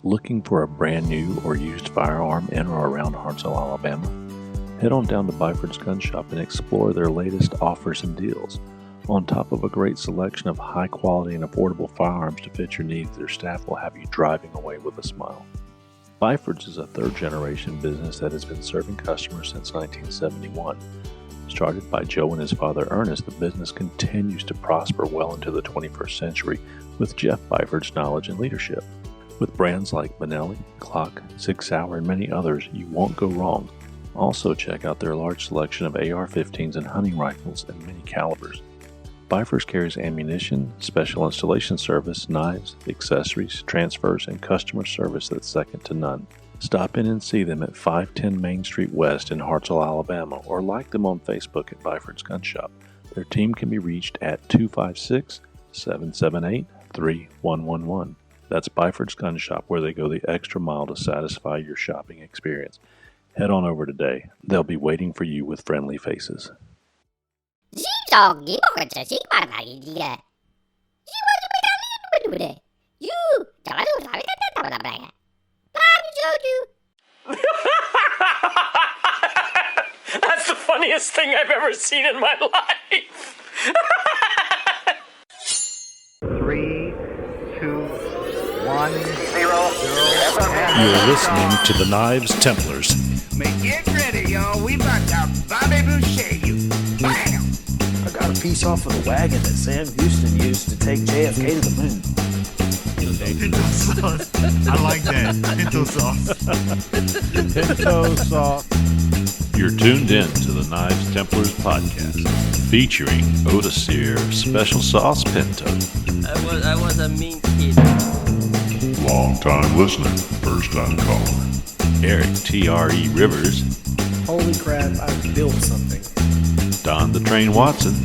Looking for a brand new or used firearm in or around Hartselle, Alabama? Head on down to Byford's Gun Shop and explore their latest offers and deals. On top of a great selection of high quality and affordable firearms to fit your needs, their staff will have you driving away with a smile. Byford's is a third-generation business that has been serving customers since 1971. Started by Joe and his father Ernest, the business continues to prosper well into the 21st century with Jeff Byford's knowledge and leadership. With brands like Benelli, Glock, Sig Sauer, and many others, you won't go wrong. Also check out their large selection of AR-15s and hunting rifles and many calibers. Byford's carries ammunition, special installation service, knives, accessories, transfers, and customer service that's second to none. Stop in and see them at 510 Main Street West in Hartselle, Alabama, or like them on Facebook at Byford's Gun Shop. Their team can be reached at 256-778-3111. That's Byford's Gun Shop, where they go the extra mile to satisfy your shopping experience. Head on over today. They'll be waiting for you with friendly faces. That's the funniest thing I've ever seen in my life. 3, 2, 1, 0. You're listening to the Knives Templars. Get ready, y'all. We about to Bobby Boucher you. Bam! I got a piece off of the wagon that Sam Houston used to take JFK to the moon. Pinto sauce. I like that. Pinto sauce. Pinto sauce. You're tuned in to the Knives Templars podcast, featuring Odisir Special Sauce Pinto. I was a mean kid. Long time listener, first time caller. Eric T.R.E. Rivers. Holy crap, I built something. Don the Train Watson.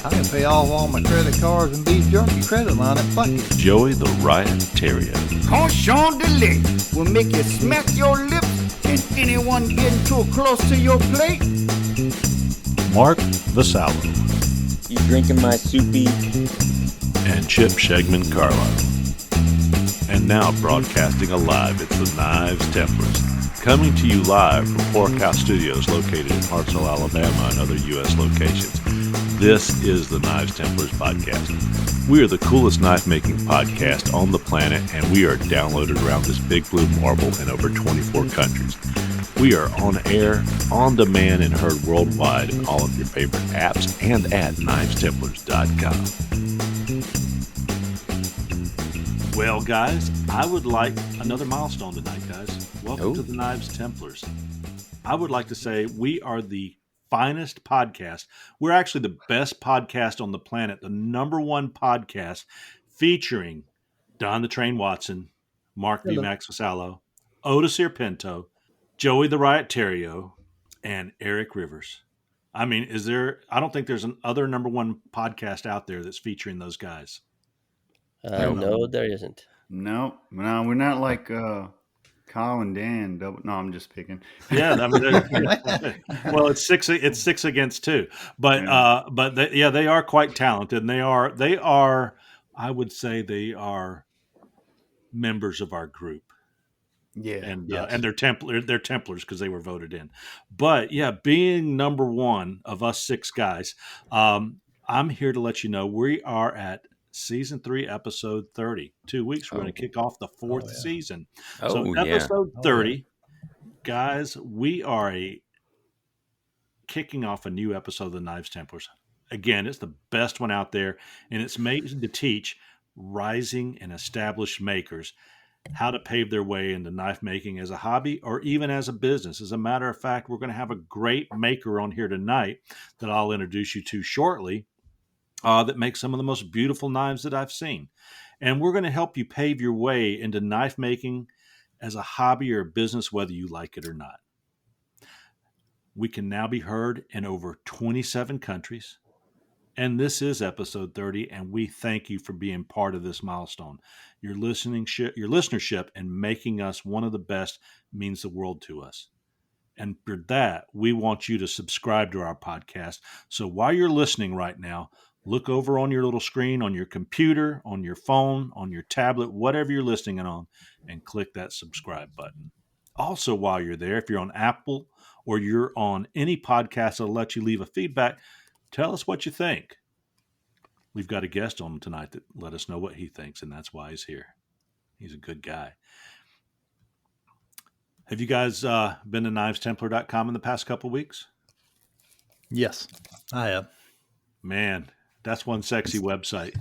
I can pay off all my credit cards and beef jerky credit line at Bucket. Joey the Riot Terrier. Cochon de lait will make you smack your lips and anyone getting too close to your plate. Mark Vasallo. You drinking my soupy? And Chip Shegman Carlisle. And now broadcasting alive, it's the Knives Templars. Coming to you live from Porkhouse Studios located in Hartselle, Alabama and other U.S. locations. This is the Knives Templars podcast. We are the coolest knife-making podcast on the planet, and we are downloaded around this big blue marble in over 24 countries. We are on air, on demand, and heard worldwide in all of your favorite apps and at knivestemplars.com. Well, guys, I would like another milestone tonight, guys. Welcome to the Knives Templars. I would like to say we are the finest podcast. We're actually the best podcast on the planet, the number one podcast featuring Don the Train Watson, Mark V. Max Vasallo, Odisir Pinto, Joey the Riot Terrier, and Eric Rivers. I mean, I don't think there's another number one podcast out there that's featuring those guys. No, there isn't. No, we're not like Kyle and Dan. No, I'm just picking. Yeah, I mean, well, it's six against two, but they are quite talented, and they are, I would say, they are members of our group. Yeah, and yes. And they're Templars because they were voted in. But yeah, being number one of us six guys, I'm here to let you know we are at Season 3, Episode 30. 2 weeks, we're going to kick off the fourth season. So Episode 30, guys, we are kicking off a new episode of the Knives Templars. Again, it's the best one out there, and it's made to teach rising and established makers how to pave their way into knife making as a hobby or even as a business. As a matter of fact, we're going to have a great maker on here tonight that I'll introduce you to shortly. That makes some of the most beautiful knives that I've seen. And we're going to help you pave your way into knife making as a hobby or a business, whether you like it or not. We can now be heard in over 27 countries. And this is episode 30, and we thank you for being part of this milestone. Your listenership and making us one of the best means the world to us. And for that, we want you to subscribe to our podcast. So while you're listening right now, look over on your little screen, on your computer, on your phone, on your tablet, whatever you're listening on, and click that subscribe button. Also, while you're there, if you're on Apple or you're on any podcast that'll let you leave a feedback, tell us what you think. We've got a guest on tonight that let us know what he thinks, and that's why he's here. He's a good guy. Have you guys been to knivestemplar.com in the past couple of weeks? Yes, I have. Man, that's one sexy website.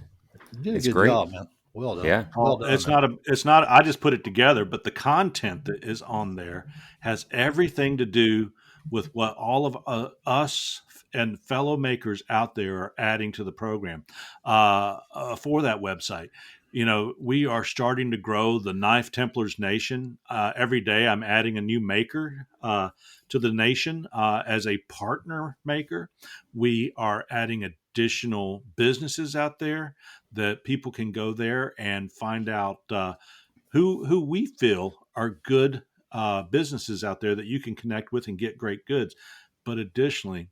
You did a good job, man. Well done. Yeah. Well done, it's not, I just put it together, but the content that is on there has everything to do with what all of us and fellow makers out there are adding to the program for that website. You know, we are starting to grow the Knife Templars Nation. Every day I'm adding a new maker to the nation as a partner maker. We are adding additional businesses out there that people can go there and find out who we feel are good businesses out there that you can connect with and get great goods. But additionally,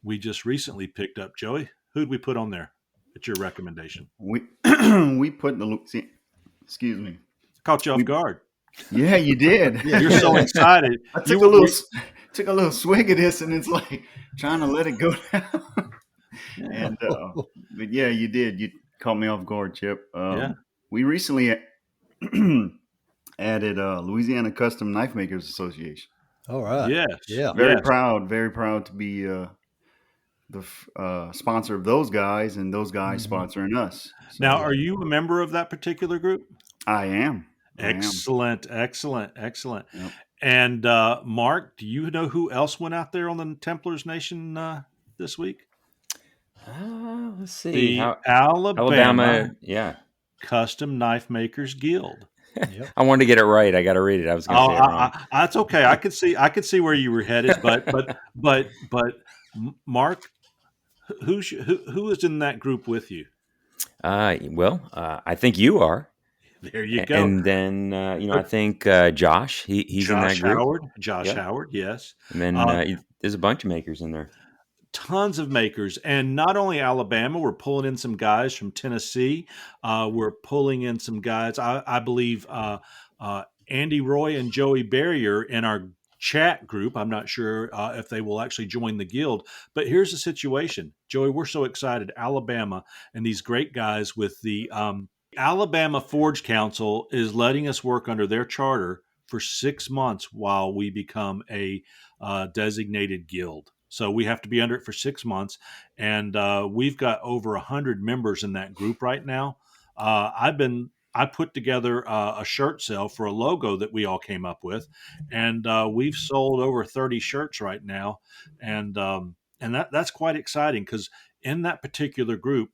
we just recently picked up, Joey, who'd we put on there at your recommendation? We put excuse me. Caught you off guard. Yeah, you did. You're so excited. I took a little swig of this, and it's like trying to let it go down. And but yeah, you did. You caught me off guard, Chip. We recently added Louisiana Custom Knife Makers Association. All right. Yes. Yeah. Very proud to be the sponsor of those guys, and those guys sponsoring us. So, now, are you a member of that particular group? I am. Excellent. Yep. And Mark, do you know who else went out there on the Templars Nation this week? Let's see. The Alabama Custom Knife Makers Guild. Yep. I wanted to get it right. I got to read it. I was going to say it wrong. That's okay. I could see where you were headed, but Mark, who is in that group with you? I think you are. There you go. And then I think Josh. He's in that group. Josh Howard. Yes. And then there's a bunch of makers in there. Tons of makers, and not only Alabama. We're pulling in some guys from Tennessee. We're pulling in some guys. I believe Andy Roy and Joey Barrier in our chat group. I'm not sure if they will actually join the guild, but here's the situation. Joey, we're so excited. Alabama and these great guys with the Alabama Forge Council is letting us work under their charter for 6 months while we become a designated guild. So we have to be under it for 6 months, and we've got over 100 members in that group right now. I put together a shirt sale for a logo that we all came up with, and we've sold over 30 shirts right now, and that's quite exciting because in that particular group,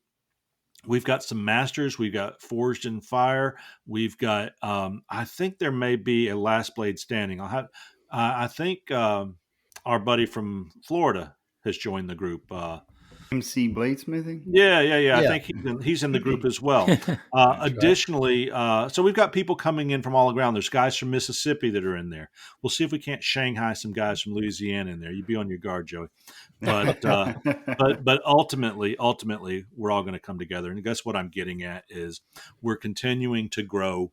we've got some masters. We've got Forged in Fire. We've got I think there may be a Last Blade Standing. I think our buddy from Florida has joined the group. MC Bladesmithing? Yeah. I think he's in the group as well. Additionally, so we've got people coming in from all around. There's guys from Mississippi that are in there. We'll see if we can't Shanghai some guys from Louisiana in there. You'd be on your guard, Joey. But but ultimately, we're all going to come together. And I guess what I'm getting at is we're continuing to grow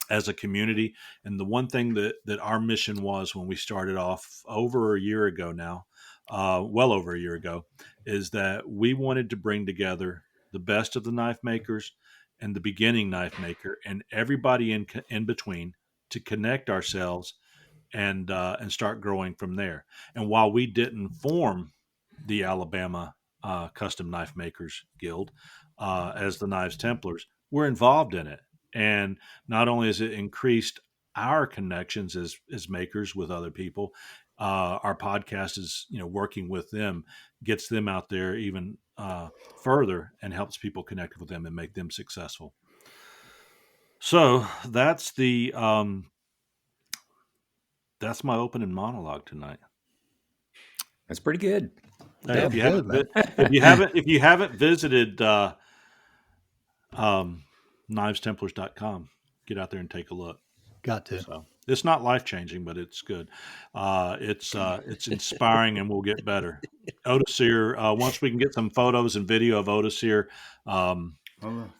as a community. And the one thing that our mission was when we started off over a year ago now, well over a year ago, is that we wanted to bring together the best of the knife makers and the beginning knife maker and everybody in between to connect ourselves and start growing from there. And while we didn't form the Alabama Custom Knife Makers Guild as the Knives Templars, we're involved in it. And not only has it increased our connections as makers with other people, our podcast is, working with them, gets them out there even further and helps people connect with them and make them successful. So that's that's my opening monologue tonight. That's pretty good. Hey, if you haven't visited knivestemplars.com, get out there and take a look. Got to. So It's not life changing, but it's good. It's inspiring, and we'll get better. Otis here. Once we can get some photos and video of Otis here,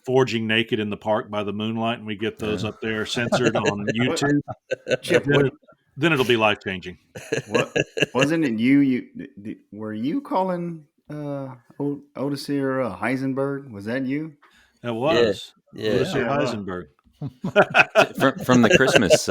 forging naked in the park by the moonlight, and we get those up there censored on YouTube. Chip, then it'll be life changing. What wasn't it? Were you calling Otis here Heisenberg? Was that you? It was. Yeah. Otis here Heisenberg. from the Christmas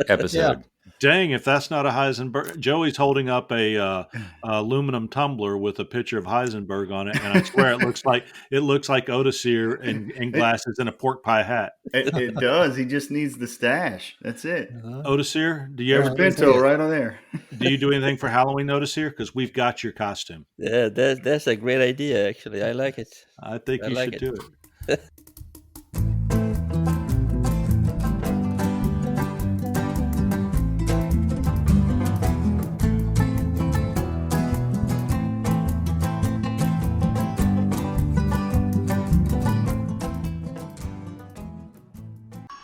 episode. Dang, if that's not a Heisenberg. Joey's holding up a aluminum tumbler with a picture of Heisenberg on it, and I swear it looks like Otis here in glasses and a pork pie hat. It does. He just needs the stash. That's it. Otis here, do you ever bento right on there? Do you do anything for Halloween, Otis here? Because we've got your costume. Yeah, that's a great idea. Actually, I like it. I think you should do it.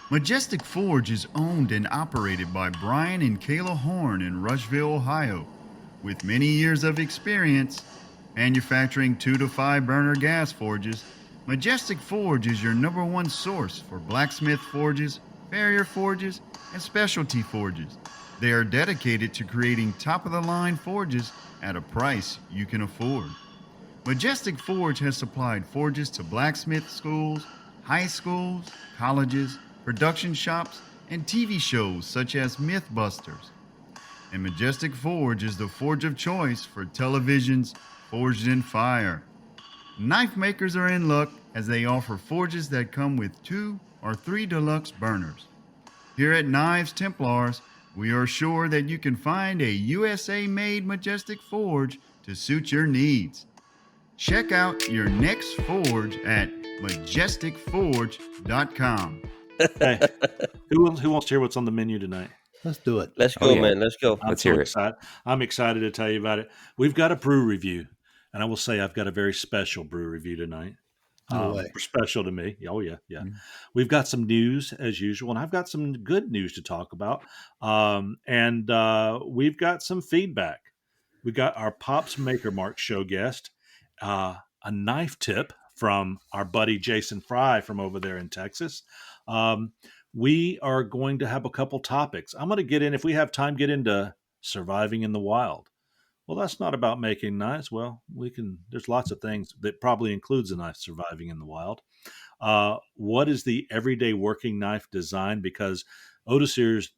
Majestic Forge is owned and operated by Brian and Kayla Horn in Rushville, Ohio. With many years of experience manufacturing 2 to 5 burner gas forges, Majestic Forge is your #1 source for blacksmith forges, farrier forges, and specialty forges. They are dedicated to creating top-of-the-line forges at a price you can afford. Majestic Forge has supplied forges to blacksmith schools, high schools, colleges, production shops, and TV shows such as Mythbusters. And Majestic Forge is the forge of choice for televisions forged in fire. Knife makers are in luck as they offer forges that come with 2 or 3 deluxe burners. Here at Knives Templars, we are sure that you can find a USA-made Majestic Forge to suit your needs. Check out your next forge at majesticforge.com. Hey, who wants to hear what's on the menu tonight? Let's do it. Let's go, man. Let's go. Let's hear it. I'm excited to tell you about it. We've got a brew review, and I will say I've got a very special brew review tonight. Special to me. Oh, yeah. Mm-hmm. We've got some news as usual, and I've got some good news to talk about. And we've got some feedback. We got our Pops Maker Mark show guest, a knife tip from our buddy Jason Fry from over there in Texas. We are going to have a couple topics. I'm going to get in, if we have time, get into surviving in the wild. Well, that's not about making knives. Well, there's lots of things that probably includes a knife surviving in the wild. What is the everyday working knife design? Because Otis here's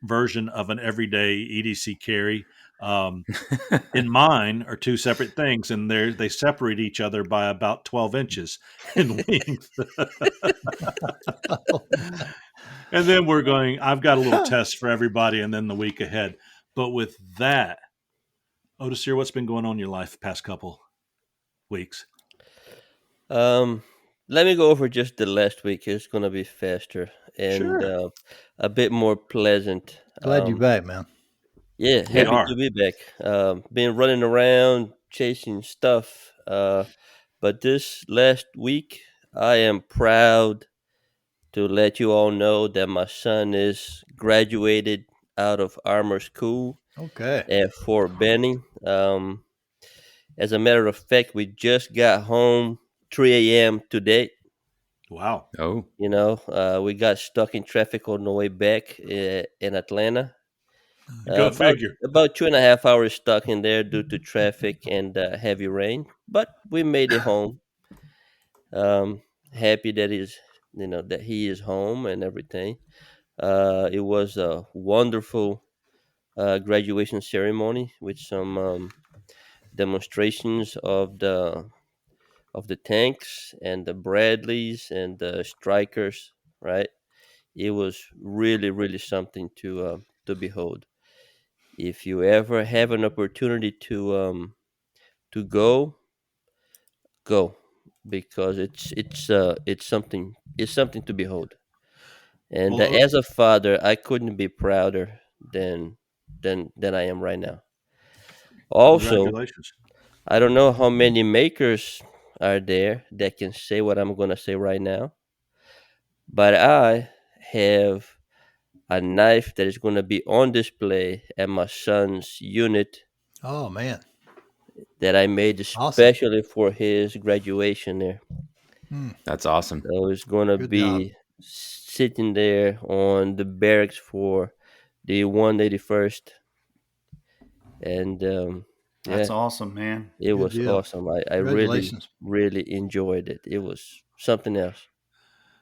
version of an everyday EDC carry in mine are 2 separate things, and they separate each other by about 12 inches in length. And then I've got a little test for everybody, and then the week ahead. But with that, Otis here, what's been going on in your life the past couple weeks? Let me go over just the last week. It's going to be faster and a bit more pleasant. Glad you're back, man. Yeah, happy to be back. Been running around chasing stuff. But this last week, I am proud to let you all know that my son is graduated out of Armor School. Okay. At Fort Benning. As a matter of fact, we just got home 3 a.m. today. Wow. Oh. You know, we got stuck in traffic on the way back in Atlanta. Go figure. About 2.5 hours stuck in there due to traffic and heavy rain, but we made it home. Happy that he is home and everything. It was a wonderful graduation ceremony with some demonstrations of the tanks and the Bradleys and the Strikers. Right, it was really, really something to behold. If you ever have an opportunity to go, because it's something to behold. And as a father, I couldn't be prouder than I am right now. Also, I don't know how many makers are there that can say what I'm going to say right now, but I have a knife that is going to be on display at my son's unit. Oh man, that I made especially for his graduation there. That's awesome. So it's going to be sitting there on the barracks for the 181st. And that's awesome, man. It was awesome. I really, really enjoyed it. It was something else.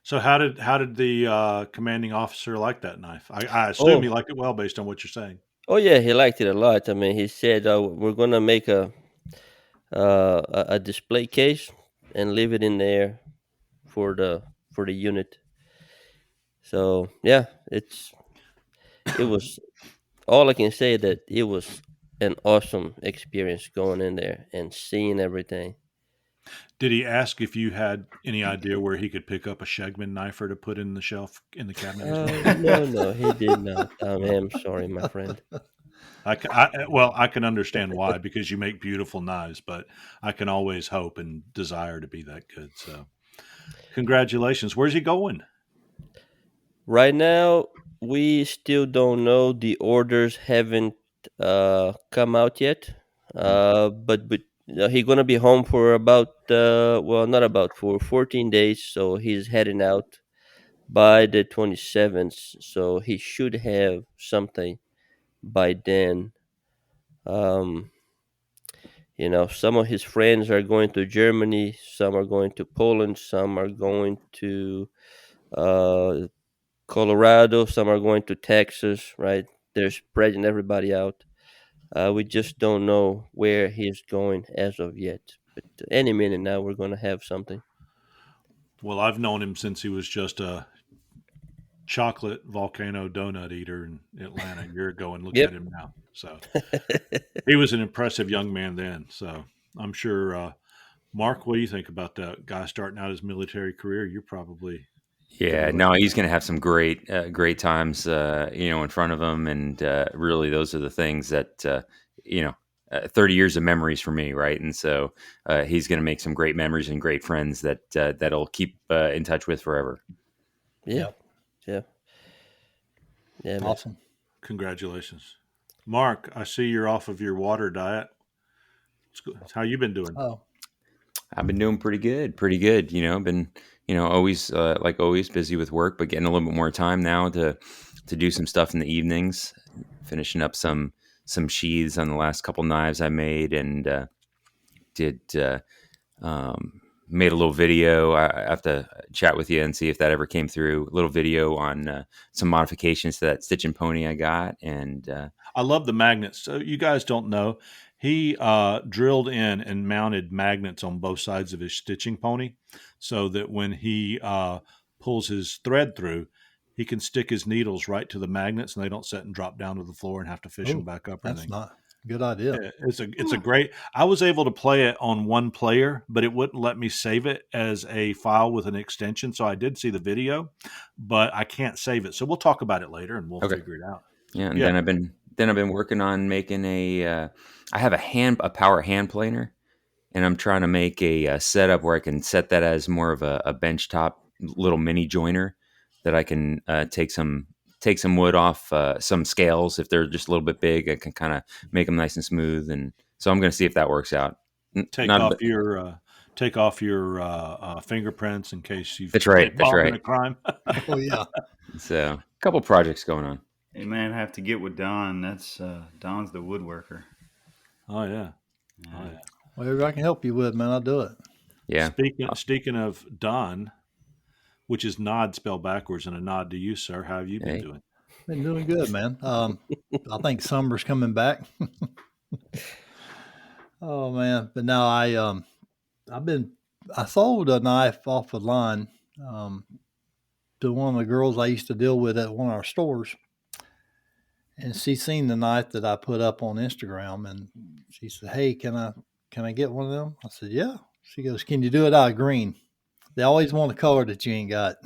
So how did the commanding officer like that knife? I assume he liked it well based on what you're saying. Oh yeah, he liked it a lot. I mean, he said we're gonna make a display case and leave it in there for the unit. So yeah, it was all I can say that it was an awesome experience going in there and seeing everything. Did he ask if you had any idea where he could pick up a Shegman knifer to put in the shelf in the cabinet? No, he did not. I'm sorry, my friend. I can understand why, because you make beautiful knives, but I can always hope and desire to be that good. So, congratulations. Where's he going? Right now, we still don't know. The orders haven't come out yet. But he's gonna be home for about not about for 14 days. So he's heading out by the 27th. So he should have something by then. Some of his friends are going to Germany, some are going to Poland, some are going to Colorado, some are going to Texas, right? They're spreading everybody out. We just don't know where he's going as of yet. But any minute now, we're going to have something. Well, I've known him since he was just a chocolate volcano donut eater in Atlanta a year ago, and look at him now. So he was an impressive young man then. So I'm sure, Mark, what do you think about that guy starting out his military career? You're probably he's going to have some great times, in front of him, and really, those are the things that 30 years of memories for me, right? And so he's going to make some great memories and great friends that'll keep in touch with forever. Yeah. Awesome. Congratulations, Mark. I see you're off of your water diet. How you been doing? Oh, I've been doing pretty good. Been always always busy with work, but getting a little bit more time now to do some stuff in the evenings. Finishing up some sheaths on the last couple knives I made, and made a little video. I have to chat with you and see if that ever came through. A little video on some modifications to that stitching pony I got, and I love the magnets. So you guys don't know, he drilled in and mounted magnets on both sides of his stitching pony, so that when he pulls his thread through, he can stick his needles right to the magnets, and they don't set and drop down to the floor and have to fish them back up. That's not a good idea. It's a great. I was able to play it on one player, but it wouldn't let me save it as a file with an extension. So I did see the video, but I can't save it. So we'll talk about it later, and we'll figure it out. Yeah, and then I've been working on making I have a power hand planer, and I'm trying to make a setup where I can set that as more of a benchtop little mini joiner that I can take some wood off some scales if they're just a little bit big. I can kind of make them nice and smooth, and so I'm going to see if that works out. Take off your fingerprints in case you've That's right. in a crime. Oh yeah. So a couple projects going on. Hey man, I have to get with Don. That's Don's the woodworker. Oh yeah. Whatever I can help you with, man, I'll do it. Yeah. Speaking of Don, which is nod spelled backwards, and a nod to you, sir. How have you been doing? Been doing good, man. I think summer's coming back. Oh man, but now I sold a knife off of line to one of the girls I used to deal with at one of our stores, and she seen the knife that I put up on Instagram, and she said, "Hey, can I get one of them?" I said, "Yeah." She goes, "Can you do it out of green?" They always want a color that you ain't got.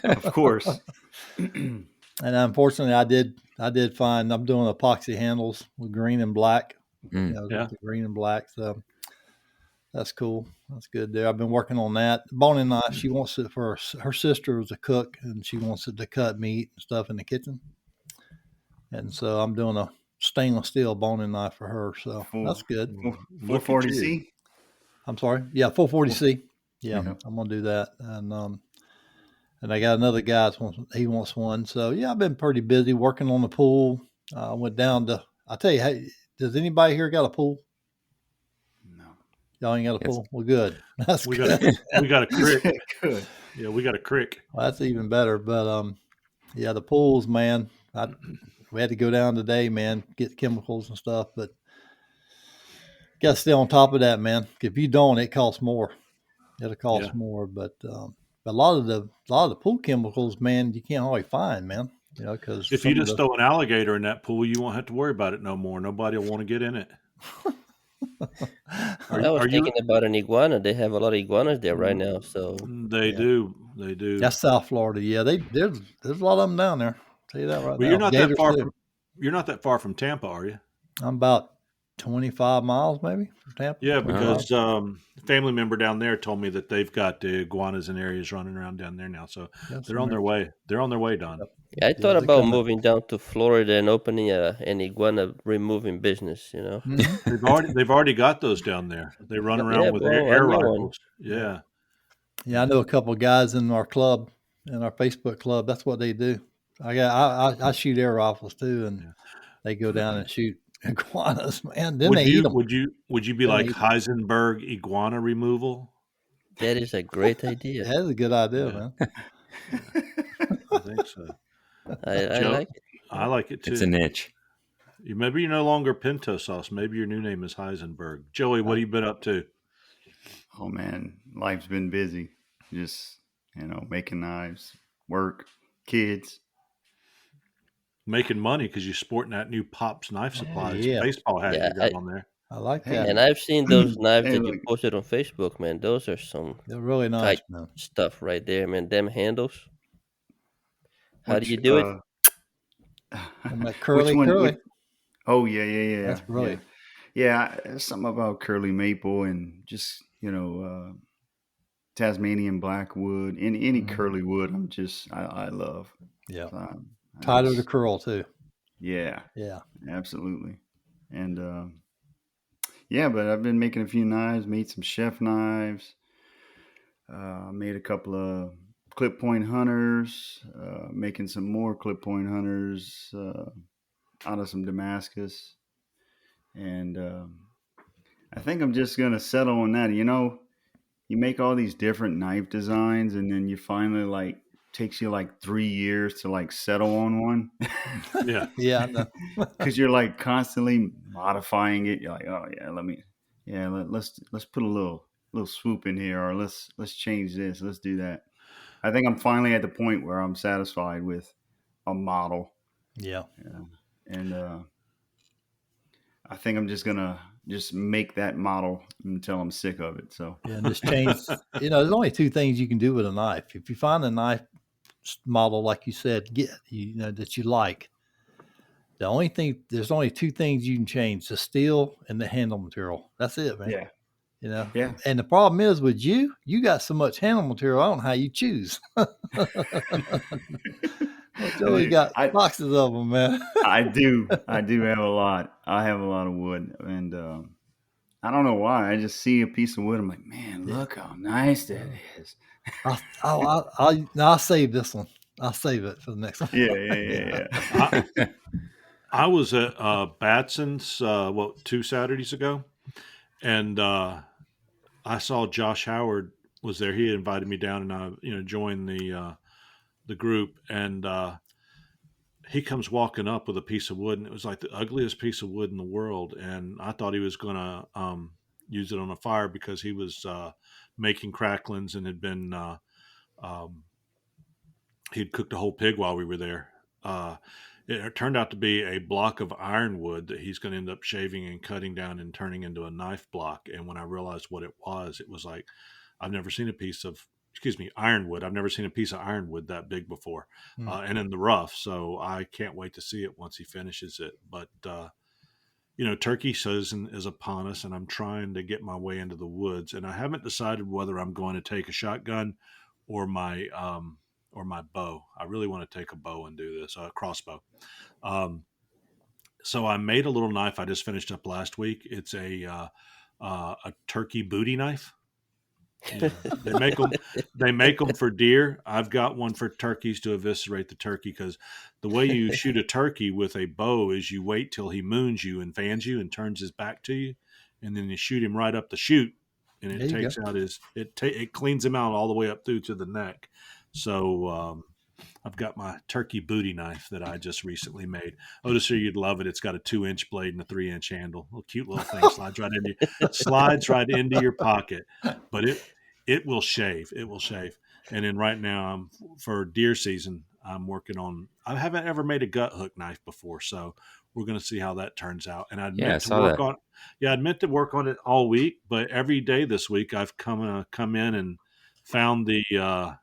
Of course. And unfortunately, I did find I'm doing epoxy handles with green and black. The green and black. So That's cool. That's good there. I've been working on that. Boning knife, she wants it for her sister was a cook, and she wants it to cut meat and stuff in the kitchen. And so I'm doing a stainless steel boning knife for her. So that's good. 440C? I'm sorry. Yeah, 440C. Yeah, I'm going to do that. And I got another guy he wants one. So yeah, I've been pretty busy working on the pool. I went down to, I tell you, hey, does anybody here got a pool? No. Y'all ain't got a pool? Well, good. That's we good. We got a crick. Good. Yeah, we got a crick. Well, that's even better. But yeah, the pools, man. We had to go down today, man, get chemicals and stuff. But got to stay on top of that, man. If you don't, it costs more. It'll cost more. But a lot of the pool chemicals, man, you can't always find, man. You know, because if you just throw an alligator in that pool, you won't have to worry about it no more. Nobody will want to get in it. I was thinking about an iguana. They have a lot of iguanas there right now. So they do. That's South Florida. Yeah, there's a lot of them down there. I'll tell you that right now. You're not that far from. You're not that far from Tampa, are you? I'm about 25 miles, maybe, from Tampa. Yeah, because a family member down there told me that they've got the iguanas in areas running around down there now. So they're on their way. They're on their way, Don. Yeah, I thought about moving down to Florida and opening an iguana removing business. You know, they've already got those down there. They run around with air rifles. Yeah. Yeah, I know a couple of guys in our club, in our Facebook club. That's what they do. I shoot air rifles too, and they go down and shoot iguanas, man. Then they eat them. Would you be like Heisenberg iguana removal? That is a great idea. That is a good idea, man. I think so. I like it. I like it too. It's a niche. Maybe you're no longer Pinto Sauce. Maybe your new name is Heisenberg. Joey, what have you been up to? Oh man, life's been busy. Just making knives, work, kids. Making money because you're sporting that new Pops knife supplies baseball hat you got on there. I like that. And I've seen those knives that you posted on Facebook, man. Those are they're really nice, man. Stuff right there, man. Them handles. How do you do it? That curly. Oh yeah. That's brilliant. Yeah, something about curly maple and just Tasmanian blackwood, any curly wood. I love. Yeah. Tighter to curl too. Yeah. Yeah. Absolutely. And but I've been making a few knives. Made some chef knives. Made a couple of clip point hunters. Making some more clip point hunters out of some Damascus. And I think I'm just gonna settle on that. You make all these different knife designs, and then you finally takes you 3 years to settle on one. Yeah. Yeah. Because you're constantly modifying it. You're like, oh yeah, let's put a little swoop in here, or let's change this, let's do that. I think I'm finally at the point where I'm satisfied with a model. Yeah. And I think I'm just gonna make that model until I'm sick of it. So and just change. There's only two things you can do with a knife. If you find a knife model, like you said, that you like, there's only two things you can change: the steel and the handle material. That's it, man. Yeah. Yeah. And the problem is with you got so much handle material. I don't know how you choose. Joey got boxes of them, man. I do have a lot. I have a lot of wood, and I don't know why. I just see a piece of wood. I'm like, man, look how nice that is. I'll save this one. I'll save it for the next one. Yeah. I was at Batson's 2 Saturdays ago, and I saw Josh Howard was there. He invited me down, and I joined the group, and he comes walking up with a piece of wood, and it was like the ugliest piece of wood in the world. And I thought he was going to use it on a fire because he was making cracklings and had been he'd cooked a whole pig while we were there. It turned out to be a block of ironwood that he's going to end up shaving and cutting down and turning into a knife block. And when I realized what it was like, I've never seen a piece of ironwood. I've never seen a piece of ironwood that big before, and in the rough. So I can't wait to see it once he finishes it. But turkey season is upon us, and I'm trying to get my way into the woods, and I haven't decided whether I'm going to take a shotgun or my bow. I really want to take a bow and do this, a crossbow. Um, so I made a little knife I just finished up last week. It's a turkey booty knife. They make them. They make them for deer. I've got one for turkeys to eviscerate the turkey, because the way you shoot a turkey with a bow is you wait till he moons you and fans you and turns his back to you, and then you shoot him right up the chute, and it There you takes go. out it cleans him out all the way up through to the neck. So I've got my turkey booty knife that I just recently made. Otis, sure you'd love it. It's got a 2-inch blade and a 3-inch handle. A cute little thing slides right into your pocket, but it will shave. It will shave. And then right now, for deer season, I'm working on. I haven't ever made a gut hook knife before, so we're going to see how that turns out. And I'd Yeah, I meant to saw work that. on. Yeah, I'd meant to work on it all week, but every day this week I've come in and found the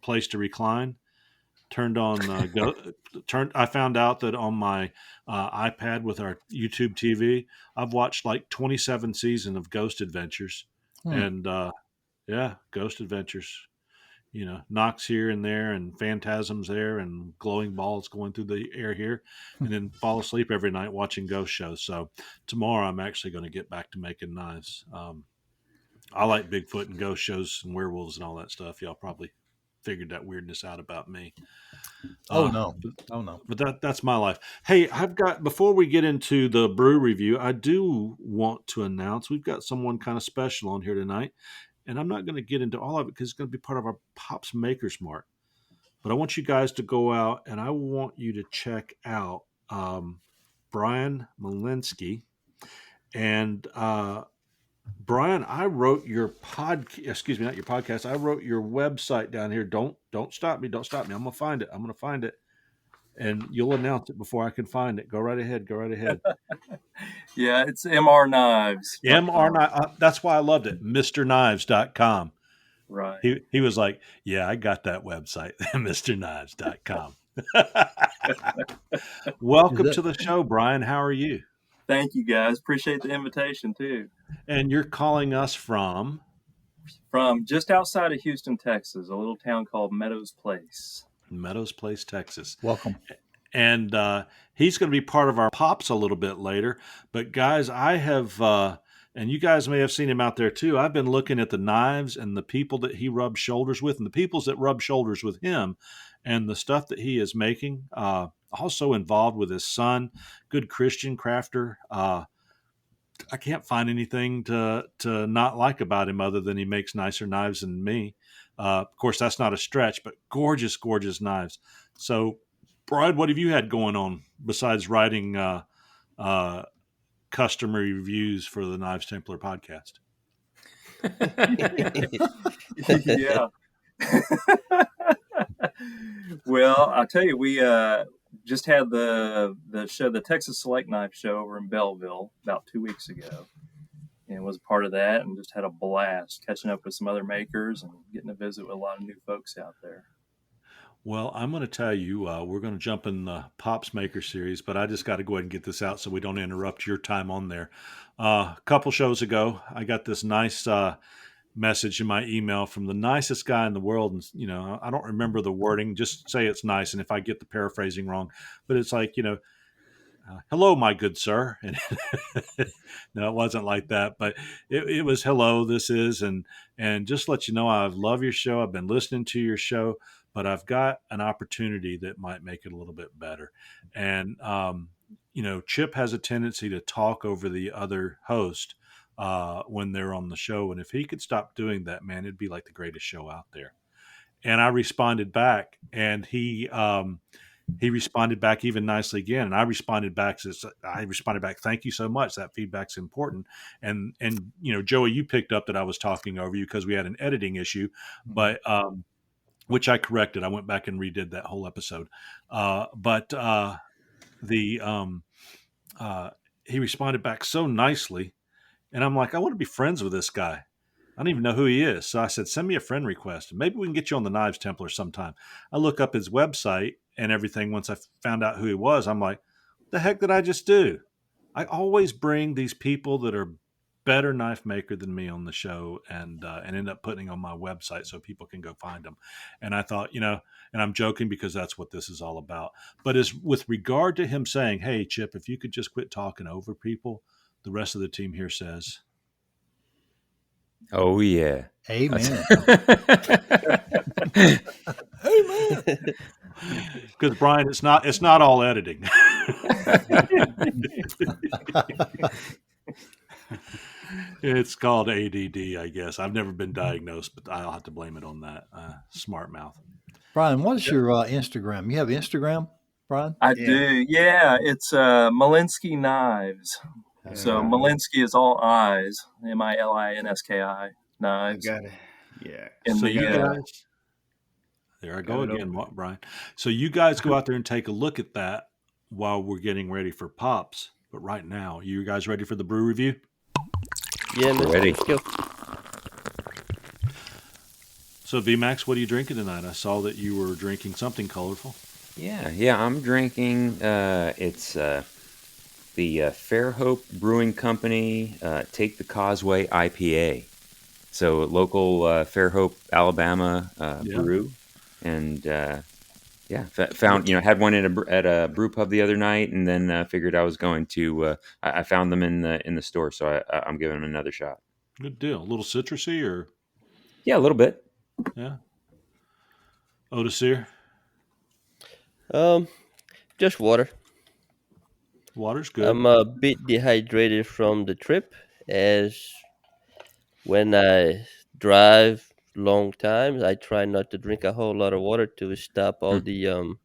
place to recline. Turned on I found out that on my iPad with our YouTube TV, I've watched like 27 seasons of Ghost Adventures, Hmm. and yeah, Ghost Adventures. Knocks here and there, and phantasms there, and glowing balls going through the air here, and then fall asleep every night watching ghost shows. So tomorrow I'm actually going to get back to making knives. I like Bigfoot and ghost shows and werewolves and all that stuff. Y'all probably figured that weirdness out about me. Oh Uh, no. Oh no. but that's my life. Hey, I've got before we get into the brew review, I do want to announce we've got someone kind of special on here tonight, and I'm not going to get into all of it because it's going to be part of our Pops Makers Mart. But I want you guys to go out and I want you to check out Brian Malinsky. And Brian, I wrote your excuse me, not your podcast. I wrote your website down here. Don't stop me. Don't stop me. I'm gonna find it. I'm gonna find it, and you'll announce it before I can find it. Go right ahead. Go right ahead. Yeah, it's mrknives.com. That's why I loved it. MrKnives.com. Right. He was like, yeah, I got that website, MrKnives.com. Welcome to the show, Brian. How are you? Thank you, guys. Appreciate the invitation, too. And you're calling us from just outside of Houston, Texas, a little town called Meadows Place. Meadows Place, Texas. Welcome. And he's going to be part of our Pops a little bit later. But guys, I have, and you guys may have seen him out there too. I've been looking at the knives and the people that he rubs shoulders with, and the peoples that rub shoulders with him, and the stuff that he is making. Also involved with his son, good Christian crafter. I can't find anything to not like about him other than he makes nicer knives than me. Of course, that's not a stretch, but gorgeous, gorgeous knives. So, Brian, what have you had going on besides writing customer reviews for the Knives Templar podcast? Yeah. Well, I'll tell you, we just had the show, the Texas Select Knife Show over in Belleville about 2 weeks ago, and was part of that, and just had a blast catching up with some other makers and getting to visit with a lot of new folks out there. Well, I'm going to tell you, we're going to jump in the Pops Maker series, but I just got to go ahead and get this out so we don't interrupt your time on there. A couple shows ago, I got this nice message in my email from the nicest guy in the world. And, I don't remember the wording, just say it's nice. And if I get the paraphrasing wrong, but it's like, hello, my good sir. And no, it wasn't like that, but it was hello, this is, and just let you know, I love your show. I've been listening to your show, but I've got an opportunity that might make it a little bit better. And, Chip has a tendency to talk over the other host when they're on the show. And if he could stop doing that, man, it'd be like the greatest show out there. And I responded back, and he responded back even nicely again. And I responded back, thank you so much. That feedback's important. And Joey, you picked up that I was talking over you because we had an editing issue, but which I corrected. I went back and redid that whole episode. He responded back so nicely. And I'm like, I want to be friends with this guy. I don't even know who he is. So I said, send me a friend request. And maybe we can get you on the Knives Templar sometime. I look up his website and everything. Once I found out who he was, I'm like, what the heck did I just do? I always bring these people that are better knife maker than me on the show, and end up putting on my website so people can go find them. And I thought, and I'm joking because that's what this is all about. But as with regard to him saying, "Hey, Chip, if you could just quit talking over people," the rest of the team here says, "Oh yeah, amen." Amen. Because Brian, it's not all editing. It's called ADD, I guess. I've never been diagnosed, but I'll have to blame it on that smart mouth. Brian, what's your Instagram? You have Instagram, Brian? I do. Yeah, it's Malinsky Knives. So Malinsky is all eyes. Milinski knives. Got it. Yeah. And so the, you guys, there I go again, Brian. So you guys go out there and take a look at that while we're getting ready for Pops. But right now, you guys ready for the brew review? Yeah, man. Ready. Let's go. So VMAX, what are you drinking tonight? I saw that you were drinking something colorful. Yeah. I'm drinking. It's the Fairhope Brewing Company Take the Causeway IPA. So local Fairhope, Alabama brew, and found had one at a brew pub the other night, and then figured I was going to. I found them in the store, so I'm giving them another shot. Good deal. A little citrusy, or yeah, a little bit. Yeah. Odysseer? Just water. Water's good. I'm a bit dehydrated from the trip, as when I drive long times, I try not to drink a whole lot of water to stop all the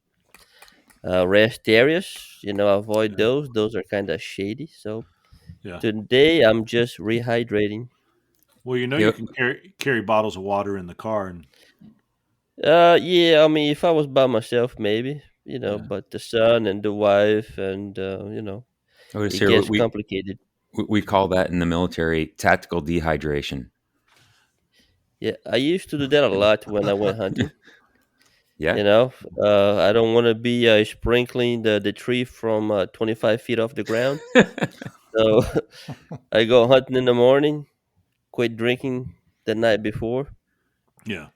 rest areas. Avoid those. Those are kind of shady. So today I'm just rehydrating. Well, you can carry bottles of water in the car, and yeah. I mean, if I was by myself, maybe but the son and the wife, and it gets complicated. We call that in the military tactical dehydration. Yeah, I used to do that a lot when I went hunting. Yeah. I don't want to be sprinkling the tree from 25 feet off the ground. So I go hunting in the morning, quit drinking the night before. Yeah.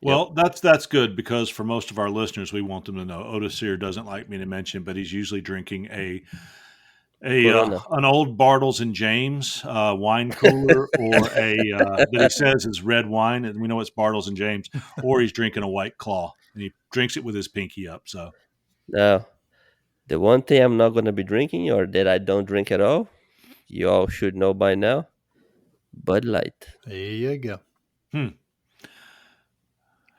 Well, that's good, because for most of our listeners, we want them to know Odysseer doesn't like me to mention, but he's usually drinking an old Bartles and James wine cooler, or that he says is red wine, and we know it's Bartles and James, or he's drinking a White Claw, and he drinks it with his pinky up. So now, the one thing I'm not going to be drinking, or that I don't drink at all, you all should know by now, Bud Light. There you go.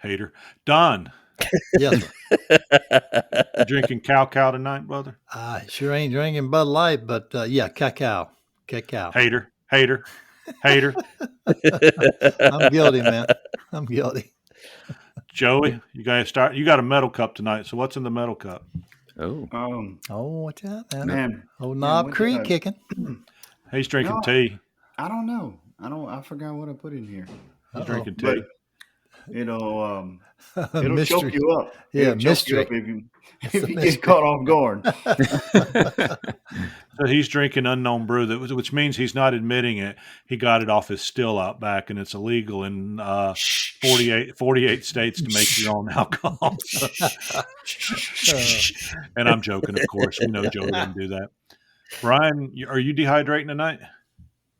Hater. Don. Yes, sir. You drinking cow tonight, brother? I sure ain't drinking Bud Light, but yeah, cacao. Hater. I'm guilty, man. I'm guilty. Joey, you got a metal cup tonight. So what's in the metal cup? Watch out, man. Old Knob Creek kicking. He's drinking tea. I don't know. I forgot what I put in here. He's drinking tea. But it'll choke you up. Yeah, mystery. If you get caught off guard. So he's drinking unknown brew, which means he's not admitting it. He got it off his still out back, and it's illegal in 48 states to make your own alcohol. And I'm joking, of course. We know Joe didn't do that. Brian, are you dehydrating tonight?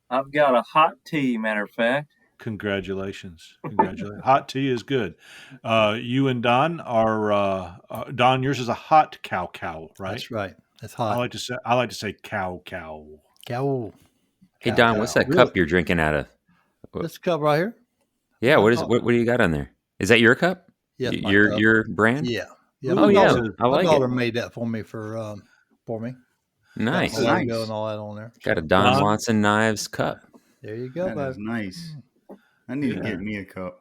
I've got a hot tea, matter of fact. Congratulations. Hot tea is good. You and Don are Don, yours is a hot cow, right? That's right. That's hot. I like to say cow. Hey Don, what's that cup you're drinking out of? This cup right here. Yeah, what do you got on there? Is that your cup? Yes, your brand? Yeah. Oh yeah, I like it. My daughter made that for me for me. Nice. And all that on there. Got a Don Watson Knives cup. There you go. That is nice. I need to get me a cup.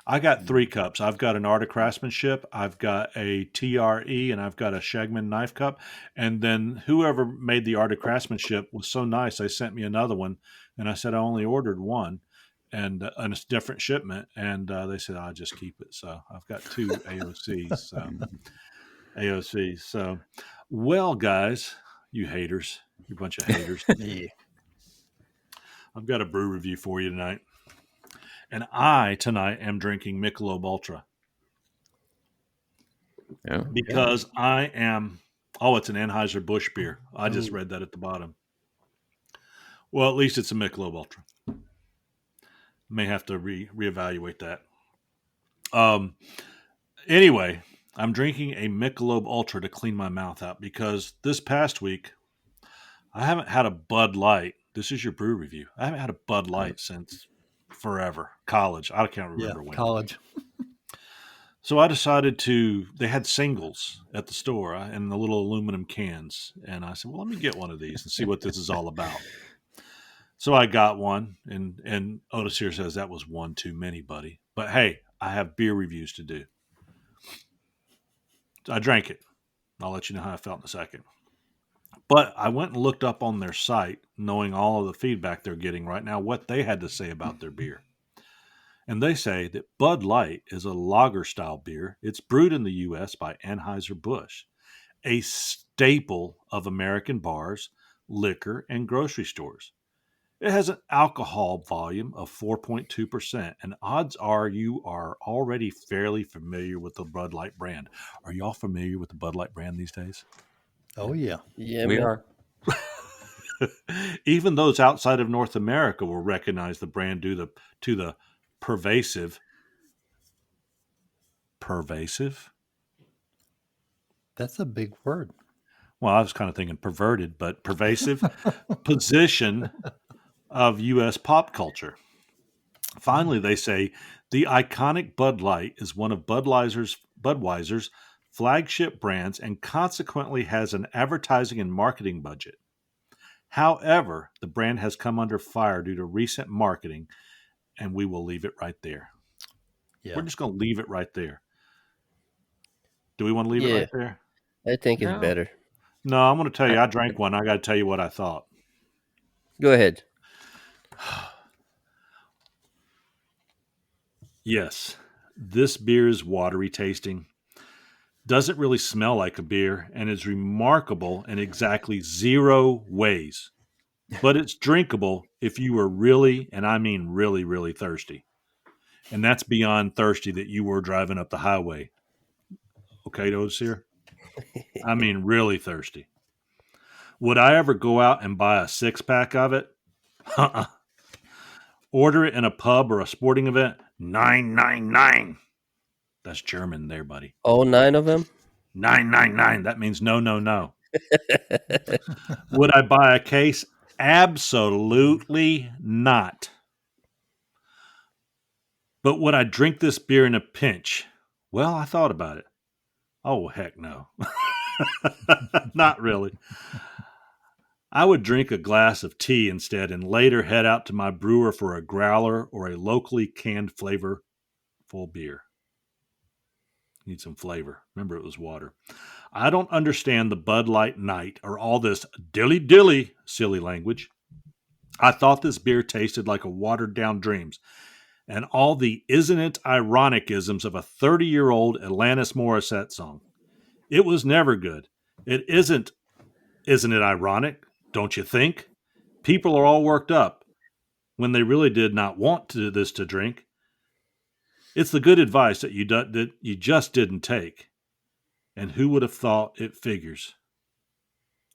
I got 3 cups. I've got an Art of Craftsmanship, I've got a TRE, and I've got a Shagman knife cup. And then whoever made the Art of Craftsmanship was so nice, they sent me another one. And I said I only ordered one, and it's a different shipment. And they said I'll just keep it. So I've got 2 AOCs. So well, guys, You haters. You bunch of haters. Yeah. I've got a brew review for you tonight. And I, tonight, am drinking Michelob Ultra. Yeah. Because I am... Oh, it's an Anheuser-Busch beer. I just Ooh. read that at the bottom. Well, at least it's a Michelob Ultra. May have to reevaluate that. Anyway, I'm drinking a Michelob Ultra to clean my mouth out because this past week, I haven't had a Bud Light. This is your brew review. I haven't had a Bud Light since forever. College. I can't remember when. College. So I decided they had singles at the store in the little aluminum cans. And I said, well, let me get one of these and see what this is all about. So I got one, and Otis here says that was one too many, buddy. But hey, I have beer reviews to do. I drank it. I'll let you know how I felt in a second. But I went and looked up on their site, knowing all of the feedback they're getting right now, what they had to say about their beer. And they say that Bud Light is a lager-style beer. It's brewed in the U.S. by Anheuser-Busch, a staple of American bars, liquor, and grocery stores. It has an alcohol volume of 4.2%, and odds are you are already fairly familiar with the Bud Light brand. Are y'all familiar with the Bud Light brand these days? Oh, yeah. Yeah, We man. are. Even those outside of North America will recognize the brand due to the pervasive. That's a big word. Well, I was kind of thinking perverted, but pervasive position of U.S. pop culture. Finally, they say the iconic Bud Light is one of Budweiser's flagship brands and consequently has an advertising and marketing budget. However, the brand has come under fire due to recent marketing, and we will leave it right there. Yeah. We're just going to leave it right there. Do we want to leave it right there? I think it's No. better. No, I'm going to tell you, I drank one. I got to tell you what I thought. Go ahead. Yes, this beer is watery tasting, doesn't really smell like a beer, and is remarkable in exactly 0 ways. But it's drinkable if you were really, and I mean really, really thirsty. And that's beyond thirsty that you were driving up the highway. Okay, those here? I mean really thirsty. Would I ever go out and buy a 6-pack of it? Order it in a pub or a sporting event? 999. That's German there, buddy. All 9 of them? 999. That means no, no, no. Would I buy a case? Absolutely not. But would I drink this beer in a pinch? Well, I thought about it. Oh, heck no. Not really. I would drink a glass of tea instead and later head out to my brewer for a growler or a locally canned flavorful beer. Need some flavor. Remember, it was water. I don't understand the Bud Light Night or all this dilly-dilly silly language. I thought this beer tasted like a watered-down Dreams and all the isn't it ironic-isms of a 30-year-old Alanis Morissette song. It was never good. It isn't it ironic? Don't you think? People are all worked up when they really did not want this to drink. It's the good advice that you just didn't take. And who would have thought it figures?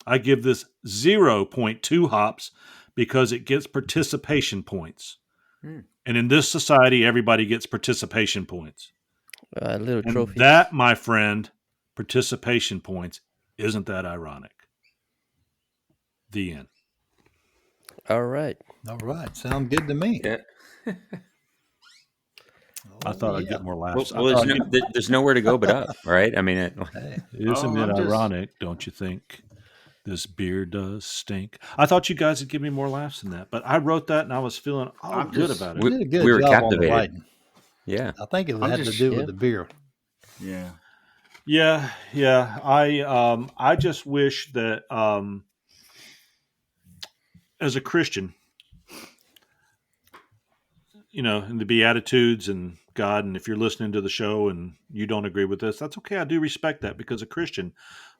I give this 0.2 hops because it gets participation points. And in this society, everybody gets participation points. Little And trophies. that, my friend, participation points, isn't that ironic? The end. All right. All right. Sound good to me. Yeah. I thought I'd get more laughs. Well, there's nowhere to go but up, right? I mean, Isn't it ironic, don't you think? This beer does stink. I thought you guys would give me more laughs than that, but I wrote that and I was feeling good about it. You did a good we were job captivated. on the writing. Yeah. I think it had to do with the beer. Yeah. Yeah. I just wish that as a Christian, in the Beatitudes and God, and if you're listening to the show and you don't agree with this, that's okay. I do respect that because a Christian,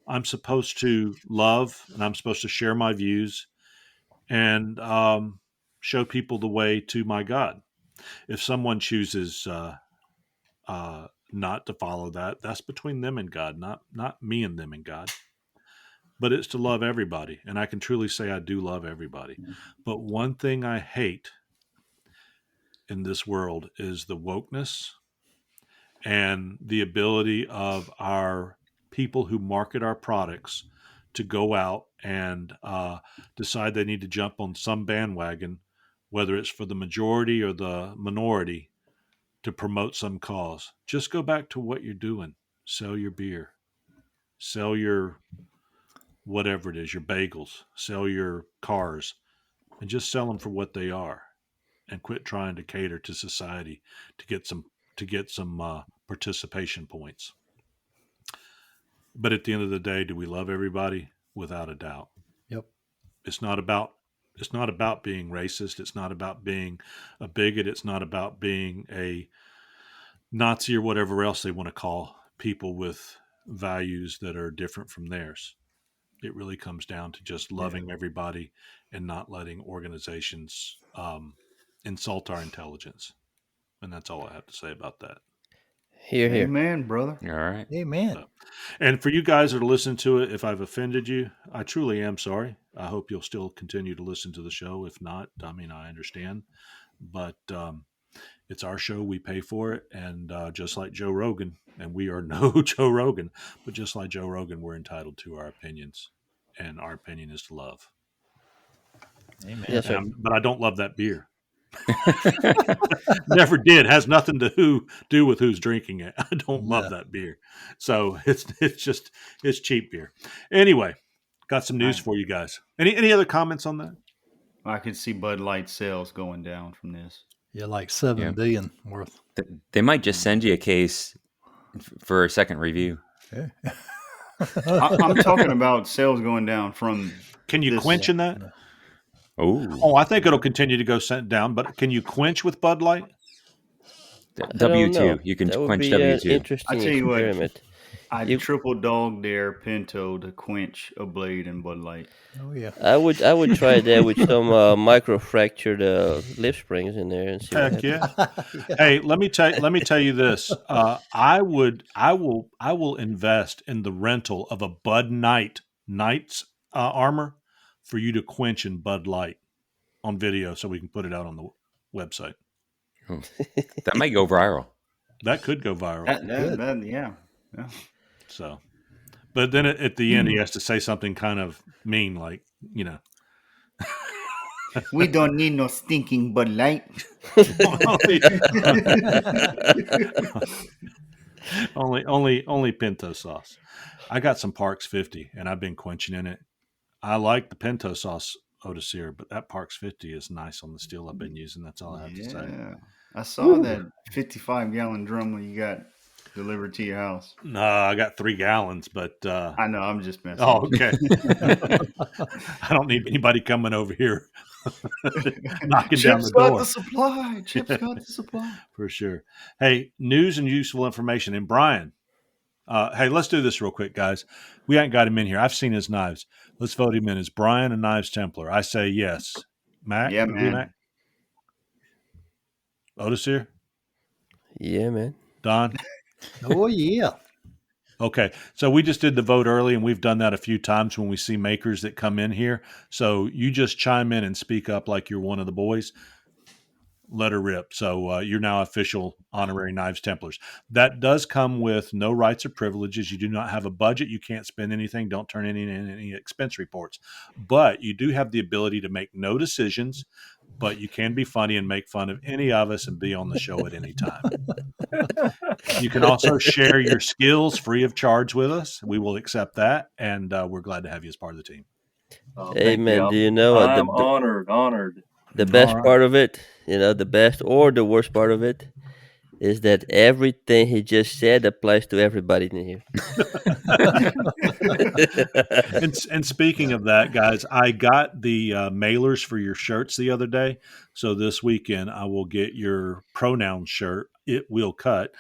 I'm supposed to love and I'm supposed to share my views and show people the way to my God. If someone chooses not to follow that, that's between them and God, not me and them and God. But it's to love everybody, and I can truly say I do love everybody. But one thing I hate in this world is the wokeness and the ability of our people who market our products to go out and decide they need to jump on some bandwagon, whether it's for the majority or the minority, to promote some cause. Just go back to what you're doing. Sell your beer, sell your whatever it is, your bagels, sell your cars, and just sell them for what they are, and quit trying to cater to society to get some participation points. But at the end of the day, do we love everybody? Without a doubt. Yep. It's not about being racist. It's not about being a bigot. It's not about being a Nazi or whatever else they want to call people with values that are different from theirs. It really comes down to just loving everybody and not letting organizations insult our intelligence. And that's all I have to say about that. Here, here. Amen, brother. All right. Amen. So, and for you guys that are listening to it, if I've offended you, I truly am sorry. I hope you'll still continue to listen to the show. If not, I mean, I understand. But it's our show. We pay for it. And just like Joe Rogan, and we are no Joe Rogan, but just like Joe Rogan, we're entitled to our opinions. And our opinion is to love. Amen. Yes, sir. But I don't love that beer. Never did. Has nothing to do with who's drinking it. I don't love that beer. So it's cheap beer. Anyway, got some news for you guys. Any other comments on that? I could see Bud Light sales going down from this. Yeah, like 7 billion worth. They might just send you a case for a second review. Yeah. I'm talking about sales going down from. Can you quench in that? Oh, I think it'll continue to go down. But can you quench with Bud Light? W2. You can quench W2. Interesting I tell you experiment. what, I triple dog dare Pinto to quench a blade in Bud Light. Oh yeah. I would try that with some micro-fractured lip springs in there and see what Heck happens. yeah! Hey, let me tell you this. I will invest in the rental of a Bud Knight's armor for you to quench in Bud Light on video, so we can put it out on the website. Oh, that might go viral. That could go viral. Yeah. So, but then at the end, he has to say something kind of mean, like, you know. We don't need no stinking Bud Light. only Pinto sauce. I got some Parks 50, and I've been quenching in it. I like the Pinto sauce Odysseer, but that Parks 50 is nice on the steel I've been using. That's all I have to say. I saw that 55-gallon drum when you got delivered to your house. No, I got 3 gallons, but I know, I'm just messing. Oh, okay. I don't need anybody coming over here knocking down the door. Chip's got the supply. For sure. Hey, news and useful information. And Brian, hey, let's do this real quick, guys. We ain't got him in here. I've seen his knives. Let's vote him in. Is Brian a Knives Templar? I say yes. Mac? Yeah, man. Mac? Otis here? Yeah, man. Don? Oh yeah. Okay, so we just did the vote early, and we've done that a few times when we see makers that come in here. So you just chime in and speak up like you're one of the boys. Let her rip. So you're now official honorary Knives Templars. That does come with no rights or privileges. You do not have a budget. You can't spend anything. Don't turn in any expense reports. But you do have the ability to make no decisions, but you can be funny and make fun of any of us and be on the show at any time. You can also share your skills free of charge with us. We will accept that, and we're glad to have you as part of the team. Amen. Do you know I'm honored. The best part of it, the best or the worst part of it, is that everything he just said applies to everybody in here. And speaking of that, guys, I got the mailers for your shirts the other day. So this weekend, I will get your pronoun shirt. It will cut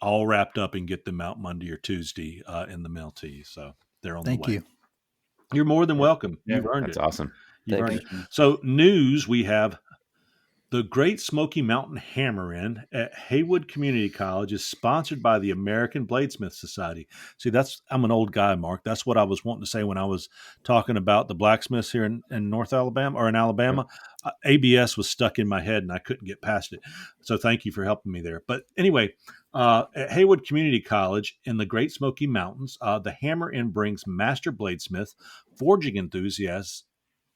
all wrapped up and get them out Monday or Tuesday in the mail to you. So they're on the way. Thank you. You're more than welcome. Yeah, You've earned That's it. awesome. You've Thank earned you. it. So news, we have the Great Smoky Mountain Hammer-In at Haywood Community College is sponsored by the American Bladesmith Society. See, I'm an old guy, Mark. That's what I was wanting to say when I was talking about the blacksmiths here in North Alabama or in Alabama. ABS was stuck in my head and I couldn't get past it. So thank you for helping me there. But anyway, at Haywood Community College in the Great Smoky Mountains, the Hammer-In brings master bladesmith, forging enthusiasts,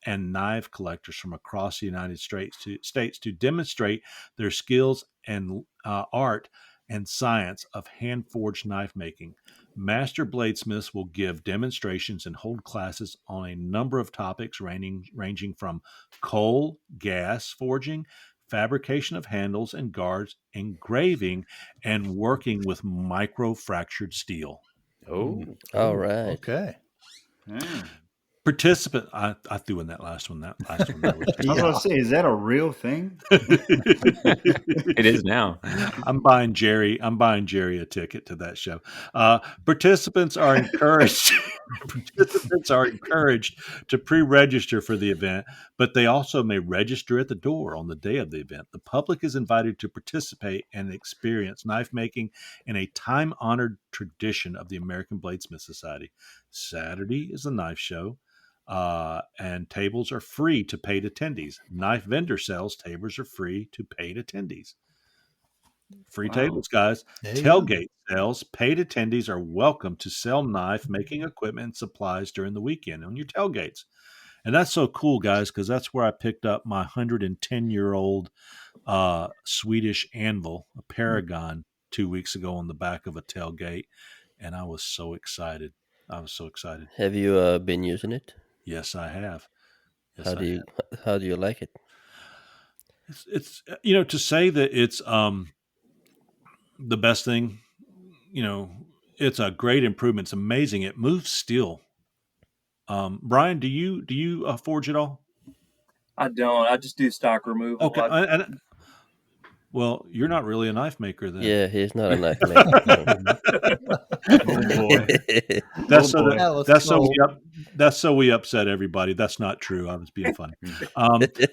and knife collectors from across the United States to demonstrate their skills and art and science of hand forged knife making. Master bladesmiths will give demonstrations and hold classes on a number of topics ranging from coal, gas forging, fabrication of handles and guards, engraving, and working with microfractured steel. All right. Okay. Yeah. Participant, I threw in that last one. That last one there was I was going to say, is that a real thing? It is now. I'm buying Jerry a ticket to that show. Participants are encouraged. Participants are encouraged to pre-register for the event, but they also may register at the door on the day of the event. The public is invited to participate and experience knife making in a time-honored tradition of the American Bladesmith Society. Saturday is the knife show. And tables are free to paid attendees. Knife vendor sales tables are free to paid attendees. Free tables, guys. Tailgate sales. Paid attendees are welcome to sell knife making equipment and supplies during the weekend on your tailgates. And that's so cool, guys, because that's where I picked up my 110-year-old Swedish anvil, a Paragon, 2 weeks ago on the back of a tailgate. And I was so excited. Have you been using it? Yes, I have. Yes, How do you like it? It's to say that it's the best thing, it's a great improvement. It's amazing. It moves steel. Brian, do you forge at all? I don't. I just do stock removal. Okay. Well, you're not really a knife maker then. Yeah, he's not a knife maker. Oh boy. That's so we upset everybody. That's not true. I was being funny.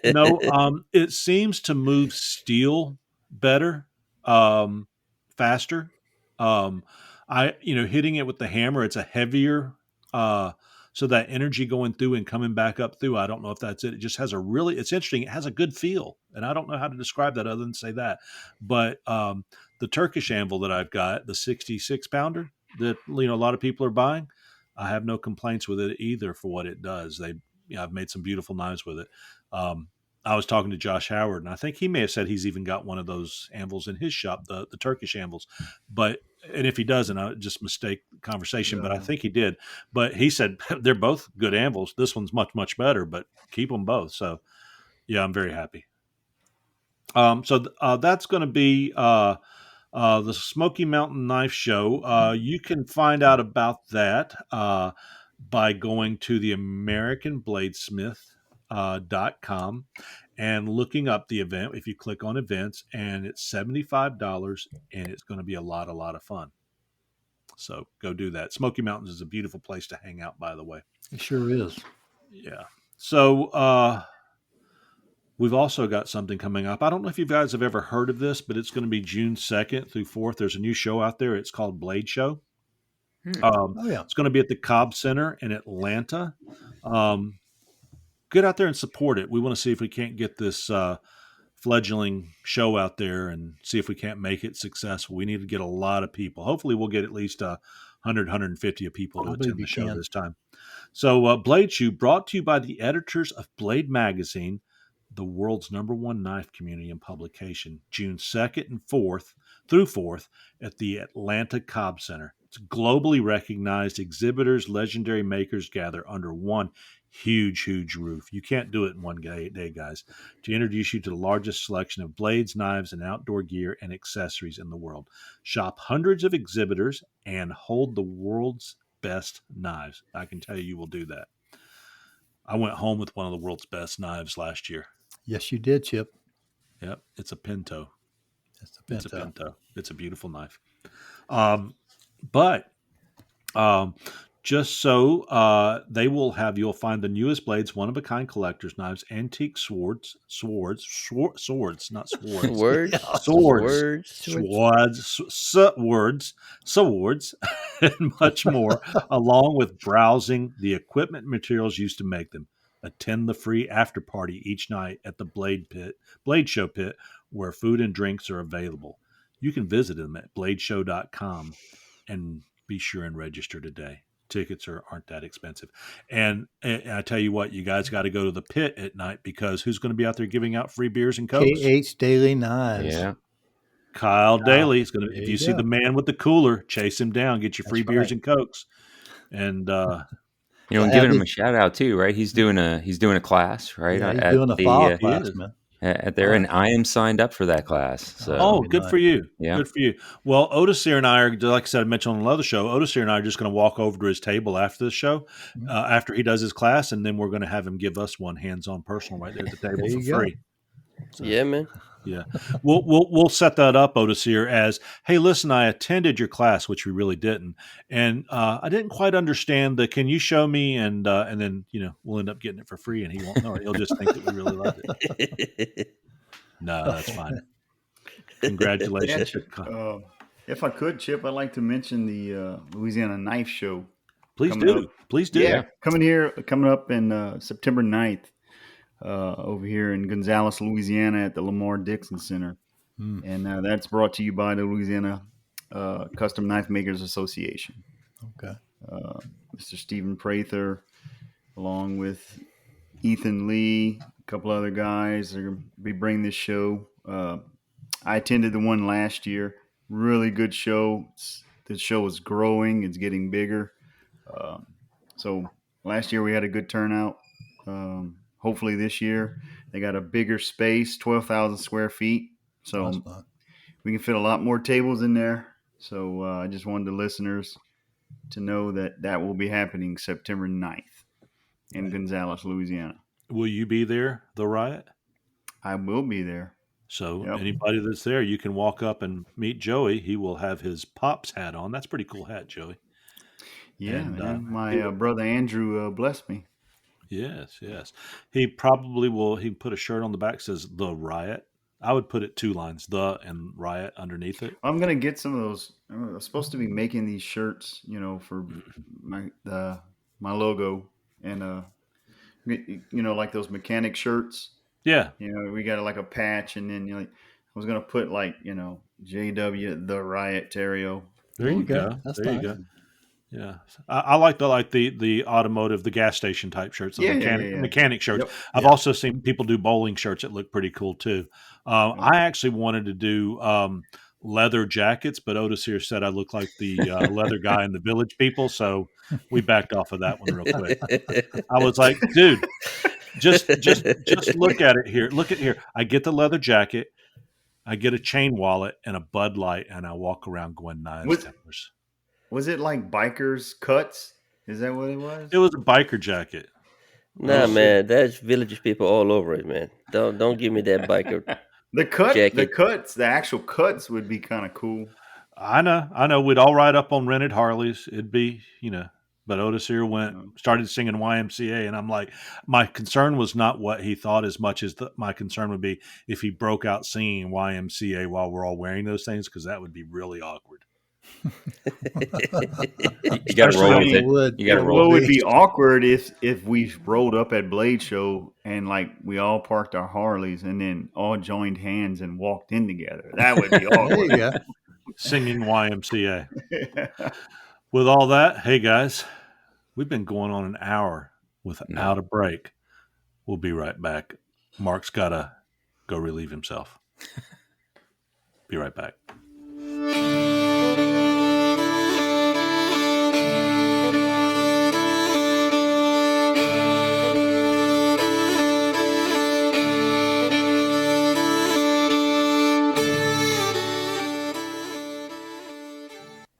No, it seems to move steel better, faster. Hitting it with the hammer, it's a heavier, so that energy going through and coming back up through, I don't know if that's it. It just has it's interesting. It has a good feel, and I don't know how to describe that other than say that. But the Turkish anvil that I've got, the 66 pounder that a lot of people are buying, I have no complaints with it either for what it does. I've made some beautiful knives with it. I was talking to Josh Howard, and I think he may have said he's even got one of those anvils in his shop, the Turkish anvils. And if he doesn't, I just mistake the conversation, but I think he did. But he said they're both good anvils. This one's much, much better, but keep them both. So, yeah, I'm very happy. That's going to be the Smoky Mountain Knife Show. You can find out about that by going to the AmericanBladesmith.com and looking up the event. If you click on events, and it's $75, and it's going to be a lot of fun. So go do that. Smoky Mountains is a beautiful place to hang out, by the way. It sure is. Yeah. So we've also got something coming up. I don't know if you guys have ever heard of this, but it's going to be June 2nd through 4th. There's a new show out there. It's called Blade Show. It's going to be at the Cobb Center in Atlanta. Get out there and support it. We want to see if we can't get this fledgling show out there and see if we can't make it successful. We need to get a lot of people. Hopefully we'll get at least 100, 150 people to attend the show this time. So Blade Show brought to you by the editors of Blade Magazine, the world's #1 knife community and publication, June 2nd and 4th through 4th at the Atlanta Cobb Center. It's globally recognized exhibitors, legendary makers gather under one huge roof. You can't do it in one day, guys, to introduce you to the largest selection of blades, knives, and outdoor gear and accessories in the world. Shop hundreds of exhibitors and hold the world's best knives. I can tell you will do that. I went home with one of the world's best knives last year. Yes, you did, Chip. Yep, it's a Pinto. It's a Pinto. It's a beautiful knife. But just so you'll find the newest blades, one-of-a-kind collector's knives, antique swords, not swords, swords, and much more, along with browsing the equipment and materials used to make them. Attend the free after party each night at the Blade Show Pit, where food and drinks are available. You can visit them at bladeshow.com and be sure and register today. Tickets aren't that expensive. And I tell you what, you guys got to go to the pit at night, because who's going to be out there giving out free beers and Cokes? KH Daily Knives. Yeah. Kyle Daly is going to. If you see the man with the cooler, chase him down, get your free beers and Cokes. And and giving him a shout out too, right? He's doing a class, right? Yeah, he's doing a fall class, man. At there, and I am signed up for that class. So, good for you. Yeah, good for you. Well, Otis here and I are, like I said, I mentioned on another show. Otis here and I are just going to walk over to his table after the show, after he does his class, and then we're going to have him give us one hands-on personal right there at the table for free. So, yeah, man. Yeah, we'll set that up, Otis, here as, hey, listen, I attended your class, which we really didn't, and I didn't quite understand the. Can you show me? And then we'll end up getting it for free, and he won't know it. He'll just think that we really loved it. No, that's fine. Congratulations. If I could, Chip, I'd like to mention the Louisiana Knife Show. Please do. Please do. Yeah, coming up in September 9th. Over here in Gonzales, Louisiana at the Lamar Dixon Center. And that's brought to you by the Louisiana Custom Knife Makers Association. Okay. Mr. Stephen Prather, along with Ethan Lee, a couple other guys are going to be bringing this show. I attended the one last year. Really good show. The show is growing. It's getting bigger. So last year we had a good turnout. Hopefully this year they got a bigger space, 12,000 square feet. So we can fit a lot more tables in there. So I just wanted the listeners to know that will be happening September 9th in Gonzales, Louisiana. Will you be there, the riot? I will be there. So anybody that's there, you can walk up and meet Joey. He will have his Pops hat on. That's a pretty cool hat, Joey. Yeah, and my brother Andrew blessed me. Yes. He probably will. He put a shirt on the back that says "The Riot." I would put it 2 lines, "The" and "Riot" underneath it. I'm gonna get some of those. I'm supposed to be making these shirts, for my logo, and like those mechanic shirts. Yeah. We got like a patch, and then I was gonna put JW the Riot Terrio. There you go. That's nice. You go. Yeah, I like the automotive, the gas station type shirts, the mechanic shirts. Yep. I've also seen people do bowling shirts that look pretty cool too. I actually wanted to do leather jackets, but Otis here said I look like the leather guy in the Village People, so we backed off of that one real quick. I was like, dude, just look at it here. Look at here. I get the leather jacket, I get a chain wallet and a Bud Light, and I walk around going knives. Was it like bikers cuts? Is that what it was? It was a biker jacket. Nah, man, there's Village People all over it, man. Don't give me that biker. The actual cuts would be kind of cool. I know. We'd all ride up on rented Harleys. It'd be, but Otis here started singing YMCA, and I'm like, my concern was not what he thought as much as my concern would be if he broke out singing YMCA while we're all wearing those things, because that would be really awkward. You got to roll with it. You got to roll. What would be awkward if we rolled up at Blade Show and we all parked our Harleys and then all joined hands and walked in together? That would be awkward. There you go. Singing YMCA. With all that, hey guys, we've been going on an hour without a break. We'll be right back. Mark's got to go relieve himself. Be right back.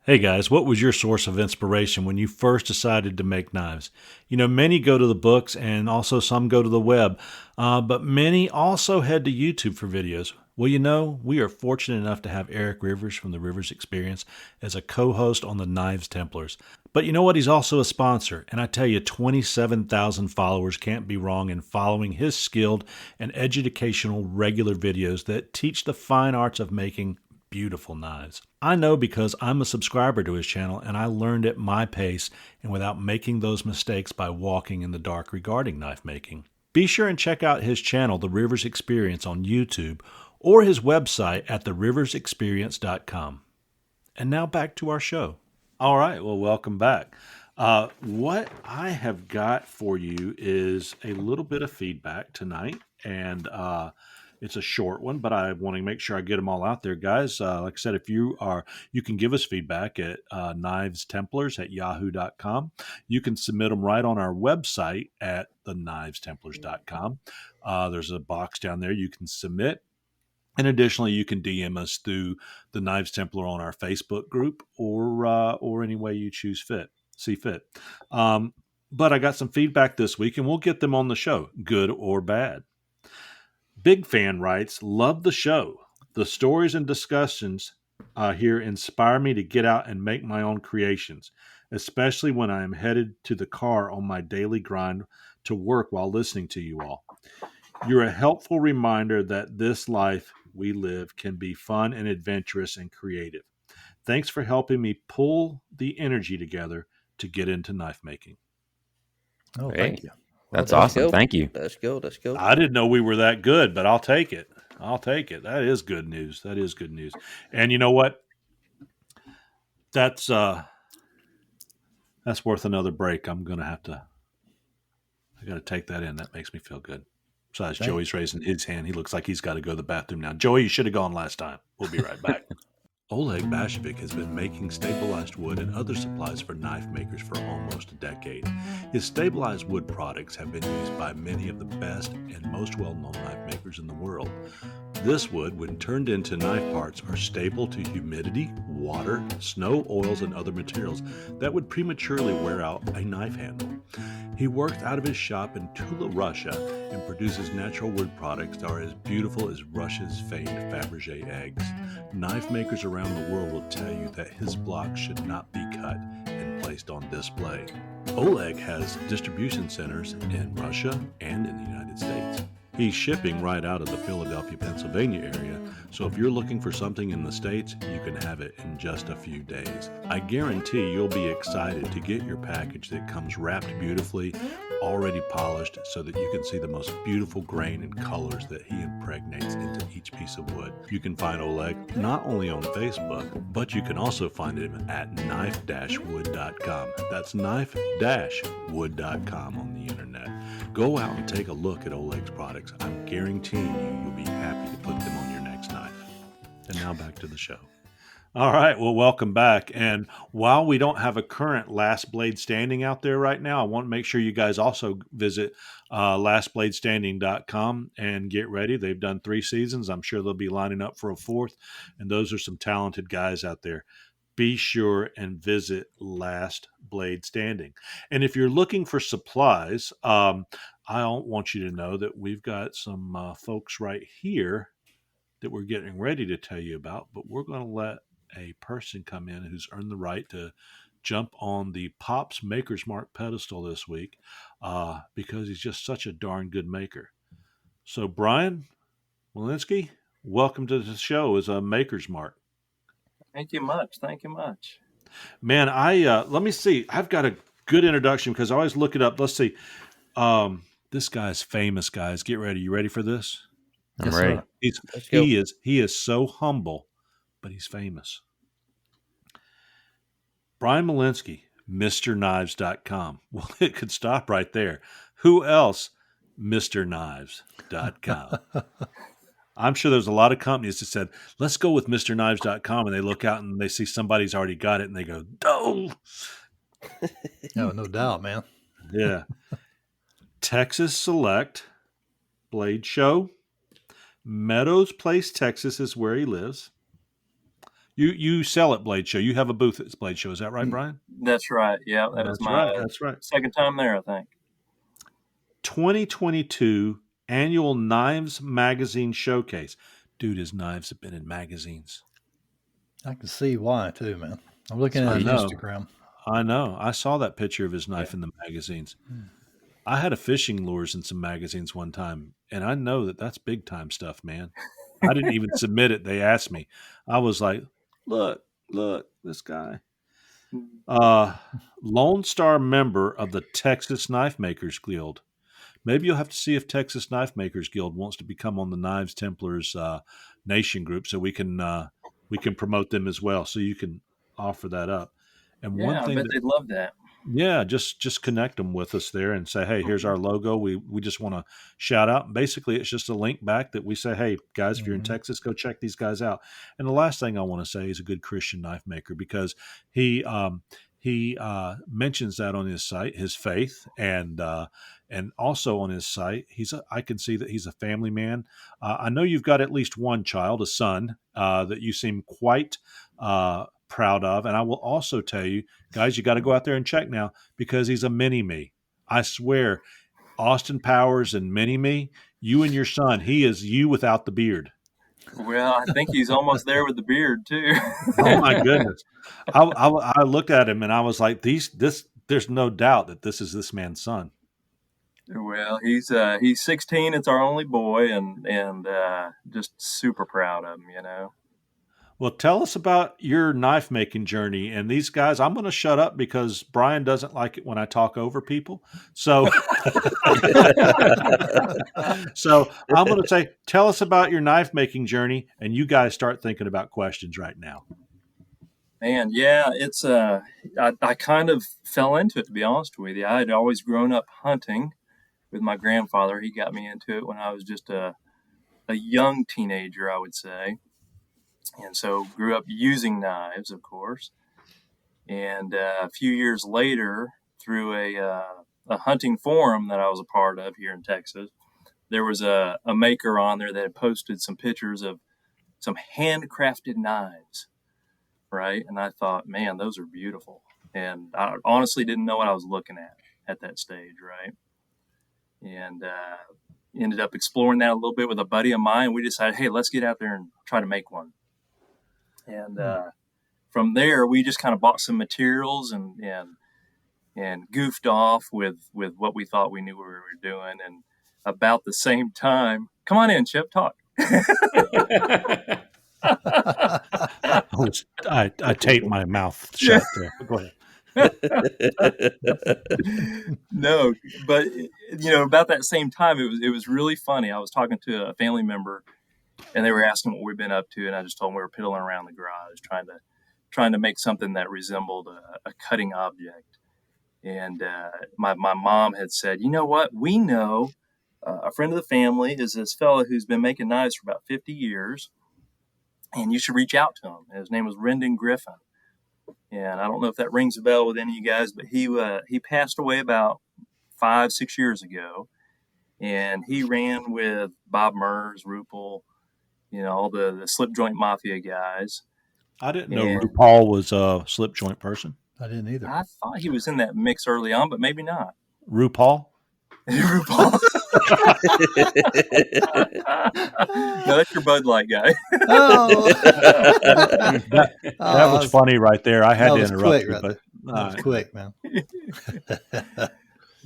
Hey guys, what was your source of inspiration when you first decided to make knives? Many go to the books and also some go to the web, but many also head to YouTube for videos. Well, you know, we are fortunate enough to have Eric Rivers from the Rivers Experience as a co-host on the Knives Templars. But you know what? He's also a sponsor. And I tell you, 27,000 followers can't be wrong in following his skilled and educational regular videos that teach the fine arts of making beautiful knives. I know because I'm a subscriber to his channel and I learned at my pace and without making those mistakes by walking in the dark regarding knife making. Be sure and check out his channel, The Rivers Experience, on YouTube or his website at theriversexperience.com. And now back to our show. All right, well, welcome back. What I have got for you is a little bit of feedback tonight, and it's a short one, but I want to make sure I get them all out there, guys. Like I said, if you can give us feedback at knivestemplars@yahoo.com. You can submit them right on our website at theknivestemplars.com. There's a box down there you can submit. And additionally, you can DM us through the Knives Templar on our Facebook group or any way you see fit. But I got some feedback this week, and we'll get them on the show, good or bad. Big Fan writes, love the show. The stories and discussions here inspire me to get out and make my own creations, especially when I am headed to the car on my daily grind to work while listening to you all. You're a helpful reminder that this life we live can be fun and adventurous and creative. Thanks for helping me pull the energy together to get into knife making. Oh, thank you. That's awesome. Thank you. Let's go. I didn't know we were that good, but I'll take it. That is good news. And you know what? That's worth another break. I got to take that in. That makes me feel good. Besides, Joey's raising his hand. He looks like he's got to go to the bathroom now. Joey, you should have gone last time. We'll be right back. Oleg Bashevic has been making stabilized wood and other supplies for knife makers for almost a decade. His stabilized wood products have been used by many of the best and most well-known knife makers in the world. This wood, when turned into knife parts, are stable to humidity, water, snow, oils, and other materials that would prematurely wear out a knife handle. He works out of his shop in Tula, Russia, and produces natural wood products that are as beautiful as Russia's famed Fabergé eggs. Knife makers around the world will tell you that his blocks should not be cut and placed on display. Oleg has distribution centers in Russia and in the United States. He's shipping right out of the Philadelphia, Pennsylvania area, so if you're looking for something in the States, you can have it in just a few days. I guarantee you'll be excited to get your package that comes wrapped beautifully, already polished, so that you can see the most beautiful grain and colors that he impregnates into each piece of wood. You can find Oleg not only on Facebook, but you can also find him at knife-wood.com. That's knife-wood.com on the internet. Go out and take a look at Oleg's products. I'm guaranteeing you'll be happy to put them on your next knife. And now back to the show. All right, well, welcome back. And while we don't have a current Last Blade Standing out there right now, I want to make sure you guys also visit lastbladestanding.com and get ready. They've done 3 seasons. I'm sure they'll be lining up for a 4th. And those are some talented guys out there. Be sure and visit Last Blade Standing. And if you're looking for supplies, I want you to know that we've got some folks right here that we're getting ready to tell you about, but we're going to let a person come in who's earned the right to jump on the Pops Maker's Mark pedestal this week because he's just such a darn good maker. So Brian Malinsky, welcome to the show as a Maker's Mark. Thank you much. Man, let me see. I've got a good introduction because I always look it up. Let's see. This guy's famous, guys. Get ready. You ready for this? I'm ready. He is so humble, but he's famous. Brian Malinsky, MrKnives.com. Well, it could stop right there. Who else? MrKnives.com. I'm sure there's a lot of companies that said, let's go with MrKnives.com, and they look out and they see somebody's already got it, and they go, oh! No doubt, man. Yeah. Texas Select Blade Show. Meadows Place, Texas is where he lives. You sell at Blade Show. You have a booth at Blade Show. Is that right, Brian? That's right. Yeah, That's right. Second time there, I think. 2022 Annual Knives Magazine Showcase. Dude, his knives have been in magazines. I can see why too, man. I'm looking at I his know. Instagram. I know. I saw that picture of his knife in the magazines. I had a fishing lures in some magazines one time, and I know that that's big time stuff, man. I didn't even submit it. They asked me. I was like, look, this guy. Lone Star member of the Texas Knife Makers Guild. Maybe you'll have to see if Texas Knife Makers Guild wants to become on the Knives Templars nation group, so we can promote them as well. So you can offer that up. And one Yeah, I thing bet that they'd love that. yeah, just connect them with us there and say, hey, here's our logo. We just want to shout out. And basically, it's just a link back that we say, hey, guys, if you're in Texas, go check these guys out. And the last thing I want to say is a good Christian knife maker, because he mentions that on his site, his faith, and also on his site, I can see that he's a family man. I know you've got at least one child, a son, that you seem quite proud of. And I will also tell you, guys, you got to go out there and check now, because he's a mini me. I swear, Austin Powers and mini me, you and your son, he is you without the beard. Well, I think he's almost there with the beard too. Oh my goodness. I looked at him and I was like, there's no doubt that this is this man's son. Well, he's 16. It's our only boy, and just super proud of him. You know. Well, tell us about your knife making journey. And these guys, I'm going to shut up because Brian doesn't like it when I talk over people. So, so I'm going to say, tell us about your knife making journey, and you guys start thinking about questions right now. Man, yeah, it's I kind of fell into it, to be honest with you. I had always grown up hunting with my grandfather. He got me into it when I was just a young teenager, I would say. And so grew up using knives, of course. And a few years later, through a hunting forum that I was a part of here in Texas, there was a maker on there that had posted some pictures of some handcrafted knives, right? And I thought, man, those are beautiful. And I honestly didn't know what I was looking at that stage, right? And ended up exploring that a little bit with a buddy of mine. We decided, hey, let's get out there and try to make one. And from there, we just kind of bought some materials and goofed off with what we thought we knew what we were doing. And about the same time, come on in, Chip, talk. I taped my mouth shut there. Go ahead. No, but about that same time, it was really funny. I was talking to a family member, and they were asking what we've been up to, and I just told them we were piddling around the garage trying to make something that resembled a cutting object. And my mom had said, you know what? We know a friend of the family is this fellow who's been making knives for about 50 years, and you should reach out to him. And his name was Rendon Griffin. And I don't know if that rings a bell with any of you guys, but he passed away about 5-6 years ago. And he ran with Bob Murs, Rupel, all the slip joint mafia guys. I didn't know RuPaul was a slip joint person. I didn't either. I thought he was in that mix early on, but maybe not. RuPaul? RuPaul. No, that's your Bud Light guy. That was funny right there. I had to interrupt you, but that was quick, man.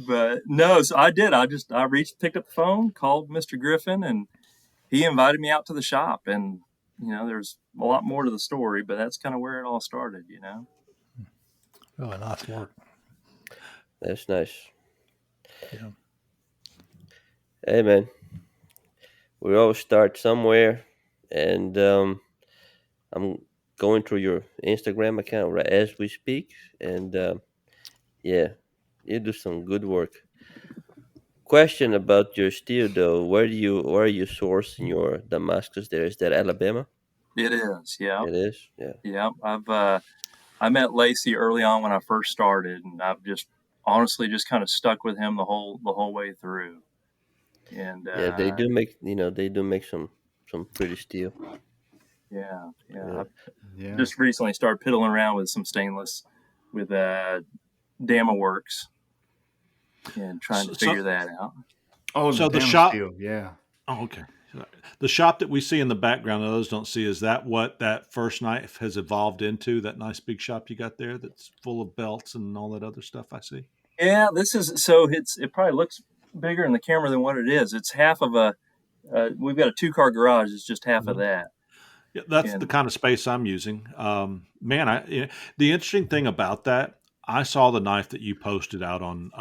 But no, so I did. I picked up the phone, called Mr. Griffin, and he invited me out to the shop. And there's a lot more to the story, but that's kind of where it all started. Really nice work. That's nice. Yeah. Hey, man. We all start somewhere, and I'm going through your Instagram account right as we speak, and yeah, you do some good work. Question about your steel, though. Where are you sourcing your Damascus? There is that Alabama. It is, yeah. It is, yeah. Yeah, I met Lacey early on when I first started, and I've just honestly just kind of stuck with him the whole way through. And yeah, they do make some pretty steel. Yeah. I just recently started piddling around with some stainless with Dama Works and trying to figure that out. Oh, so the Dama shop. steel, yeah. Oh, okay. The shop that we see in the background, others don't see, is that what that first knife has evolved into? That nice big shop you got there that's full of belts and all that other stuff I see? Yeah, this is so it probably looks bigger in the camera than what it is. It's half of a we've got a 2-car garage. It's just half of that. Yeah, that's the And kind of space I'm using. The interesting thing about that, I saw the knife that you posted out on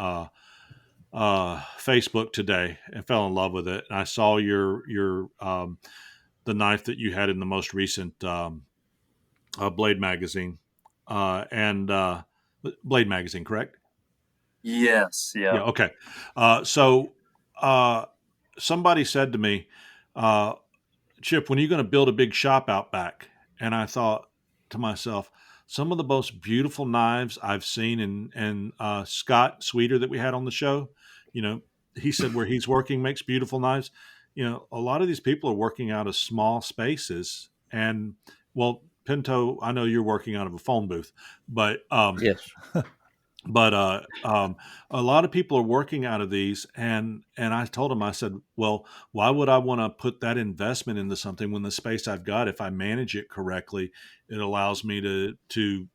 Facebook today and fell in love with it. And I saw your the knife that you had in the most recent Blade magazine and Blade magazine, correct? yes, yeah. Yeah. Okay. So somebody said to me, Chip, when are you going to build a big shop out back? And I thought to myself, some of the most beautiful knives I've seen, and Scott Sweeter that we had on the show, he said where he's working makes beautiful knives. A lot of these people are working out of small spaces, and well, Pinto, I know you're working out of a phone booth, but Yes. a lot of people are working out of these, and I told him, I said, well, why would I want to put that investment into something when the space I've got, if I manage it correctly, it allows me to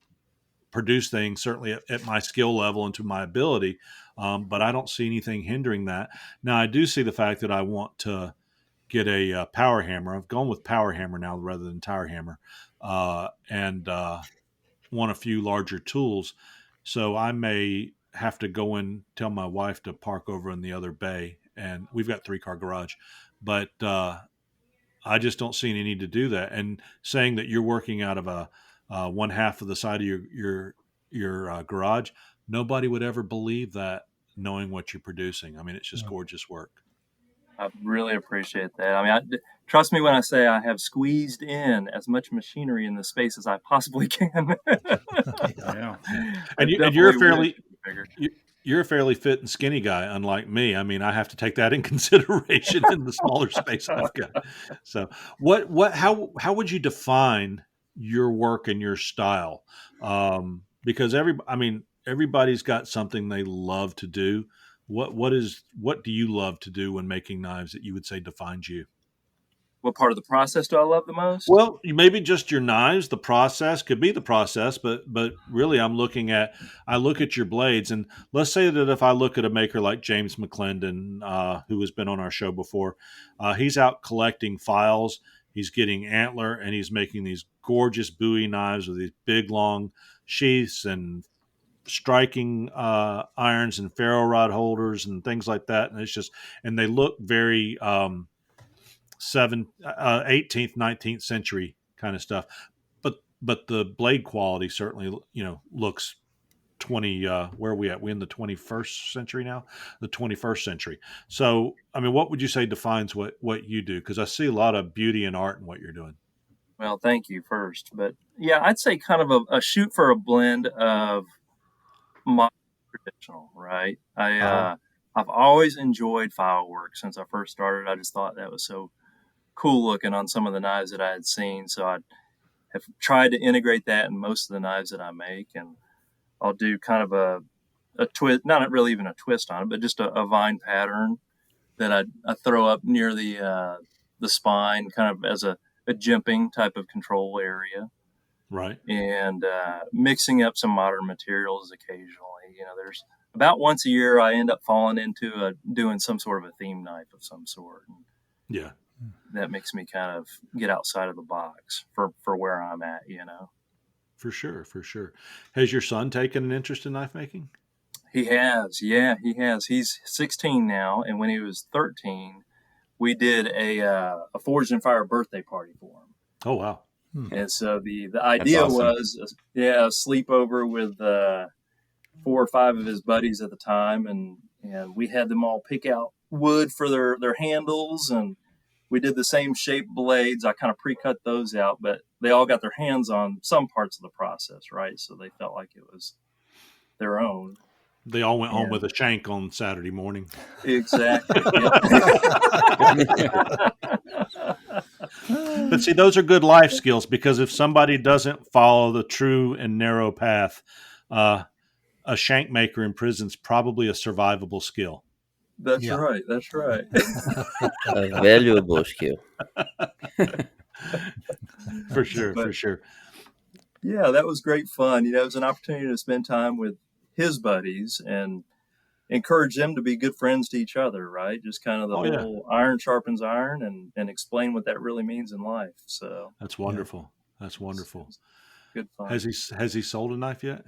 produce things certainly at my skill level and to my ability, but I don't see anything hindering that. Now I do see the fact that I want to get a power hammer. I've gone with power hammer now rather than tire hammer, and want a few larger tools. So I may have to go and tell my wife to park over in the other bay. And we've got 3-car garage, but I just don't see any need to do that. And saying that you're working out of a one half of the side of your garage, nobody would ever believe that, knowing what you're producing. I mean, it's just gorgeous work. I really appreciate that. I mean, trust me when I say I have squeezed in as much machinery in the space as I possibly can. Yeah. And you're a fairly fit and skinny guy, unlike me. I mean, I have to take that in consideration in the smaller space I've got. So, how would you define your work and your style? Because everybody's got something they love to do. What do you love to do when making knives that you would say defines you? What part of the process do I love the most? Well, maybe just your knives. The process could be the process, but really, I look at your blades, and let's say that if I look at a maker like James McClendon, who has been on our show before, he's out collecting files. He's getting antler, and he's making these gorgeous Bowie knives with these big long sheaths and striking irons and ferro rod holders and things like that. And they look very 18th, 19th century kind of stuff. But the blade quality certainly, looks 20, where are we at? We in the 21st century now, the 21st century. So, I mean, what would you say defines what you do? Because I see a lot of beauty and art in what you're doing. Well, thank you first. But yeah, I'd say kind of a shoot for a blend of modern and traditional, right? I've always enjoyed file work since I first started. I just thought that was so cool looking on some of the knives that I had seen. So I have tried to integrate that in most of the knives that I make. And I'll do kind of a twist, not really even a twist on it, but just a vine pattern that I throw up near the spine, kind of as a jimping type of control area. Right. And mixing up some modern materials occasionally. There's about once a year I end up falling into doing some sort of a theme knife of some sort. Yeah. That makes me kind of get outside of the box for where I'm at, For sure. Has your son taken an interest in knife making? He has. Yeah, he has. He's 16 now. And when he was 13, we did a Forged in Fire birthday party for him. Oh, wow. And so the idea was, a sleepover with 4 or 5 of his buddies at the time. And we had them all pick out wood for their handles, and we did the same shaped blades. I kind of pre-cut those out, but they all got their hands on some parts of the process, right? So they felt like it was their own. They all went home with a shank on Saturday morning. Exactly. But see, those are good life skills, because if somebody doesn't follow the true and narrow path, a shank maker in prison is probably a survivable skill. That's Yeah. right. That's right. A valuable skill. For sure, But for sure. yeah, that was great fun. It was an opportunity to spend time with his buddies and encourage them to be good friends to each other, right? Just kind of the Oh yeah, whole iron sharpens iron and explain what that really means in life. So that's Yeah. wonderful. That's it's, wonderful. it's good fun. Has he sold a knife yet?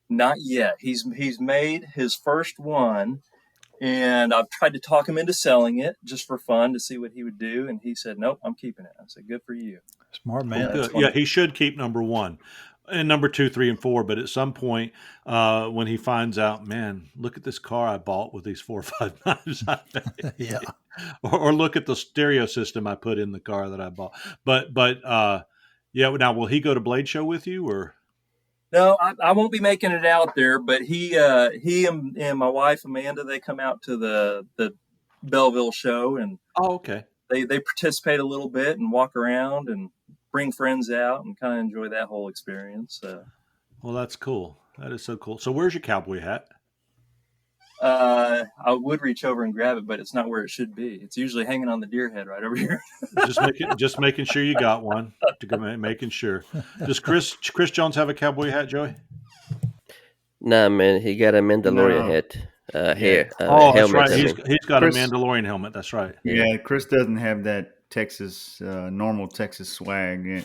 Not yet. He's made his first one, and I've tried to talk him into selling it just for fun to see what he would do, and he said, "Nope, I'm keeping it." I said, "Good for you." Smart Well, man. good. Yeah, he should keep number one and number 2, 3, and 4. But at some point, when he finds out, man, look at this car I bought with these 4 or 5 knives I made. Yeah. Or look at the stereo system I put in the car that I bought. But yeah. Now, will he go to Blade Show with you or? No, I won't be making it out there, but he and my wife Amanda, they come out to the Belleville show, and Oh, okay. they participate a little bit and walk around and bring friends out and kind of enjoy that whole experience. Well, that's cool. That is so cool. So, where's your cowboy hat? I would reach over and grab it, but it's not where it should be. It's usually hanging on the deer head right over here. Just making sure you got one. Making sure. Does Chris Jones have a cowboy hat, Joey? Nah, man, he got a Mandalorian No. hat. Hair. Oh, that's helmet. right. I He's mean. got Chris- a Mandalorian helmet. That's right. Yeah, Chris doesn't have that Texas normal Texas swag.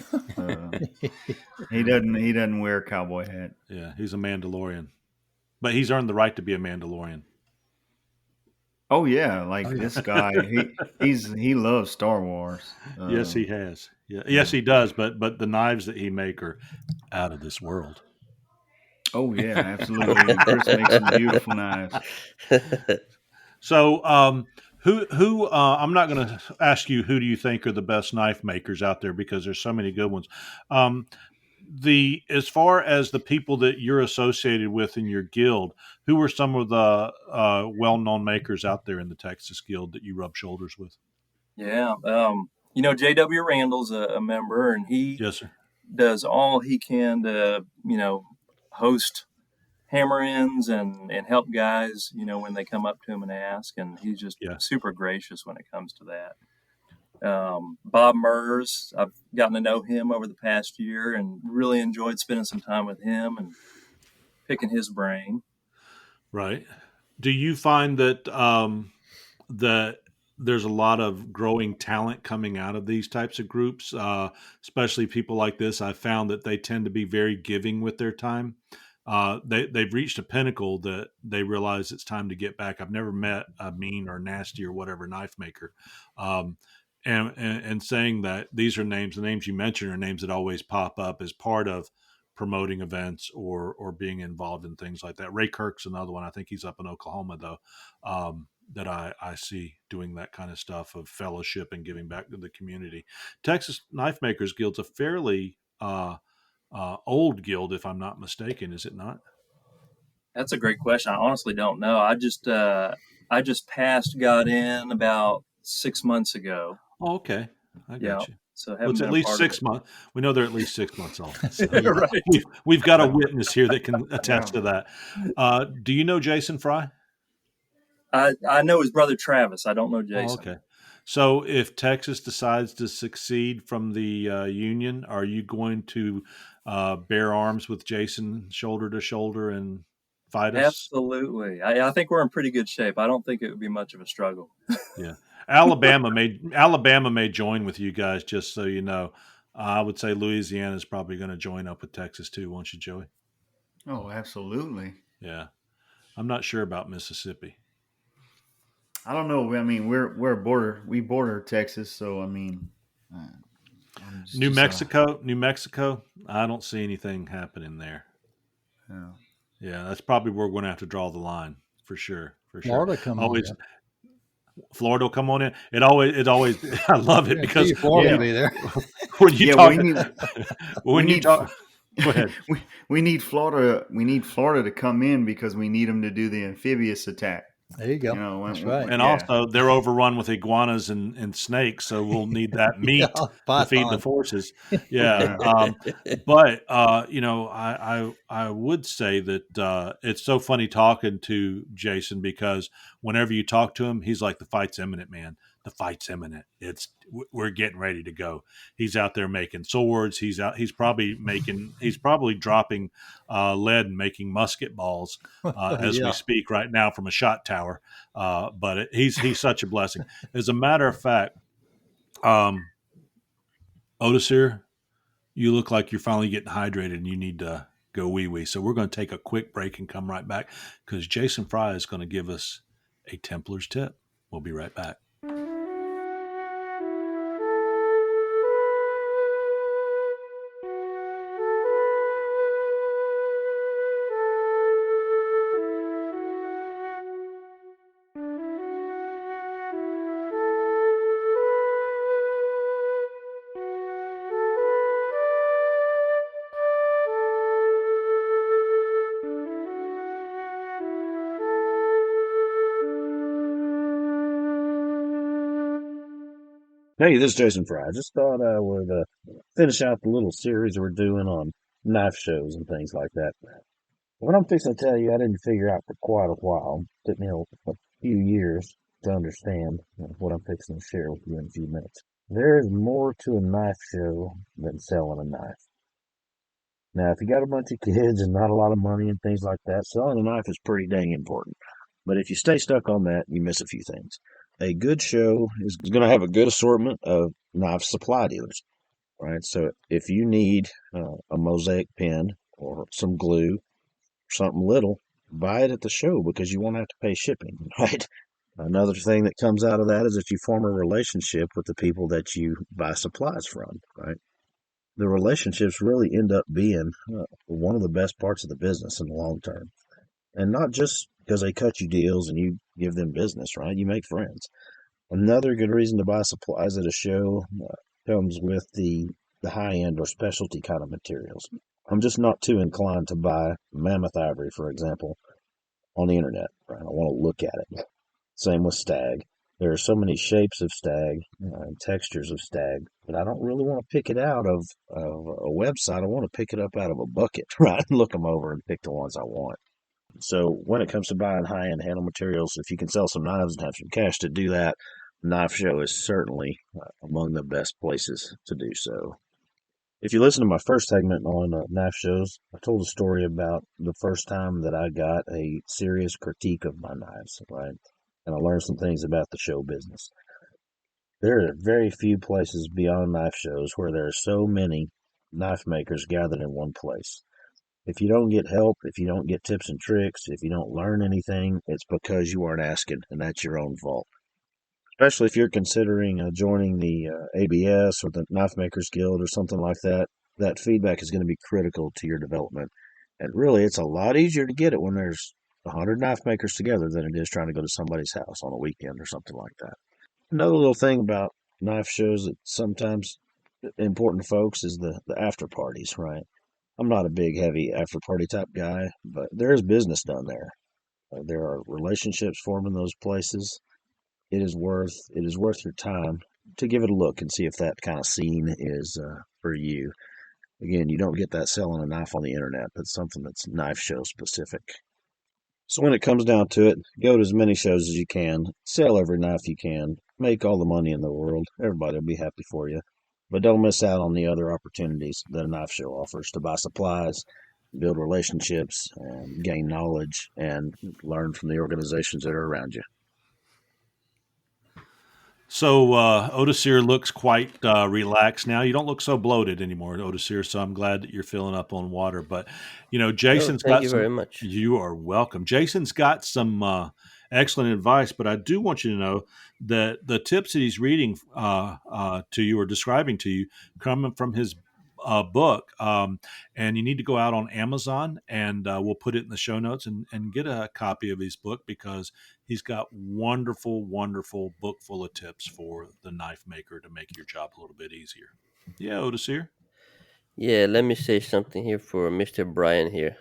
He doesn't wear a cowboy hat. Yeah, he's a Mandalorian, but he's earned the right to be a Mandalorian. Oh yeah, like this guy, he loves Star Wars. Yes, he has. Yeah, yes, he does. But the knives that he make are out of this world. Oh yeah, absolutely. Chris makes some beautiful knives. So, who? I'm not going to ask you who do you think are the best knife makers out there because there's so many good ones. As far as the people that you're associated with in your guild, who are some of the well-known makers out there in the Texas Guild that you rub shoulders with? Yeah, J.W. Randall's a member, and he Yes, sir. does all he can to host hammer-ins and help guys when they come up to him and ask, and he's just super gracious when it comes to that. Bob Murs, I've gotten to know him over the past year and really enjoyed spending some time with him and picking his brain. Right. Do you find that that there's a lot of growing talent coming out of these types of groups, especially people like this? I've found that they tend to be very giving with their time. They've reached a pinnacle that they realize it's time to get back. I've never met a mean or nasty or whatever knife maker. And saying that these are names, the names you mentioned are names that always pop up as part of promoting events or being involved in things like that. Ray Kirk's another one. I think he's up in Oklahoma though, that I see doing that kind of stuff of fellowship and giving back to the community. Texas Knife Makers Guild's a fairly old guild, if I'm not mistaken, is it not? That's a great question. I honestly don't know. I just got in about 6 months ago. Oh, okay. I got you. So it's at least 6 months. We know they're at least 6 months old. So right. We've got a witness here that can attest to that. Do you know Jason Fry? I know his brother Travis. I don't know Jason. Oh, okay. So if Texas decides to succeed from the union, are you going to bear arms with Jason shoulder to shoulder and fight us? Absolutely. I think we're in pretty good shape. I don't think it would be much of a struggle. Yeah. Alabama may join with you guys, just so you know. I would say Louisiana is probably going to join up with Texas too, won't you, Joey? Oh, absolutely. Yeah. I'm not sure about Mississippi. I don't know. I mean, we border Texas, so I mean, New Mexico. I don't see anything happening there. Yeah, that's probably where we're going to have to draw the line for sure. Florida come always. On in. Florida will come on in. It always. I love it because Florida be there. When you talk, go ahead. We need Florida. We need Florida to come in because we need them to do the amphibious attack. There you go. You know, That's right. And yeah. also, they're overrun with iguanas and snakes, so we'll need that meat Yeah, to feed the python. forces. Yeah, Yeah. but I would say that it's so funny talking to Jason because whenever you talk to him, he's like, "The fight's imminent, man. The fight's imminent. We're getting ready to go." He's out there making swords. He's probably making. He's probably dropping lead and making musket balls as we Yeah. speak right now from a shot tower. He's such a blessing. As a matter of fact, um, Otis here, you look like you're finally getting hydrated and you need to go wee wee. So we're going to take a quick break and come right back because Jason Fry is going to give us a Templar's tip. We'll be right back. Hey, this is Jason Fry. I just thought I would finish out the little series we're doing on knife shows and things like that. What I'm fixing to tell you, I didn't figure out for quite a while. Took me a few years to understand what I'm fixing to share with you in a few minutes. There is more to a knife show than selling a knife. Now, if you got a bunch of kids and not a lot of money and things like that, selling a knife is pretty dang important. But if you stay stuck on that, you miss a few things. A good show is going to have a good assortment of knife supply dealers, right? So if you need a mosaic pen or some glue, something little, buy it at the show because you won't have to pay shipping, right? Another thing that comes out of that is that you form a relationship with the people that you buy supplies from, right? The relationships really end up being one of the best parts of the business in the long term. And not just because they cut you deals and you give them business, right? You make friends. Another good reason to buy supplies at a show comes with the high end or specialty kind of materials. I'm just not too inclined to buy mammoth ivory, for example, on the internet, right? I want to look at it. Same with stag. There are so many shapes of stag and textures of stag, but I don't really want to pick it out of a website. I want to pick it up out of a bucket, right? Look them over and pick the ones I want. So when it comes to buying high-end handle materials, if you can sell some knives and have some cash to do that, knife show is certainly among the best places to do so. If you listen to my first segment on knife shows, I told a story about the first time that I got a serious critique of my knives, right? And I learned some things about the show business. There are very few places beyond knife shows where there are so many knife makers gathered in one place. If you don't get help, if you don't get tips and tricks, if you don't learn anything, it's because you aren't asking, and that's your own fault. Especially if you're considering joining the ABS or the Knife Makers Guild or something like that, that feedback is going to be critical to your development. And really, it's a lot easier to get it when there's 100 knife makers together than it is trying to go to somebody's house on a weekend or something like that. Another little thing about knife shows that sometimes important to folks is the after parties, right? I'm not a big, heavy after party type guy, but there is business done there. There are relationships formed in those places. It is worth your time to give it a look and see if that kind of scene is for you. Again, you don't get that selling a knife on the internet. That's something that's knife show specific. So when it comes down to it, go to as many shows as you can, sell every knife you can, make all the money in the world. Everybody will be happy for you. But don't miss out on the other opportunities that a knife show offers to buy supplies, build relationships, and gain knowledge and learn from the organizations that are around you. So Otis here looks quite relaxed now. You don't look so bloated anymore, Otis here. So I'm glad that you're filling up on water. But Oh, Jason's thank got you some. very much. You are welcome. Jason's got some excellent advice. But I do want you to know that the tips that he's reading to you or describing to you coming from his book, and you need to go out on Amazon, and we'll put it in the show notes and get a copy of his book because he's got wonderful, wonderful book full of tips for the knife maker to make your job a little bit easier. Yeah, Otis here. Yeah, let me say something here for Mr. Brian here.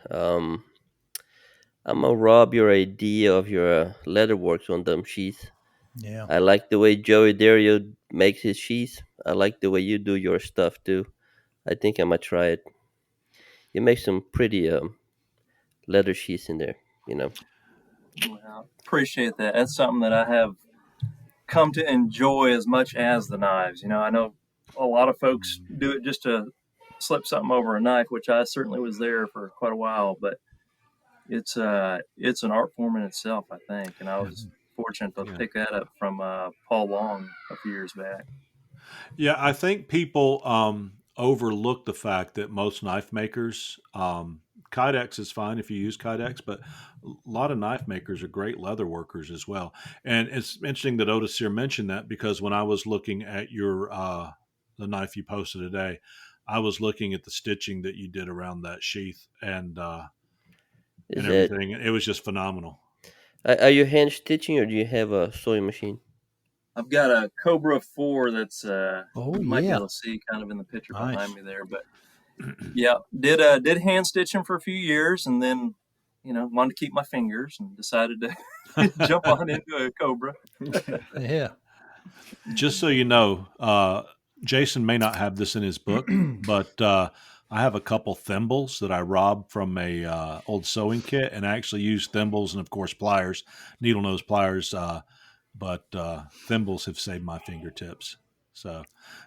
I'm gonna rob your idea of your leatherworks on them sheath. Yeah. I like the way Joey Dario makes his sheath. I like the way you do your stuff too. I think I'm gonna try it. You make some pretty leather sheaths in there. You know. Well, appreciate that. That's something that I have come to enjoy as much as the knives. I know a lot of folks do it just to slip something over a knife, which I certainly was there for quite a while, but it's an art form in itself, I think, and I was fortunate to Yeah. pick that up from Paul Long a few years back. Yeah, I think people overlook the fact that most knife makers, Kydex is fine if you use Kydex, but a lot of knife makers are great leather workers as well. And it's interesting that Otis here mentioned that, because when I was looking at your the knife you posted today, I was looking at the stitching that you did around that sheath and Is that everything. It was just phenomenal. are you hand stitching or do you have a sewing machine? I've got a Cobra 4 that's Oh you might be yeah. able to see kind of in the picture Nice. behind me there, but yeah, did hand stitching for a few years, and then wanted to keep my fingers and decided to jump on into a Cobra. Yeah. Just so you know, Jason may not have this in his book, but I have a couple thimbles that I robbed from a old sewing kit, and I actually use thimbles and, of course, pliers, needle nose pliers. But thimbles have saved my fingertips. So,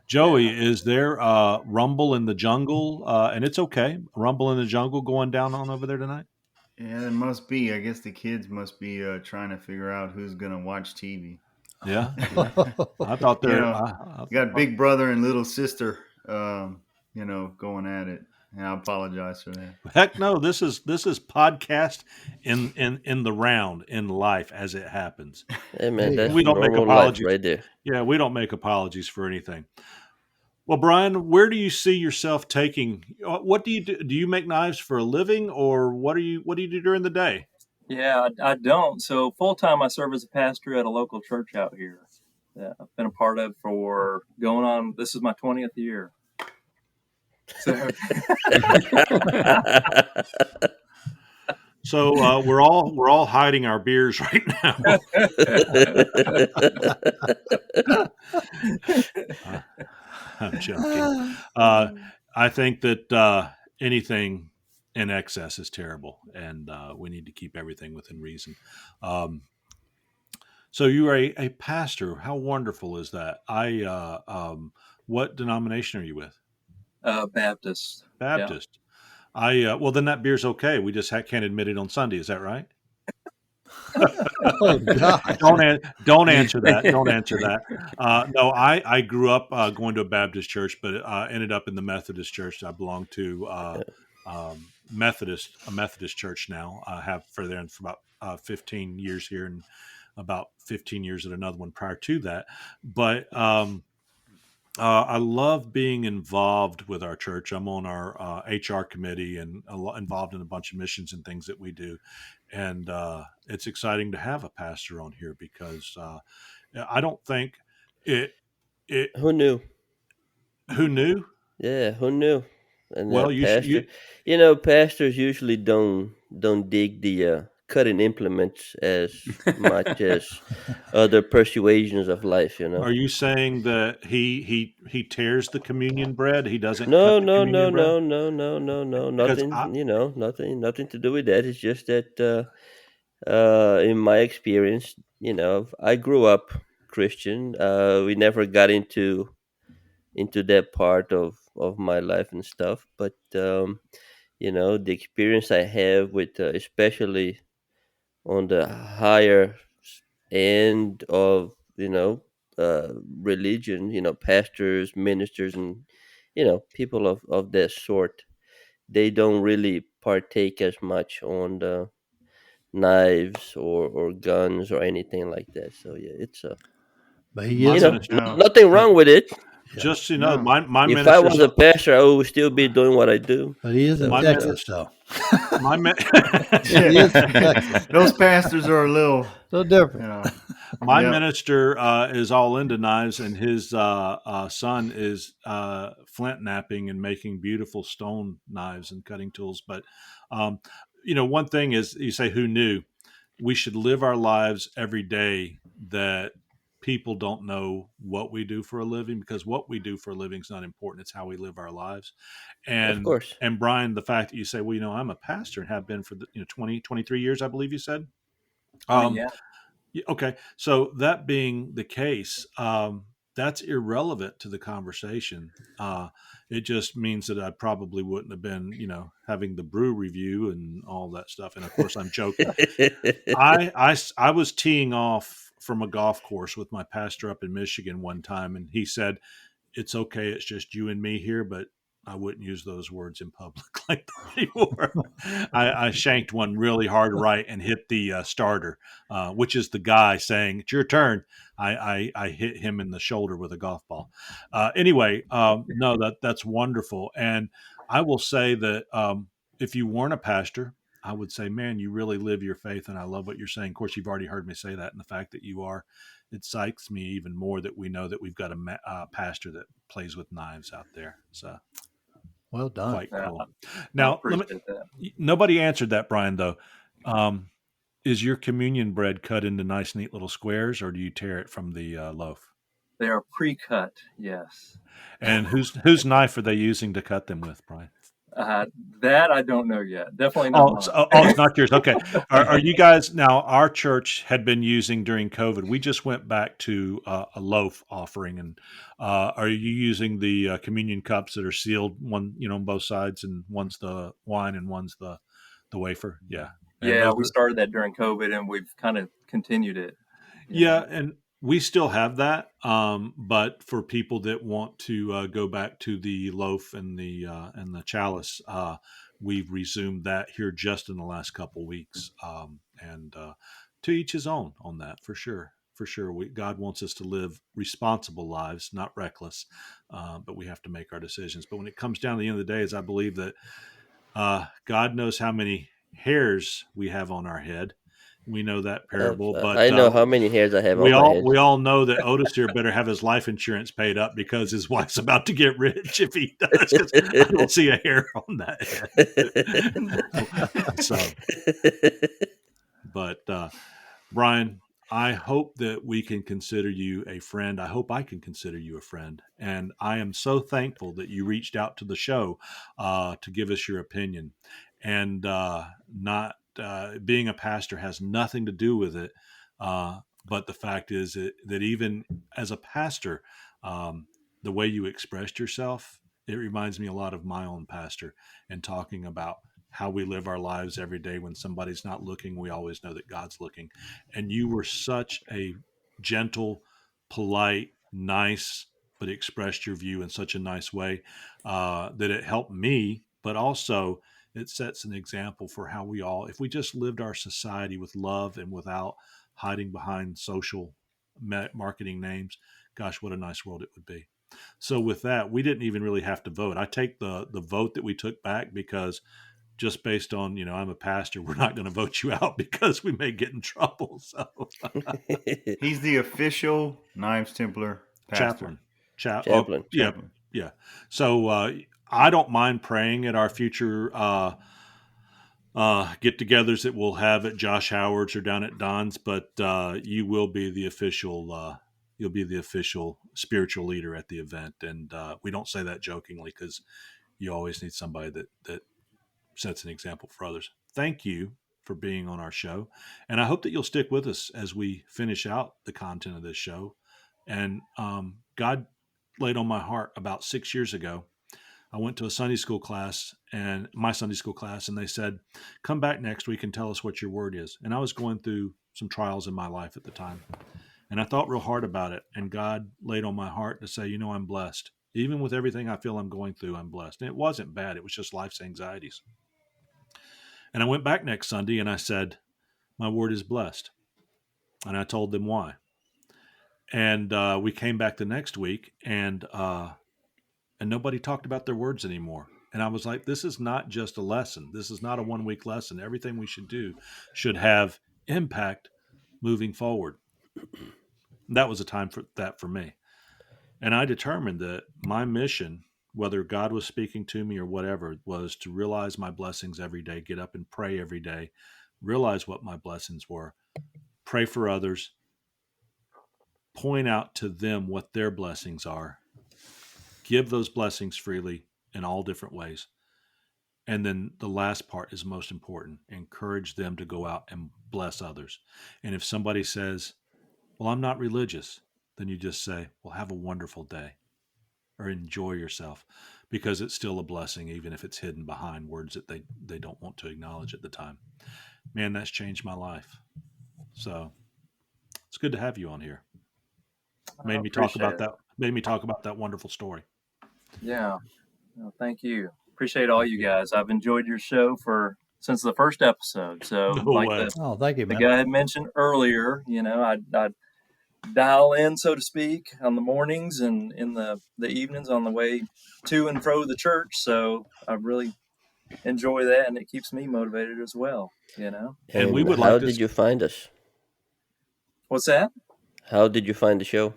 Joey, is there Rumble in the Jungle? And it's okay, Rumble in the Jungle going down on over there tonight? Yeah, there must be. I guess the kids must be trying to figure out who's gonna watch TV. Yeah, yeah. I thought You there. know, you got big brother and little sister, going at it. And I apologize for that. Heck no, this is podcast in the round in life as it happens. Hey man, that's We don't make normal life apologies. right there. Yeah, we don't make apologies for anything. Well, Brian, where do you see yourself taking? What do you do? Do you make knives for a living, or what do you do during the day? Yeah, I don't. So full time, I serve as a pastor at a local church out here. That I've been a part of for going on. This is my 20th year. So, So we're all hiding our beers right now. I'm joking. I think that anything in excess is terrible, and we need to keep everything within reason. So you are a pastor. How wonderful is that? What denomination are you with? Baptist. Baptist. Well, then that beer's okay. We just can't admit it on Sunday. Is that right? Oh God! Don't answer that. Don't answer that. No, I grew up going to a Baptist church, but ended up in the Methodist church. I belong to a Methodist church now. I have for about 15 years here, and about 15 years at another one prior to that. But I love being involved with our church. I'm on our HR committee and involved in a bunch of missions and things that we do. And it's exciting to have a pastor on here because I don't think it. Who knew? Who knew? Yeah, who knew? And Well, you pastor, should. pastors usually don't dig the cutting implements as much as other persuasions of life. Are you saying that he tears the communion bread? He doesn't No, cut the no, no, communion bread? no, no, no, no, no. Because Nothing. Nothing to do with that. It's just that in my experience, I grew up Christian. We never got into that part of my life and stuff, but the experience I have with especially on the higher end of religion, pastors, ministers, and people of that sort, they don't really partake as much on the knives or guns or anything like that. So yeah, it's But he is nothing wrong with it. Just so you know, No. my If I was minister's a pastor, I would still be doing what I do. But he is in So, Texas, though. my He is in Texas. Those pastors are a little So different. My Yep. minister is all into knives, and his son is flint knapping and making beautiful stone knives and cutting tools. But one thing is, you say, who knew? We should live our lives every day that people don't know what we do for a living, because what we do for a living is not important. It's how we live our lives. Of And course. Brian, the fact that you say, well, I'm a pastor and have been for 20, 23 years, I believe you said. Yeah. Okay. So that being the case, that's irrelevant to the conversation. It just means that I probably wouldn't have been, having the brew review and all that stuff. And of course, I'm joking. I was teeing off from a golf course with my pastor up in Michigan one time, and he said, it's okay, it's just you and me here, but I wouldn't use those words in public like that anymore. I shanked one really hard right and hit the starter, which is the guy saying, it's your turn. I hit him in the shoulder with a golf ball. Anyway, no, that's wonderful. And I will say that if you weren't a pastor, I would say, man, you really live your faith. And I love what you're saying. Of course, you've already heard me say that. And the fact that you are, it psychs me even more that we know that we've got a pastor that plays with knives out there. So well done. Quite cool. I Now, appreciate that. nobody answered that, Brian, though. Is your communion bread cut into nice, neat little squares, or do you tear it from the loaf? They are pre-cut, yes. And whose knife are they using to cut them with, Brian? That I don't know yet. Definitely not mine. It's not yours. Okay. Are you guys now? Our church had been using during COVID. We just went back to a loaf offering, and are you using the communion cups that are sealed, one on both sides, and one's the wine and one's the wafer? Yeah. And yeah, we started that during COVID, and we've kind of continued it. Yeah, and we still have that, but for people that want to go back to the loaf and the chalice, we've resumed that here just in the last couple weeks, and to each his own on that, for sure. For sure, God wants us to live responsible lives, not reckless, but we have to make our decisions. But when it comes down to the end of the day, is I believe that God knows how many hairs we have on our head. We know that parable, but I know how many hairs I have on my head. We all know that Otis here better have his life insurance paid up because his wife's about to get rich if he does. 'Cause I don't see a hair on that head. So, but Brian, I hope that we can consider you a friend. I hope I can consider you a friend, and I am so thankful that you reached out to the show to give us your opinion, and not. Being a pastor has nothing to do with it. But the fact is that even as a pastor, the way you expressed yourself, it reminds me a lot of my own pastor, and talking about how we live our lives every day. When somebody's not looking, we always know that God's looking. And you were such a gentle, polite, nice, but expressed your view in such a nice way that it helped me, but also it sets an example for how we all, if we just lived our society with love and without hiding behind social marketing names, gosh, what a nice world it would be. So with that, we didn't even really have to vote. I take the vote that we took back because just based on, I'm a pastor, we're not going to vote you out because we may get in trouble. So he's the official Knives Templar pastor. Chaplain. Yeah. So I don't mind praying at our future get-togethers that we'll have at Josh Howard's or down at Don's, but you will be the official. You'll be the official spiritual leader at the event, and we don't say that jokingly because you always need somebody that sets an example for others. Thank you for being on our show, and I hope that you'll stick with us as we finish out the content of this show. And God laid on my heart about 6 years ago. I went to a Sunday school class, and my Sunday school class, and they said, come back next week and tell us what your word is. And I was going through some trials in my life at the time, and I thought real hard about it. And God laid on my heart to say, I'm blessed. Even with everything I feel I'm going through, I'm blessed. And it wasn't bad. It was just life's anxieties. And I went back next Sunday and I said, my word is blessed. And I told them why. And we came back the next week, and nobody talked about their words anymore. And I was like, this is not just a lesson. This is not a 1 week lesson. Everything we should do should have impact moving forward. And that was a time for that for me. And I determined that my mission whether God was speaking to me or whatever, was to realize my blessings every day, get up and pray every day, realize what my blessings were, pray for others, point out to them what their blessings are, give those blessings freely in all different ways. And then the last part is most important. Encourage them to go out and bless others. And if somebody says, well, I'm not religious, then you just say, well, have a wonderful day or enjoy yourself, because it's still a blessing, even if it's hidden behind words that they don't want to acknowledge at the time. Man, that's changed my life. So it's good to have you on here. Made me talk about that wonderful story. Yeah. Well, thank you. Appreciate all you guys. I've enjoyed your show since the first episode. So No way. Thank you, the man. guy had mentioned earlier, I dial in, so to speak, on the mornings and in the evenings on the way to and fro the church. So I really enjoy that, and it keeps me motivated as well. And we would how like to. did you find us? What's that? How did you find the show?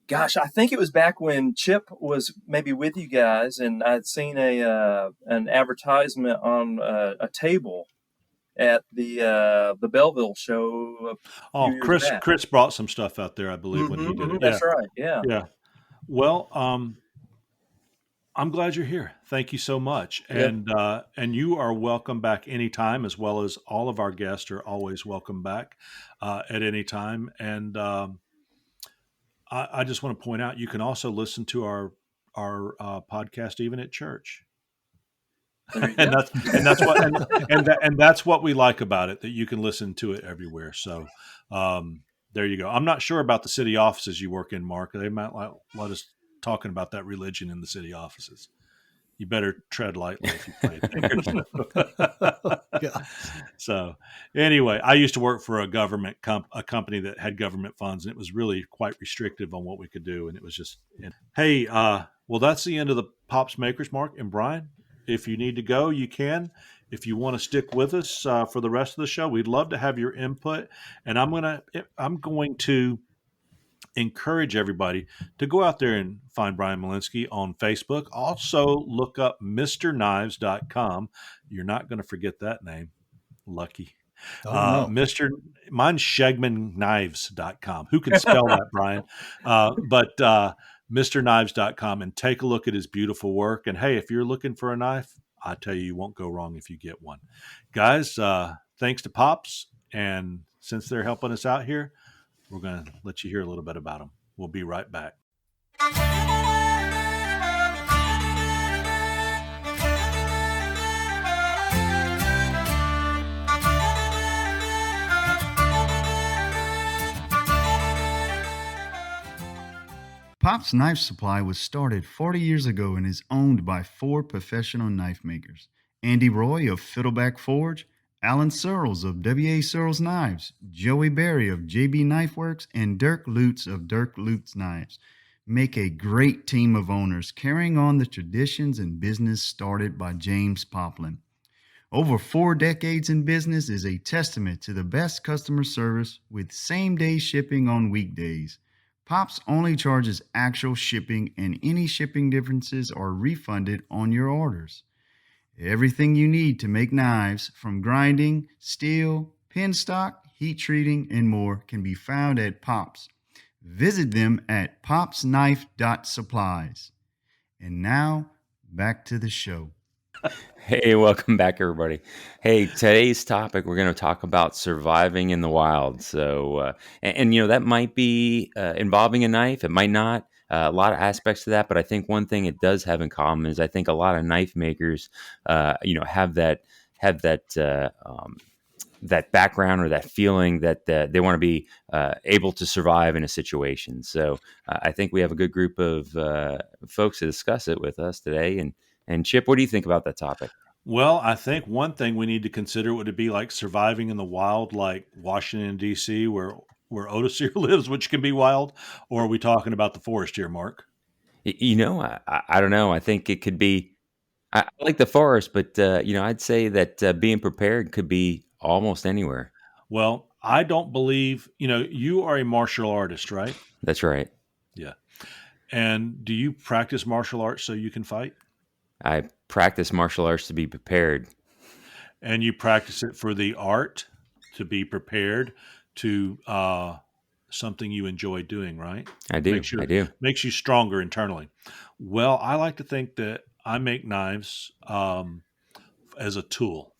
Gosh, I think it was back when Chip was maybe with you guys, and I'd seen an advertisement on a table at the Belleville show a few years back. Chris brought some stuff out there, I believe, when he did it. That's right. Yeah. Yeah. Well, I'm glad you're here. Thank you so much. And and you are welcome back anytime, as well as all of our guests are always welcome back at any time. And I just want to point out, you can also listen to our podcast even at church. and that's what we like about it, that you can listen to it everywhere. So there you go. I'm not sure about the city offices you work in, Mark. They might let us talking about that religion in the city offices. You better tread lightly if you play there. So anyway, I used to work for a government a company that had government funds, and it was really quite restrictive on what we could do. And it was just, hey, well, that's the end of the Pops Makers, Mark and Brian. If you need to go, you can. If you want to stick with us for the rest of the show, we'd love to have your input. And I'm going to encourage everybody to go out there and find Brian Malinsky on Facebook. Also look up MrKnives.com. You're not going to forget that name. Lucky. No. Mine's ShegmanKnives.com. Who can spell that, Brian? But MrKnives.com, and take a look at his beautiful work. And hey, if you're looking for a knife, I tell you won't go wrong if you get one. Guys, thanks to Pops. And since they're helping us out here, we're going to let you hear a little bit about them. We'll be right back. Pop's Knife Supply was started 40 years ago and is owned by 4 professional knife makers: Andy Roy of Fiddleback Forge, Alan Searles of W.A. Searles Knives, Joey Berry of J.B. Knife Works, and Dirk Lutz of Dirk Lutz Knives. Make a great team of owners carrying on the traditions and business started by James Poplin. Over 4 decades in business is a testament to the best customer service with same-day shipping on weekdays. Pops only charges actual shipping, and any shipping differences are refunded on your orders. Everything you need to make knives, from grinding, steel, pin stock, heat treating, and more, can be found at Pops. Visit them at popsknife.supplies. And now, back to the show. Hey, welcome back, everybody. Hey, today's topic, we're going to talk about surviving in the wild. So, and that might be involving a knife. It might not. A lot of aspects to that, but I think one thing it does have in common is I think a lot of knife makers, have that background or that feeling that they want to be able to survive in a situation. So I think we have a good group of folks to discuss it with us today. And Chip, what do you think about that topic? Well, I think one thing we need to consider would it be like surviving in the wild, like Washington, D.C., where Otis here lives, which can be wild, or are we talking about the forest here, Mark? I don't know. I think it could be. I like the forest, but I'd say that being prepared could be almost anywhere. Well, I don't believe you are a martial artist, right? That's right. Yeah. And do you practice martial arts so you can fight? I practice martial arts to be prepared. And you practice it for the art, to be prepared, to something you enjoy doing, right? I do. Makes you stronger internally. Well, I like to think that I make knives as a tool.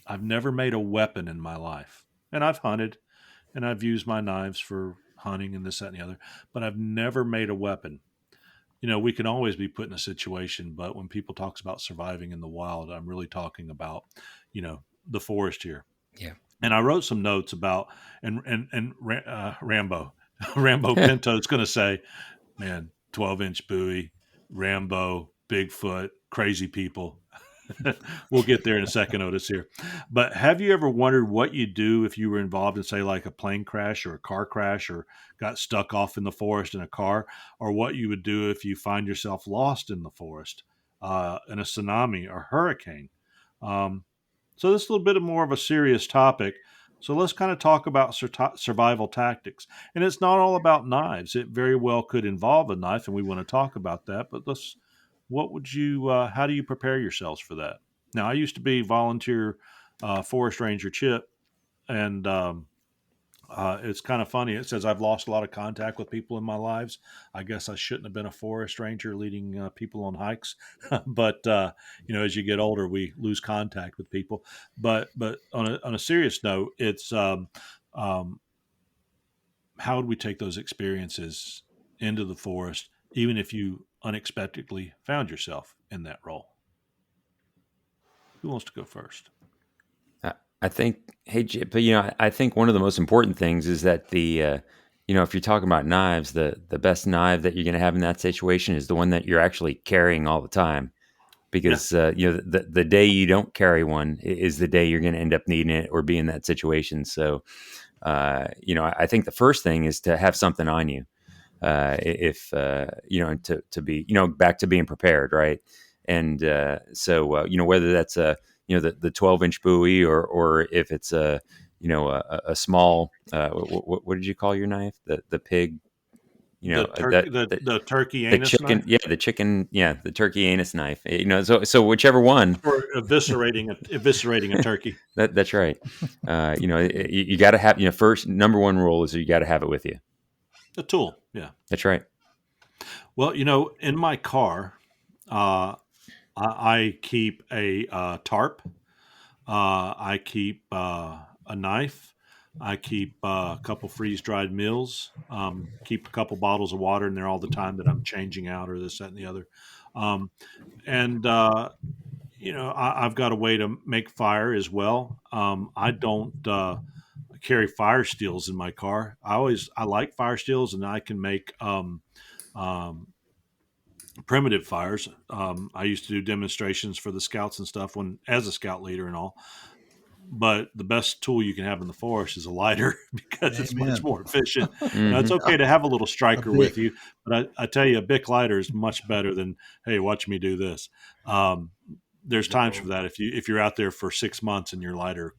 I've never made a weapon in my life, and I've hunted, and I've used my knives for hunting and this, that, and the other, but I've never made a weapon. We can always be put in a situation, but when people talks about surviving in the wild, I'm really talking about, the forest here. Yeah. And I wrote some notes about, Rambo, Rambo Pinto's going to say, man, 12-inch buoy, Rambo, Bigfoot, crazy people. We'll get there in a second, Otis here. But have you ever wondered what you'd do if you were involved in, say, like a plane crash or a car crash, or got stuck off in the forest in a car, or what you would do if you find yourself lost in the forest in a tsunami or hurricane? So this is a little bit more of a serious topic. So let's kind of talk about survival tactics. And it's not all about knives. It very well could involve a knife, and we want to talk about that. But how do you prepare yourselves for that? Now, I used to be volunteer forest ranger Chip, and it's kind of funny. It says I've lost a lot of contact with people in my lives. I guess I shouldn't have been a forest ranger leading people on hikes, but as you get older, we lose contact with people. But on a serious note, it's um, how would we take those experiences into the forest, even if you unexpectedly found yourself in that role? Who wants to go first? I think, but I think one of the most important things is that if you're talking about knives, the best knife that you're going to have in that situation is the one that you're actually carrying all the time, because the day you don't carry one is the day you're going to end up needing it or be in that situation. So, I think the first thing is to have something on you, if to be back to being prepared, right? And whether that's the 12-inch buoy, or if it's a small what did you call your knife, the pig, the turkey anus chicken knife? The turkey anus knife, so whichever one, for eviscerating a turkey. That's right. You got to have, first, number one rule is you got to have it with you. A tool. Yeah, that's right. Well, in my car, I keep a tarp. I keep a knife. I keep a couple freeze-dried meals. Keep a couple bottles of water in there all the time that I'm changing out, or this, that, and the other. I've got a way to make fire as well. I don't carry fire steels in my car. I like fire steels, and I can make primitive fires. I used to do demonstrations for the scouts and stuff as a scout leader and all. But the best tool you can have in the forest is a lighter, because it's much more efficient. Now, it's okay to have a little striker with you, but I tell you, a Bic lighter is much better than, hey, watch me do this. There's times for that if you're out there for 6 months and your lighter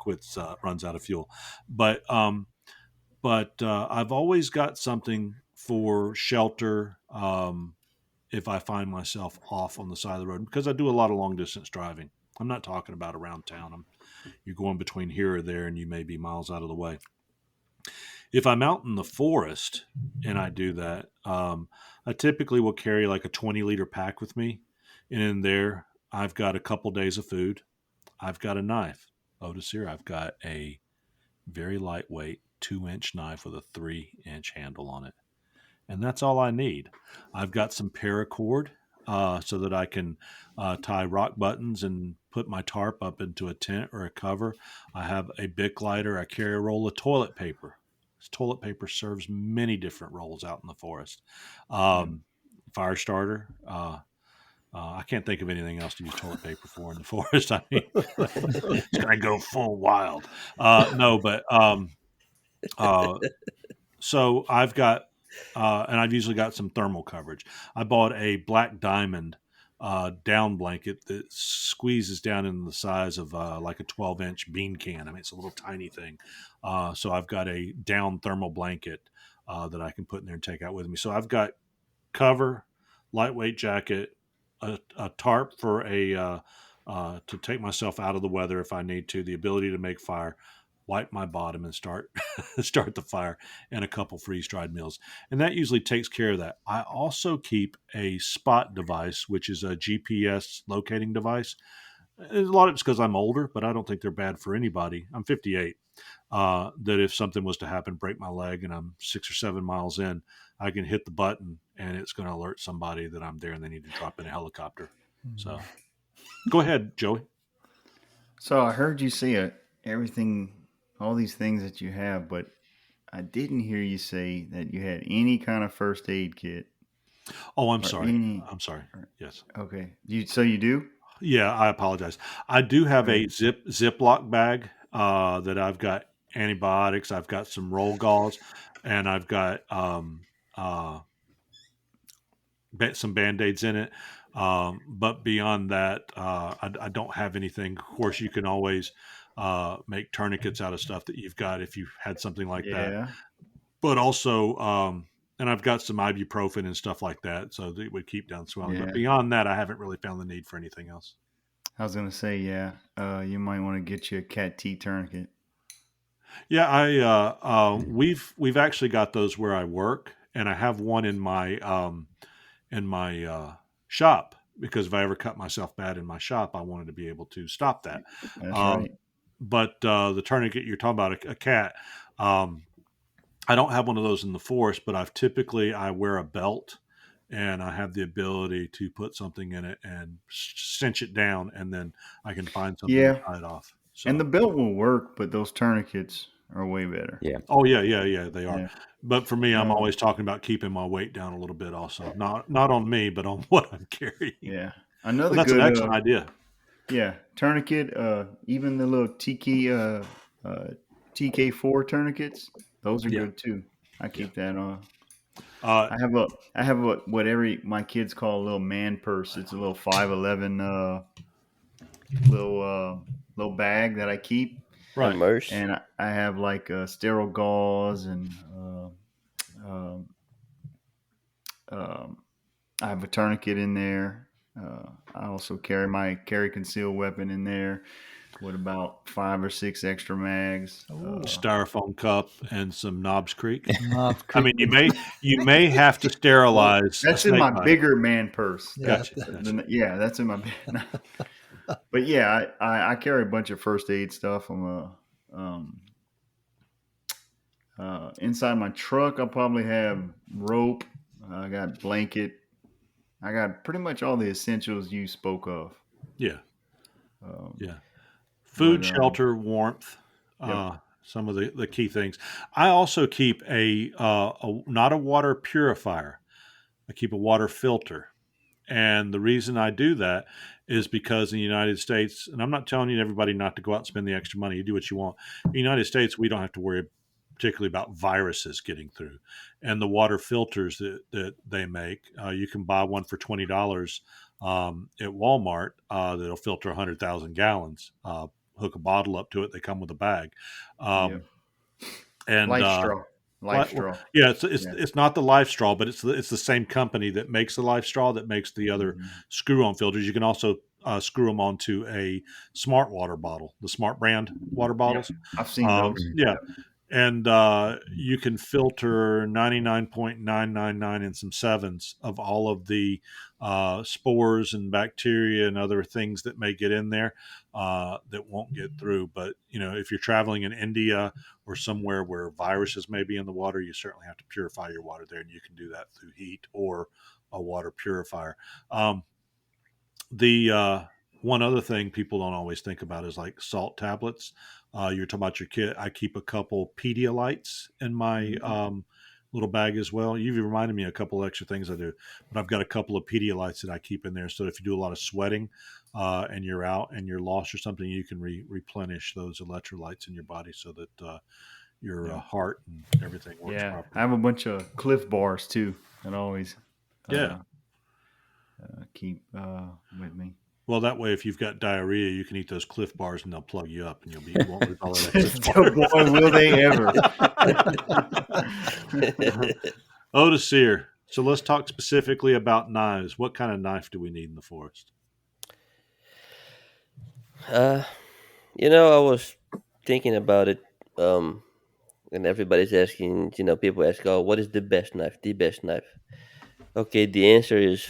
runs out of fuel. But I've always got something for shelter if I find myself off on the side of the road, because I do a lot of long distance driving. I'm not talking about around town. You're going between here or there, and you may be miles out of the way. If I'm out in the forest and I do that, I typically will carry like a 20-liter pack with me. And in there, I've got a couple days of food. I've got a knife. Otis here, I've got a very lightweight 2-inch knife with a 3-inch handle on it. And that's all I need. I've got some paracord so that I can tie rock buttons and put my tarp up into a tent or a cover. I have a Bic lighter. I carry a roll of toilet paper. This toilet paper serves many different roles out in the forest. Fire starter. I can't think of anything else to use toilet paper for in the forest. I mean, it's going to go full wild. So I've got, and I've usually got some thermal coverage. I bought a Black Diamond down blanket that squeezes down in the size of like a 12-inch bean can. I mean, it's a little tiny thing. So I've got a down thermal blanket that I can put in there and take out with me. So I've got cover, lightweight jacket, a tarp for to take myself out of the weather if I need to, the ability to make fire, wipe my bottom and start start the fire, and a couple freeze-dried meals. And that usually takes care of that. I also keep a spot device, which is a GPS locating device. A lot of it's because I'm older, but I don't think they're bad for anybody. I'm 58. That if something was to happen, break my leg, and I'm 6 or 7 miles in, I can hit the button and it's going to alert somebody that I'm there and they need to drop in a helicopter. So go ahead, Joey. So I heard you say everything, all these things that you have, but I didn't hear you say that you had any kind of first aid kit. Oh, I'm sorry. I'm sorry. Yes. Okay. So you do? Yeah, I apologize. I do have a Ziploc bag that I've got antibiotics. I've got some roll gauze, and I've got some Band-Aids in it. But beyond that, I don't have anything. Of course, you can always make tourniquets out of stuff that you've got if you had something like that. But also, and I've got some ibuprofen and stuff like that, so that it would keep down swelling. Yeah. But beyond that, I haven't really found the need for anything else. I was gonna say, you might want to get you a cat T tourniquet. Yeah, we've actually got those where I work, and I have one in my shop, because if I ever cut myself bad in my shop, I wanted to be able to stop that. That's right. But the tourniquet you're talking about, a cat, I don't have one of those in the force, but I wear a belt, and I have the ability to put something in it and cinch it down, and then I can find something to tie it off. So. And the belt will work, but those tourniquets are way better. Yeah. Oh yeah, they are. Yeah. But for me, I'm always talking about keeping my weight down a little bit. Also, not on me, but on what I'm carrying. Yeah. Another that's good, an excellent idea. Yeah, tourniquet. Even the little TK4 tourniquets, those are good too. I keep that on. I have what my kids call a little man purse. It's a little 511 little bag that I keep. Right. And I have like sterile gauze, and I have a tourniquet in there. I also carry concealed weapon in there with about 5 or 6 extra mags. Styrofoam cup and some Knobs Creek. I mean, you may have to sterilize. That's in my bigger man purse. Gotcha. Yeah, that's in my. But yeah, I carry a bunch of first aid stuff. Inside my truck, I'll probably have rope. I got blanket. I got pretty much all the essentials you spoke of. Yeah. Food, shelter, warmth. Yep. Some of the key things. I also keep not a water purifier. I keep a water filter. And the reason I do that is because in the United States, and I'm not telling you everybody not to go out and spend the extra money. You do what you want. In the United States, we don't have to worry particularly about viruses getting through. And the water filters that they make, you can buy one for $20 at Walmart that'll filter 100,000 gallons. Hook a bottle up to it. They come with a bag. And Life Straw. Yeah, it's not the Life Straw, but it's the same company that makes the Life Straw that makes the other screw-on filters. You can also screw them onto a Smart water bottle, the Smart brand water bottles. I've seen those. Yeah, and you can filter 99.999 and some sevens of all of the spores and bacteria and other things that may get in there that won't get through. But if you're traveling in India or somewhere where viruses may be in the water, you certainly have to purify your water there, and you can do that through heat or a water purifier. The one other thing people don't always think about is like salt tablets. You're talking about your kid. I keep a couple Pedialytes in my little bag as well. You've reminded me of a couple of extra things I do, but I've got a couple of Pedialytes that I keep in there. So if you do a lot of sweating and you're out and you're lost or something, you can replenish those electrolytes in your body so that your heart and everything works properly. I have a bunch of Cliff bars too that I always keep with me. Well, that way, if you've got diarrhea, you can eat those Cliff bars and they'll plug you up, and you won't lose all that excess water. Boy, will they ever! Otis Sear, So let's talk specifically about knives. What kind of knife do we need in the forest? Uh, I was thinking about it, and everybody's asking. People ask, "Oh, what is the best knife? The best knife?" Okay, the answer is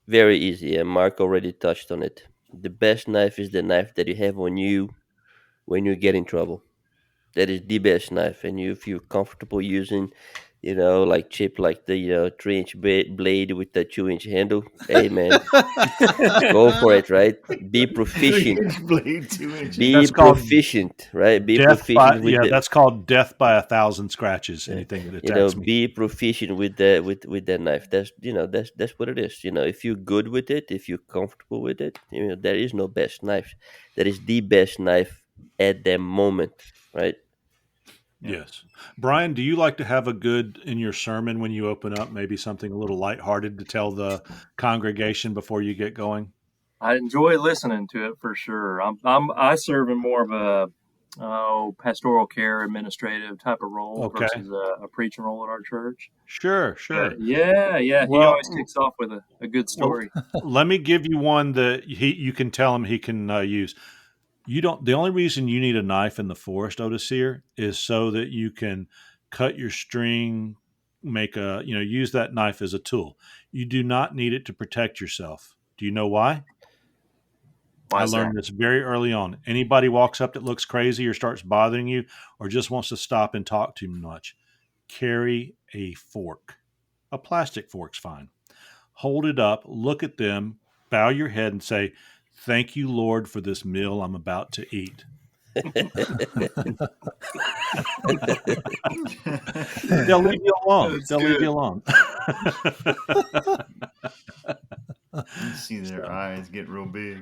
very easy, and Mark already touched on it. The best knife is the knife that you have on you when you get in trouble. That is the best knife, and if you're comfortable using, like chip, like the 3-inch blade with the 2-inch handle, hey man, go for it, right? Be proficient. 3-inch blade, 2 inches. Be That's called proficient, right? Be proficient with the. that's called death by 1,000 scratches. Anything that attacks me. Be proficient with that knife. That's what it is. If you're good with it, if you're comfortable with it, there is no best knife. That is the best knife at that moment, right? Yes. Brian, do you like to have a good in your sermon when you open up, maybe something a little lighthearted to tell the congregation before you get going? I enjoy listening to it for sure. I serve in more of a pastoral care administrative type of role Okay. versus a preaching role at our church. Sure. Yeah. He Well, always kicks off with a good story. let me give you one that you can tell him he can use. The only reason you need a knife in the forest, Odysseer, is so that you can cut your string, use that knife as a tool. You do not need it to protect yourself. Do you know why? I learned this very early on. Anybody walks up that looks crazy or starts bothering you or just wants to stop and talk too much, carry a fork. A plastic fork's fine. Hold it up, look at them, bow your head and say, "Thank you, Lord, for this meal I'm about to eat." They'll leave you alone. Leave you alone. You see their eyes get real big.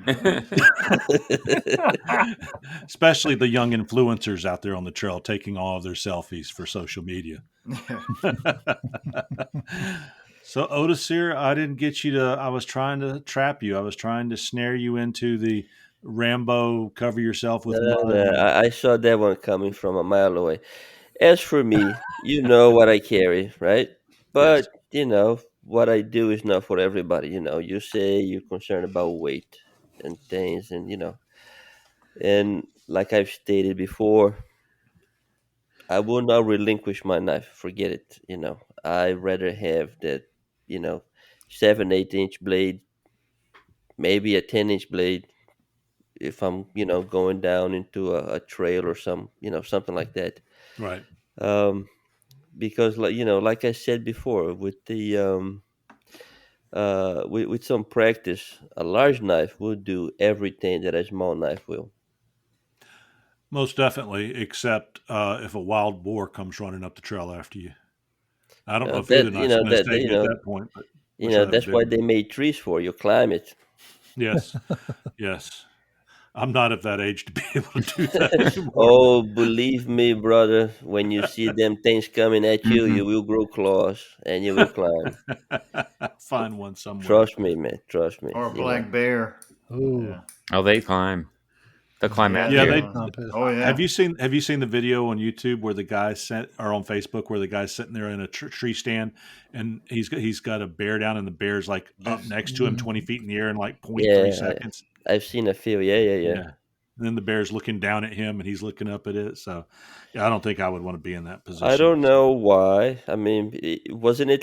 Especially the young influencers out there on the trail taking all of their selfies for social media. So, Odysseer, I didn't get you I was trying to trap you. I was trying to snare you into the Rambo cover yourself with mud. No, I saw that one coming from a mile away. As for me, you know what I carry, right? But what I do is not for everybody. You say you're concerned about weight and things, and like I've stated before, I will not relinquish my knife. Forget it. I rather have that, you know, 7, 8 inch blade, maybe a 10-inch blade if I'm, going down into a trail or something like that. Right. Um, because like I said before, with the with some practice, a large knife will do everything that a small knife will. Most definitely, except if a wild boar comes running up the trail after you. I don't know if either That knife's going to save you at that point, but wish I had a that's big why one. they made trees for you. Climb it. Yes, yes. I'm not at that age to be able to do that anymore. Oh, believe me, brother, when you see them things coming at you, Mhm. you will grow claws and you will climb. Find one somewhere. Trust me, man. Trust me. Or a black bear. Ooh. Yeah. Oh, they climb. They'll climb Yeah, after Yeah, you. they. Oh yeah. Have you seen the video on YouTube where the guy or on Facebook where the guy's sitting there in a tree stand and he's got a bear down and the bear's like up next to him 20 feet in the air in like 0.3 Yeah, seconds. I've seen a few. Yeah. Yeah. And then the bear's looking down at him and he's looking up at it. So yeah, I don't think I would want to be in that position. I don't know why. I mean, wasn't it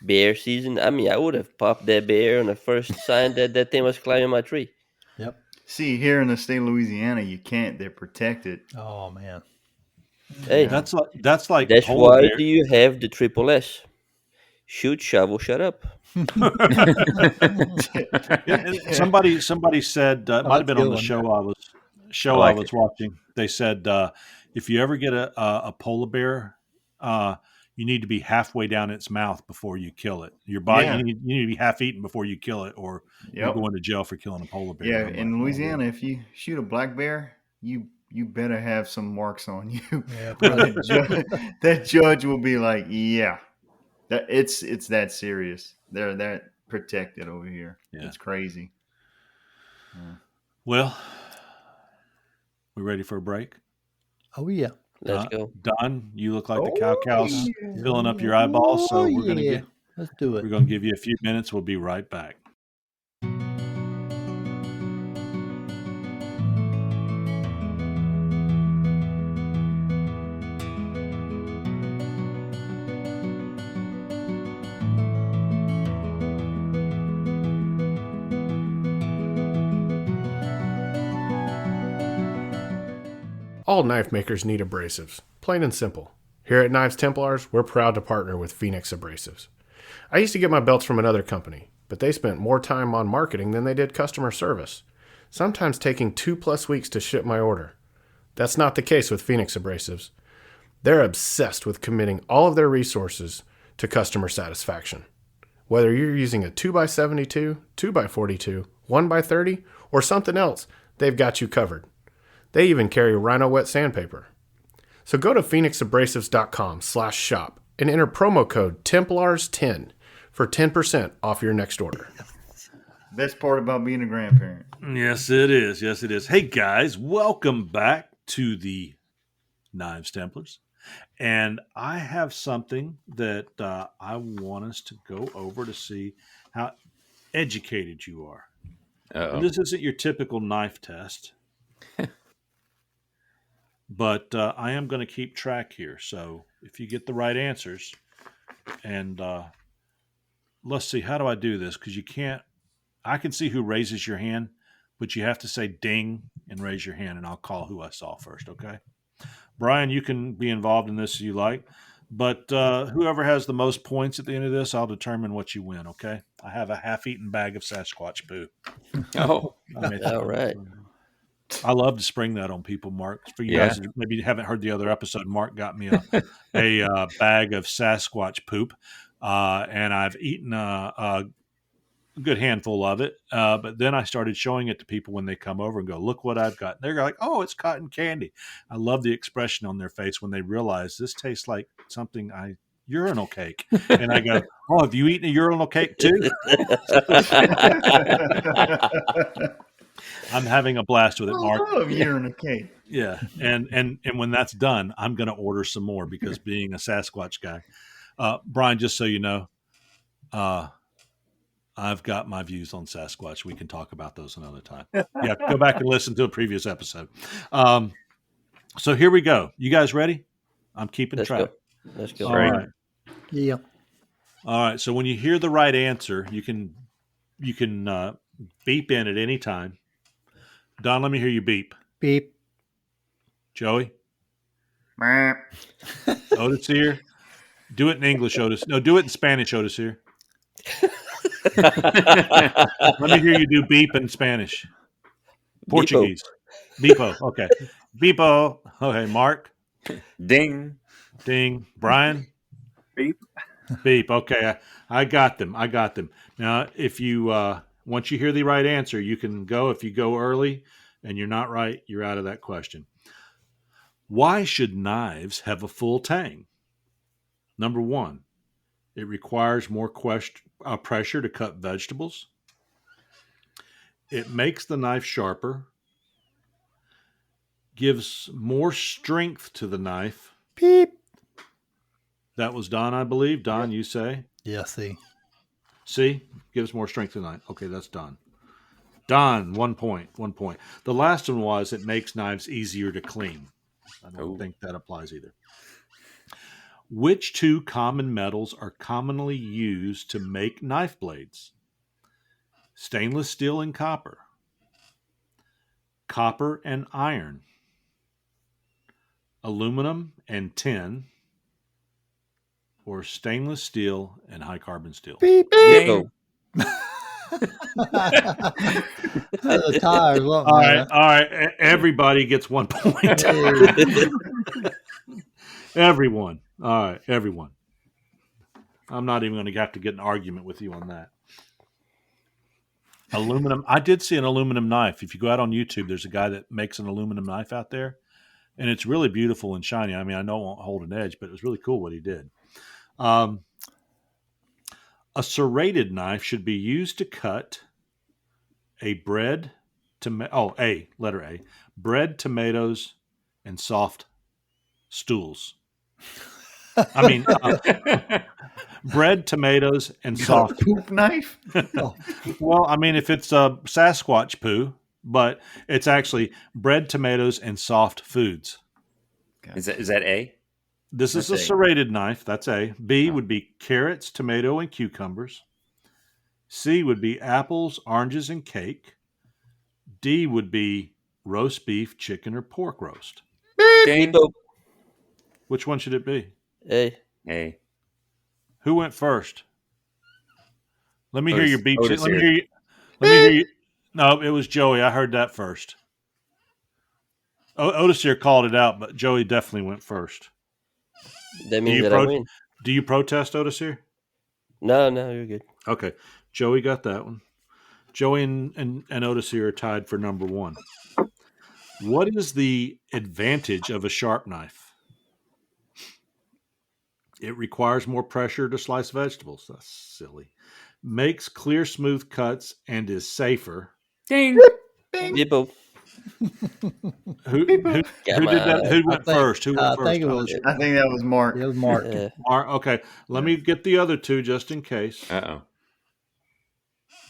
bear season? I mean, I would have popped that bear on the first sign that that thing was climbing my tree. Yep. See, here in the state of Louisiana, you can't. They're protected. Oh man. Hey, Yeah. That's like that's polar why bear. do you have the triple S? Shoot, shovel, shut up. Somebody said it might have been on the show I was watching. They said if you ever get a polar bear, you need to be halfway down its mouth before you kill it. Your body Yeah. you need to be half eaten before you kill it, or you're Yep. going to jail for killing a polar bear. Yeah, I'm in like, Louisiana, if you shoot a black bear, you better have some marks on you. Yeah, that judge will be like, yeah, that it's that serious. They're that protected over here. Yeah. It's crazy. Yeah. Well, we ready for a break? Oh yeah. Let's go. Don, you look like the cow's filling up your eyeballs, so we're Let's do it. We're gonna give you a few minutes. We'll be right back. All knife makers need abrasives, plain and simple. Here at Knives Templars, we're proud to partner with Phoenix Abrasives. I used to get my belts from another company, but they spent more time on marketing than they did customer service, sometimes taking 2+ weeks to ship my order. That's not the case with Phoenix Abrasives. They're obsessed with committing all of their resources to customer satisfaction. Whether you're using a 2x72, 2x42, 1x30, or something else, they've got you covered. They even carry Rhino Wet sandpaper. So go to phoenixabrasives.com/shop and enter promo code Templars10 for 10% off your next order. Best part about being a grandparent. Yes, it is. Yes, it is. Hey, guys, welcome back to the Knives Templars. And I have something that I want us to go over to see how educated you are. And this isn't your typical knife test. But I am going to keep track here. So if you get the right answers, and let's see, how do I do this? Because you can't, I can see who raises your hand, but you have to say ding and raise your hand, and I'll call who I saw first, okay? Brian, you can be involved in this if you like, but whoever has the most points at the end of this, I'll determine what you win, okay? I have a half-eaten bag of Sasquatch poo. All right. I love to spring that on people, Mark. For you guys who maybe haven't heard the other episode, Mark got me a bag of Sasquatch poop, and I've eaten a good handful of it. But then I started showing it to people when they come over and go, "Look what I've got." They're like, "Oh, it's cotton candy." I love the expression on their face when they realize this tastes like something urinal cake, and I go, "Oh, have you eaten a urinal cake too?" I'm having a blast with it, Mark. I love urinal cake. Yeah, and when that's done, I'm going to order some more because being a Sasquatch guy, Brian, just so you know, I've got my views on Sasquatch. We can talk about those another time. Yeah, go back and listen to a previous episode. So here we go. You guys ready? I'm keeping track. Let's go. All right. Yeah. All right. So when you hear the right answer, you can beep in at any time. Don, let me hear you beep. Beep. Joey? Otis here? Do it in English, Otis. No, do it in Spanish, Otis here. Let me hear you do beep in Spanish. Portuguese. Beepo. Okay. Beepo. Okay. Mark? Ding. Ding. Brian? Beep. Beep. Okay. I got them. Now, if you once you hear the right answer, you can go. If you go early and you're not right, you're out of that question. Why should knives have a full tang? Number one, it requires more pressure to cut vegetables. It makes the knife sharper. Gives more strength to the knife. Beep. That was Don, I believe. Don, you say? Yeah, see. See? Gives more strength to the knife. Okay, that's Don. Don, 1 point. 1 point. The last one was it makes knives easier to clean. I don't think that applies either. Which two common metals are commonly used to make knife blades? Stainless steel and copper. Copper and iron. Aluminum and tin. Or stainless steel and high carbon steel. Beep, beep. The tires. All right. Everybody gets 1 point. Everyone. All right, everyone. I'm not even going to have to get an argument with you on that. Aluminum. I did see an aluminum knife. If you go out on YouTube, there's a guy that makes an aluminum knife out there, and it's really beautiful and shiny. I mean, I know it won't hold an edge, but it was really cool what he did. A serrated knife should be used to cut letter A, bread, tomatoes, and soft stools. I mean, bread, tomatoes, and soft poop knife. Well, I mean, if it's a Sasquatch poo, but it's actually bread, tomatoes, and soft foods. Is that A? This is a That's A. serrated knife. That's A. B would be carrots, tomato, and cucumbers. C would be apples, oranges, and cake. D would be roast beef, chicken, or pork roast. Ding. Beepo. Which one should it be? A. A. Who went first? Let me hear your beep. Otis Let me here. hear you. Let me hear you. No, it was Joey. I heard that first. Otis here called it out, but Joey definitely went first. That means that I win. Do you protest, Otis here? No, you're good. Okay. Joey got that one. Joey and Otis here are tied for number one. What is the advantage of a sharp knife? It requires more pressure to slice vegetables. That's silly. Makes clear, smooth cuts and is safer. Ding. Beepo. Who did that? Who went first? Who went first? I think that was Mark. It was Mark. Mark. Okay. Let me get the other two just in case. Uh-oh.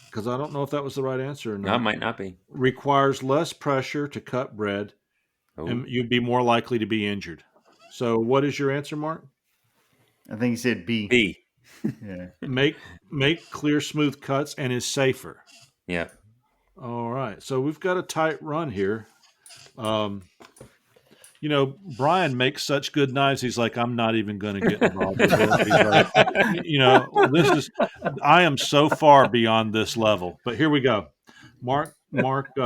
Because I don't know if that was the right answer or not. No, it might not be. Requires less pressure to cut bread, and you'd be more likely to be injured. So, what is your answer, Mark? I think he said B. B. Yeah. Make clear, smooth cuts and is safer. Yeah. All right. So we've got a tight run here. Brian makes such good knives. He's like, I'm not even going to get involved with this. He's like, I am so far beyond this level. But here we go. Mark,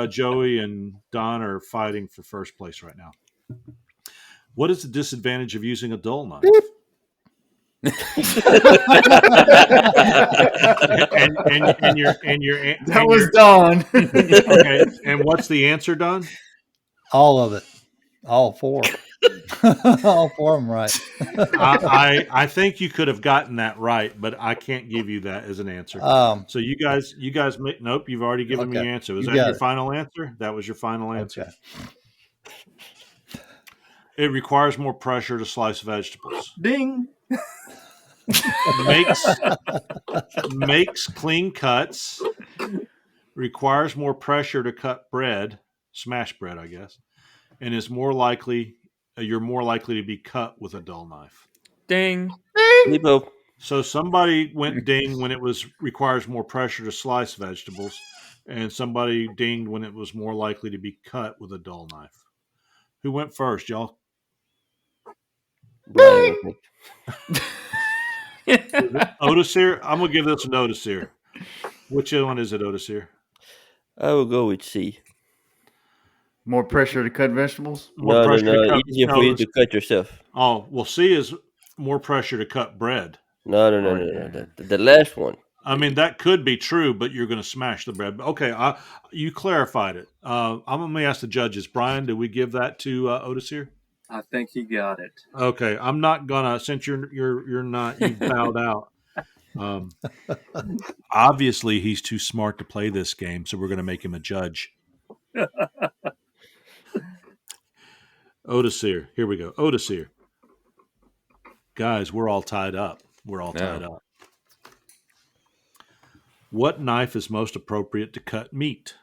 Joey, and Don are fighting for first place right now. What is the disadvantage of using a dull knife? and that was Don. Okay, and what's the answer, Don? All of it, all four, all four of them right. I think you could have gotten that right, but I can't give you that as an answer. So you guys, nope, you've already given me your answer. Was that your final answer? That was your final answer. Okay. It requires more pressure to slice vegetables. Ding. Makes clean cuts. Requires more pressure to cut bread, smash bread, I guess, and is more likely. You're more likely to be cut with a dull knife. Ding. Beepo. So somebody went ding when it requires more pressure to slice vegetables, and somebody dinged when it was more likely to be cut with a dull knife. Who went first, y'all? Brian. Otis here. I'm gonna give this an Otis here. Which one is it, Otis here? I will go with C. More pressure to cut vegetables? No. Easier for you to cut yourself. Oh, well, C is more pressure to cut bread. No. The last one. I mean, that could be true, but you're going to smash the bread. Okay, you clarified it. I'm going to ask the judges. Brian, did we give that to Otis here? I think he got it. Okay, I'm not gonna. Since you're not, you bowed out. Obviously, he's too smart to play this game, so we're going to make him a judge. Otis here. Here we go. Otis here. Guys, we're all tied up. Tied up. What knife is most appropriate to cut meat?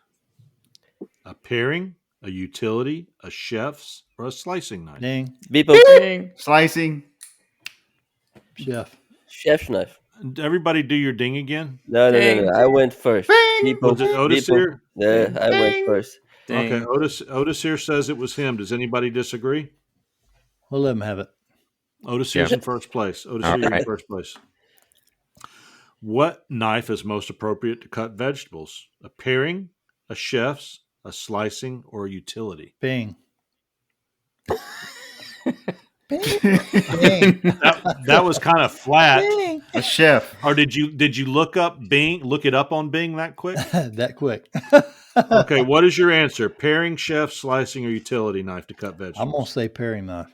A paring, a utility, a chef's, or a slicing knife? Ding. Beepo. Ding. Slicing. Chef's knife. Everybody do your ding again? No. I went first. Was it Otis here? Yeah, I went first. Ding. Okay, Otis here says it was him. Does anybody disagree? We'll let him have it. Otis here's in first place. Otis here in first place. What knife is most appropriate to cut vegetables? A paring, a chef's, a slicing, or a utility? Bing. That was kind of flat. Bing. A chef. Or did you look it up on Bing that quick? That quick. Okay, what is your answer? Paring, chef, slicing, or utility knife to cut vegetables? I'm gonna say paring knife,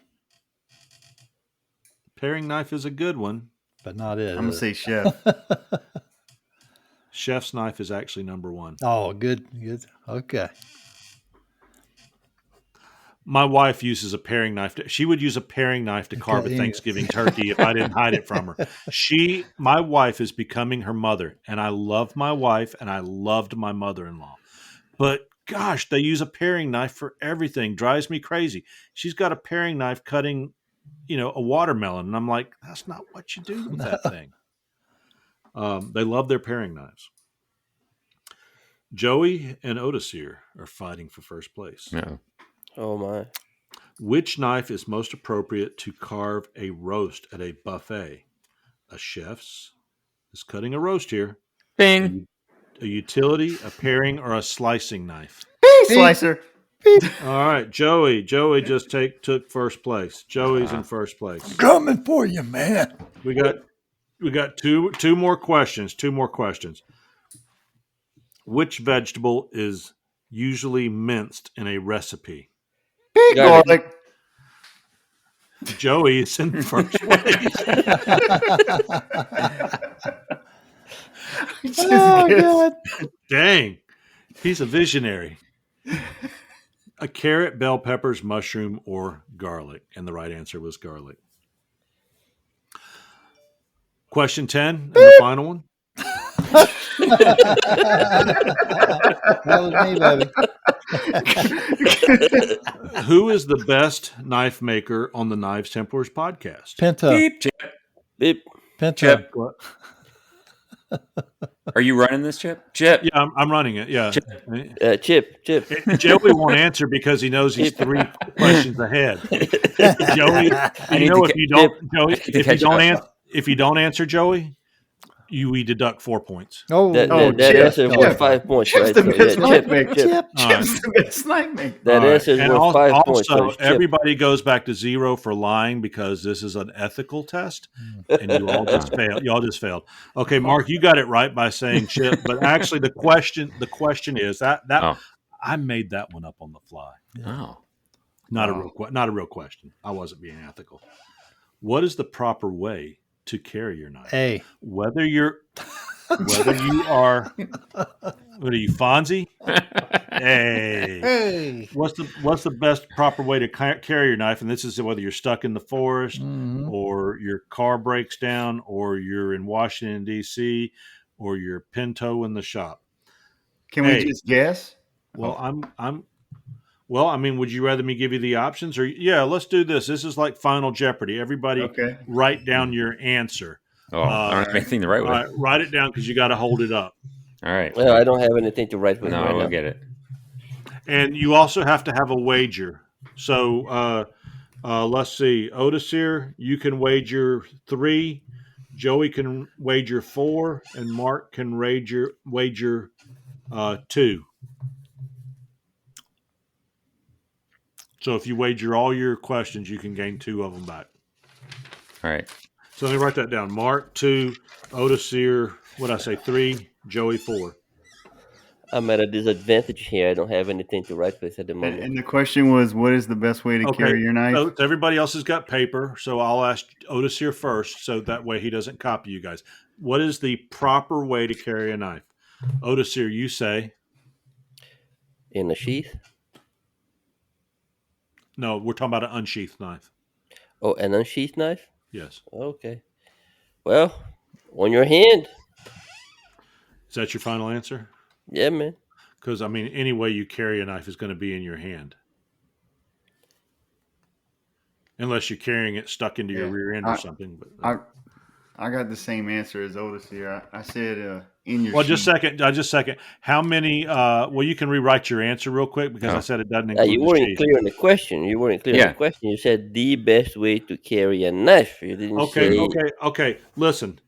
Paring knife is a good one. but not it. I'm gonna say chef. Chef's knife is actually number one. Oh, good. Okay. My wife uses a paring knife. She would use a paring knife to carve a Thanksgiving turkey if I didn't hide it from her. My wife is becoming her mother, and I love my wife, and I loved my mother-in-law. But gosh, they use a paring knife for everything. Drives me crazy. She's got a paring knife cutting, a watermelon, and I'm like, that's not what you do with that thing. They love their paring knives. Joey and Otis here are fighting for first place. No. Oh my! Which knife is most appropriate to carve a roast at a buffet? A chef's is cutting a roast here. Bing. A utility, a paring, or a slicing knife? Beef slicer. All right, Joey. Joey just took first place. Joey's in first place. Coming for you, man. We got two more questions. Two more questions. Which vegetable is usually minced in a recipe? Big garlic. Joey is in first place. Oh, God. Dang. He's a visionary. A carrot, bell peppers, mushroom, or garlic. And the right answer was garlic. Question 10, and the final one. That was me, baby. Who is the best knife maker on the Knives Templars podcast? Pinto. Beep. Chip. Beep. Pinto. Chip. Are you running this, Chip? Chip. Yeah, I'm running it. Yeah. Chip. Joey won't answer because he knows he's 3 questions ahead. Joey, if you don't answer, Joey, we deduct 4 points. That answer was 5 points. Chip's Right? the best knife maker. Chip. Chip's the best knife maker. That answer was 5 points. Also, everybody goes back to 0 for lying because this is an ethical test, and you all just failed. Y'all just failed. Okay, Mark, you got it right by saying Chip, but actually the question is that I made that one up on the fly. Oh, not a real question. I wasn't being ethical. What is the proper way to carry your knife? Whether you are what are you, Fonzie? Hey. What's the best proper way to carry your knife? And this is whether you're stuck in the forest or your car breaks down or you're in Washington, D.C. or you're Pinto in the shop. Can we just guess? Well, would you rather me give you the options? Or let's do this. This is like Final Jeopardy. Everybody write down your answer. Oh, I don't have anything to write with. All right, write it down because you got to hold it up. All right. Well, I don't have anything to write with. No, right we'll now. get it. And you also have to have a wager. So let's see. Otis here, you can wager 3. Joey can wager 4. And Mark can wager 2. So if you wager all your questions, you can gain 2 of them back. All right. So let me write that down. Mark 2, Otis here, what did I say, 3, Joey 4. I'm at a disadvantage here. I don't have anything to write with at the moment. And the question was, what is the best way to carry your knife? So everybody else has got paper, so I'll ask Otis here first, so that way he doesn't copy you guys. What is the proper way to carry a knife? Otis here, you say? In a sheath? No, we're talking about an unsheathed knife. Oh, an unsheathed knife? Yes. Okay. Well, on your hand. Is that your final answer? Yeah, man. Because, any way you carry a knife is going to be in your hand. Unless you're carrying it stuck into your rear end or something. But I got the same answer as Otis here. I said in your Well, just a second. How many, you can rewrite your answer real quick because I said it doesn't include you weren't clear on the question. You weren't clear on the question. You said the best way to carry a knife. You didn't say... Okay. Listen.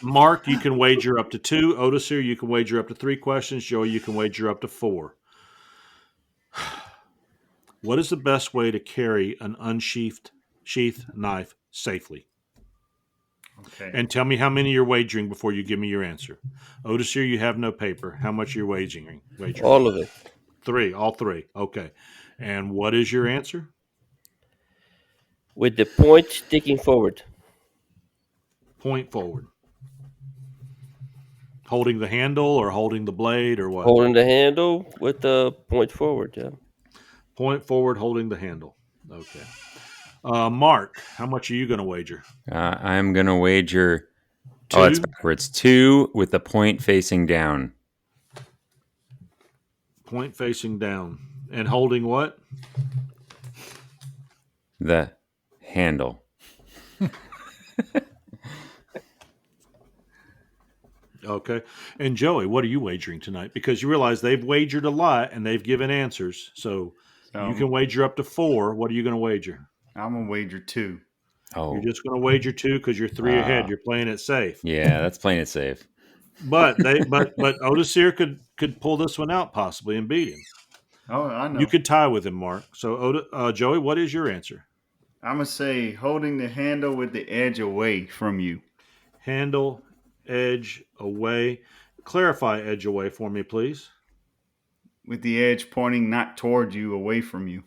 Mark, you can wager up to 2. Otis here, you can wager up to 3 questions. Joey, you can wager up to 4. What is the best way to carry an unsheathed knife safely? Okay. And tell me how many you're wagering before you give me your answer. Otis here, you have no paper. How much you're wagering? All of it. 3, all 3. Okay. And what is your answer? With the point sticking forward. Point forward. Holding the handle or holding the blade or what? Holding the handle with the point forward. Yeah. Point forward, holding the handle. Okay. Mark, how much are you going to wager? I'm going to wager. 2? Oh, it's backwards. 2 with the point facing down. Point facing down. And holding what? The handle. Okay. And Joey, what are you wagering tonight? Because you realize they've wagered a lot and they've given answers. So you can wager up to 4. What are you going to wager? I'm going to wager 2. Oh. You're just going to wager 2 because you're 3 ahead. You're playing it safe. Yeah, that's playing it safe. But Otis here could pull this one out possibly and beat him. Oh, I know. You could tie with him, Mark. So Joey, what is your answer? I'm going to say holding the handle with the edge away from you. Handle, edge, away. Clarify edge away for me, please. With the edge pointing not toward you, away from you.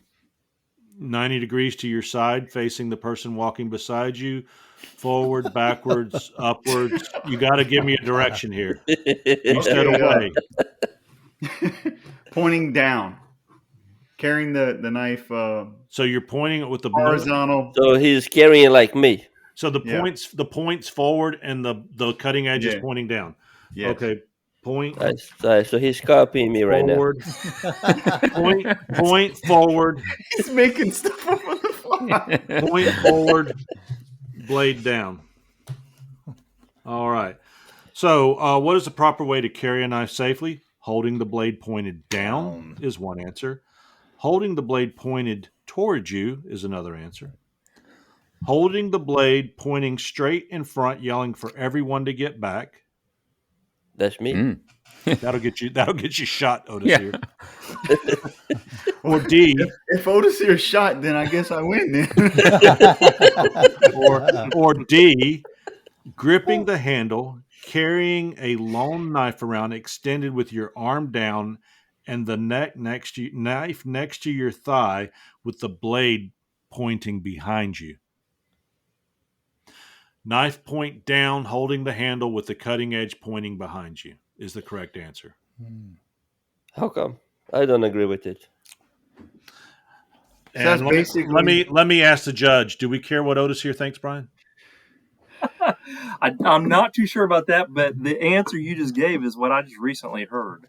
90 degrees to your side, facing the person walking beside you. Forward, backwards, upwards. You got to give me a direction here. You said away. Pointing down. Carrying the knife. So you're pointing it with the horizontal. So he's carrying it like me. So the points forward and the cutting edge is pointing down. Yes. Okay. Point. So he's copying me forward. Right now. point forward. He's making stuff up on the fly. Point forward. Blade down. All right. So what is the proper way to carry a knife safely? Holding the blade pointed down is one answer. Holding the blade pointed towards you is another answer. Holding the blade pointing straight in front, yelling for everyone to get back. That's me. That'll get you shot, Otis here. Or D. If Otis here shot, then I guess I win then. or D, gripping the handle, carrying a long knife around extended with your arm down and the knife next to your thigh with the blade pointing behind you. Knife point down, holding the handle with the cutting edge pointing behind you is the correct answer. How come? I don't agree with it. And let me ask the judge, do we care what Otis here thinks, Brian? I'm not too sure about that, but the answer you just gave is what I just recently heard.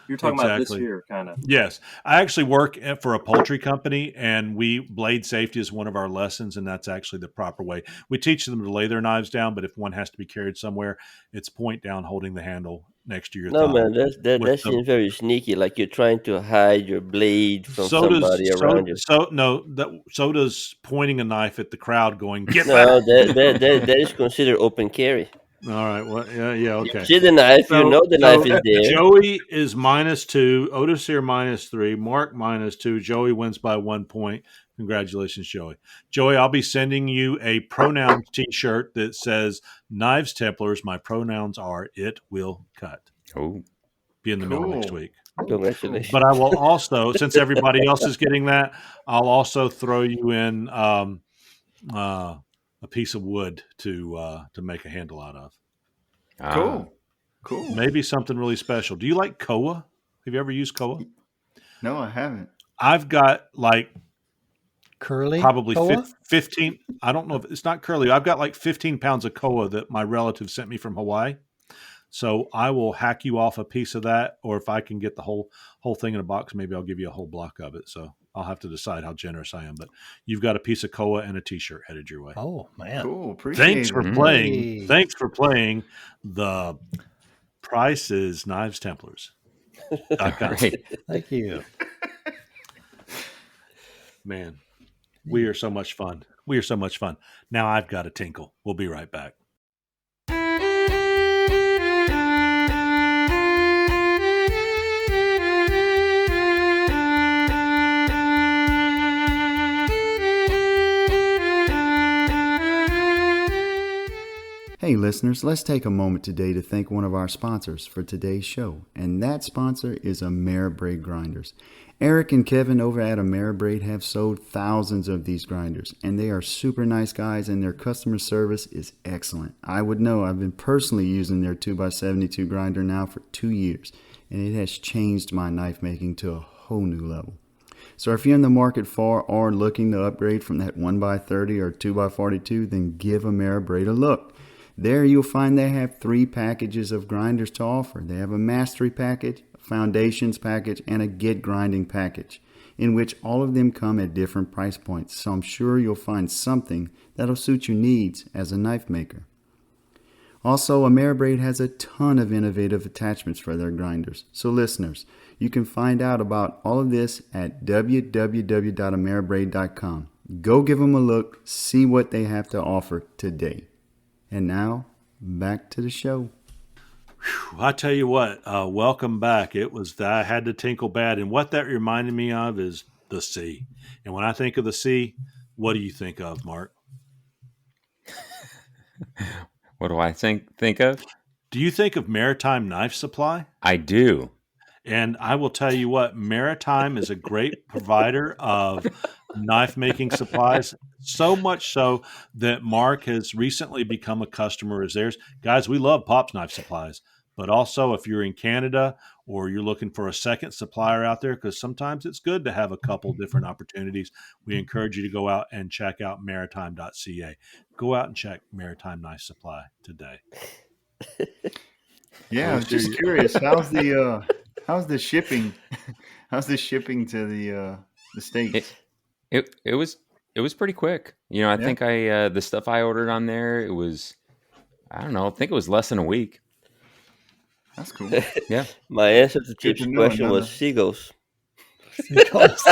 You're talking about this year, kind of. Yes. I actually work for a poultry company, and blade safety is one of our lessons, and that's actually the proper way. We teach them to lay their knives down, but if one has to be carried somewhere, it's point down, holding the handle next to your thigh. No, man, that seems very sneaky, like you're trying to hide your blade from somebody around you. So does pointing a knife at the crowd going, get back. No, that is considered open carry. All right. Well, yeah, okay. You see the knife, you know the knife is there. Joey is -2. Otis here -3. Mark -2. Joey wins by 1 point. Congratulations, Joey. Joey, I'll be sending you a pronouns T-shirt that says "Knives Templars. My pronouns are it will cut." Oh, be in the mail next week. Congratulations. But I will also, since everybody else is getting that, I'll also throw you in a piece of wood to make a handle out of. Cool. Maybe something really special. Do you like koa? Have you ever used koa? No, I haven't. I've got like curly, probably koa? 15. I don't know if it's not curly. I've got like 15 pounds of koa that my relative sent me from Hawaii. So I will hack you off a piece of that, or if I can get the whole thing in a box, maybe I'll give you a whole block of it. So I'll have to decide how generous I am. But you've got a piece of koa and a T-shirt headed your way. Oh man, cool! Appreciate Thanks it. for playing. Hey. Thanks for playing. The Price is Knives Templars. Great. Thank you. Man, we are so much fun. We are so much fun. Now I've got to tinkle. We'll be right back. Hey, listeners, let's take a moment today to thank one of our sponsors for today's show, and that sponsor is Ameribraid Grinders. Eric and Kevin over at Ameribraid have sold thousands of these grinders, and they are super nice guys, and their customer service is excellent. I would know. I've been personally using their 2x72 grinder now for 2 years, and it has changed my knife making to a whole new level. So if you're in the market for or looking to upgrade from that 1x30 or 2x42, then give Ameribraid a look. There you'll find they have 3 packages of grinders to offer. They have a Mastery package, a Foundations package, and a Get Grinding package, in which all of them come at different price points. So I'm sure you'll find something that'll suit your needs as a knife maker. Also, Ameribraid has a ton of innovative attachments for their grinders. So listeners, you can find out about all of this at www.ameribraid.com. Go give them a look, see what they have to offer today. And now, back to the show. Whew, I tell you what, welcome back. It was I had to tinkle bad, and what that reminded me of is the sea. And when I think of the sea, what do you think of, Mark? What do I think of? Do you think of Maritime Knife Supply? I do. And I will tell you what, Maritime is a great provider of knife making supplies, so much so that Mark has recently become a customer as theirs. Guys, we love Pop's Knife Supplies, but also if you're in Canada or you're looking for a second supplier out there, because sometimes it's good to have a couple different opportunities, we encourage you to go out and check out maritime.ca. Go out and check Maritime Knife Supply today. Yeah, I was just curious. How's the shipping? How's the shipping to the States? It was pretty quick. I think the stuff I ordered on there, it was, I don't know, I think it was less than a week. That's cool. Yeah. My answer to Chip's question was seagulls. Seagulls.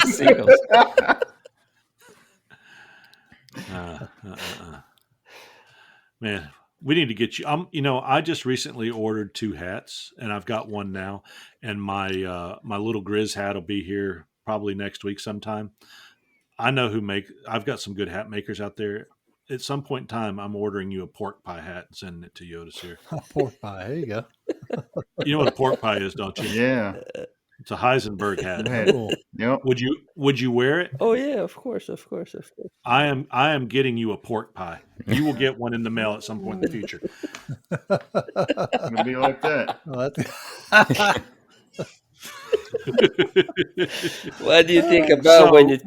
Seagulls. Man, we need to get you. I just recently ordered 2 hats, and I've got one now. And my my little Grizz hat will be here probably next week sometime. I know I've got some good hat makers out there. At some point in time, I'm ordering you a pork pie hat and sending it to you, Otis here. Pork pie. There you go. You know what a pork pie is, don't you? Yeah. It's a Heisenberg hat. Cool. Yep. Would you wear it? Oh yeah, of course. I am getting you a pork pie. You will get one in the mail at some point in the future. It's gonna be like that. What do you think about when you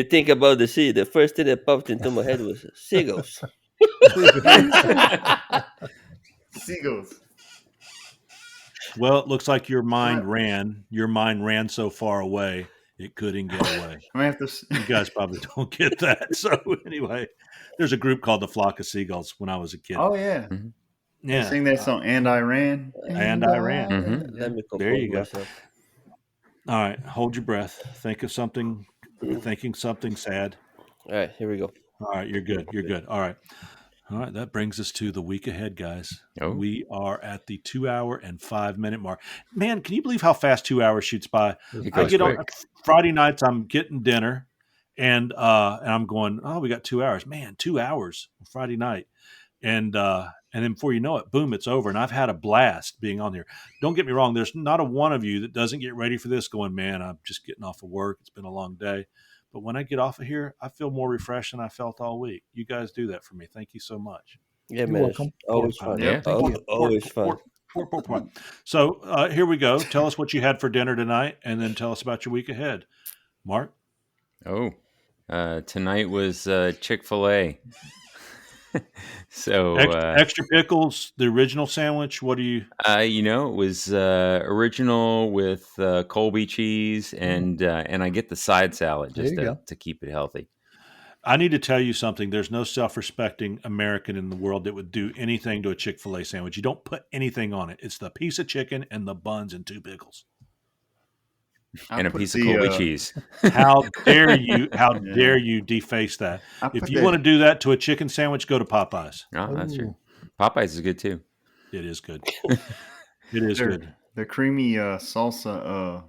think about the sea? The first thing that popped into my head was seagulls. Seagulls. Well, it looks like your mind ran so far away it couldn't get away. I have to. You guys probably don't get that. So anyway, there's a group called the Flock of Seagulls when I was a kid. Oh yeah. Mm-hmm. Yeah. Sing that song, And I Ran. And I ran. Mm-hmm. Let me There you go. myself. All right, hold your breath. Thinking something sad. All right, here we go. All right, you're good. All right, that brings us to the week ahead, guys. Oh. We are at the 2 hour and 5 minute mark. Man, can you believe how fast 2 hours shoots by? It I goes get quick. on Friday nights. I'm getting dinner, and I'm going. Oh, we got 2 hours. Man, 2 hours on Friday night, and then before you know it, boom, it's over. And I've had a blast being on here. Don't get me wrong. There's not a one of you that doesn't get ready for this going, man, I'm just getting off of work. It's been a long day. But when I get off of here, I feel more refreshed than I felt all week. You guys do that for me. Thank you so much. Yeah, man. welcome. Always fun. Yeah. Always fun. Pork. So here we go. Tell us what you had for dinner tonight, and then tell us about your week ahead. Mark? Oh, tonight was Chick-fil-A. So extra pickles, the original sandwich. What do you? it was original with Colby cheese, and I get the side salad just to keep it healthy. I need to tell you something. There's no self-respecting American in the world that would do anything to a Chick-fil-A sandwich. You don't put anything on it. It's the piece of chicken and the buns and 2 pickles. And a piece of Colby cheese. How dare you? How dare you deface that? If you want to do that to a chicken sandwich, go to Popeyes. Oh, that's true. Popeyes is good too. It is good. It is good. The creamy salsa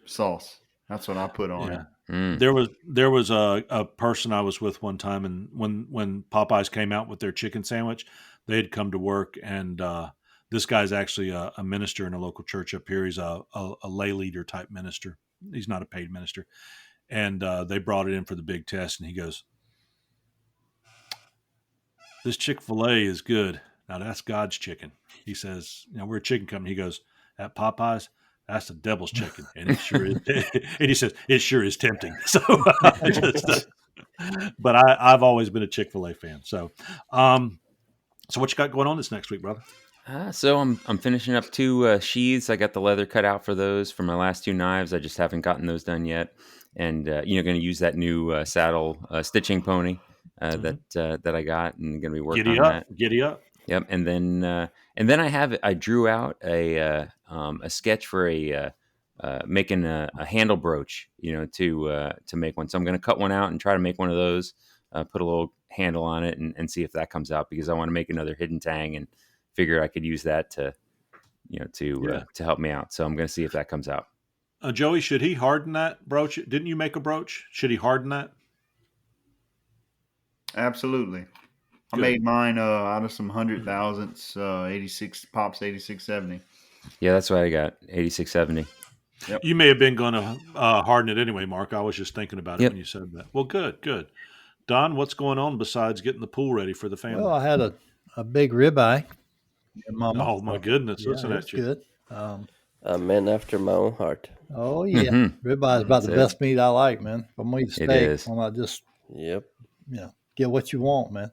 sauce. That's what I put on it. There was a person I was with one time, and when Popeyes came out with their chicken sandwich, they had come to work, and this guy's actually a minister in a local church up here. He's a lay leader type minister. He's not a paid minister, and they brought it in for the big test, and he goes, "This Chick-fil-A is good. Now that's God's chicken." He says, "We're a chicken company." He goes, "At Popeyes, that's the devil's chicken, and it sure is." And he says, "It sure is tempting." So, but I've always been a Chick-fil-A fan. So, so what you got going on this next week, brother? So I'm finishing up 2 sheaths. I got the leather cut out for those for my last 2 knives. I just haven't gotten those done yet, and going to use that new saddle stitching pony that I got, and going to be working on that. Giddy up. Yep, and then I drew out a sketch for making a handle brooch, to make one. So I'm going to cut one out and try to make one of those. Put a little handle on it and see if that comes out, because I want to make another hidden tang and figure I could use that to help me out. So I'm going to see if that comes out. Joey, should he harden that brooch? Didn't you make a brooch? Should he harden that? Absolutely. I made mine out of some 100,000ths, 86 Pops 8670. Yeah, that's what I got, 8670. Yep. You may have been going to harden it anyway, Mark. I was just thinking about it when you said that. Well, good. Don, what's going on besides getting the pool ready for the family? Well, I had a big ribeye. Mama. Oh my goodness! Yeah, Listen at you. Good. A man after my own heart. Oh yeah, ribeye is about the best meat I like, man. If I'm eating steak, is. when I just Yep. Get what you want, man.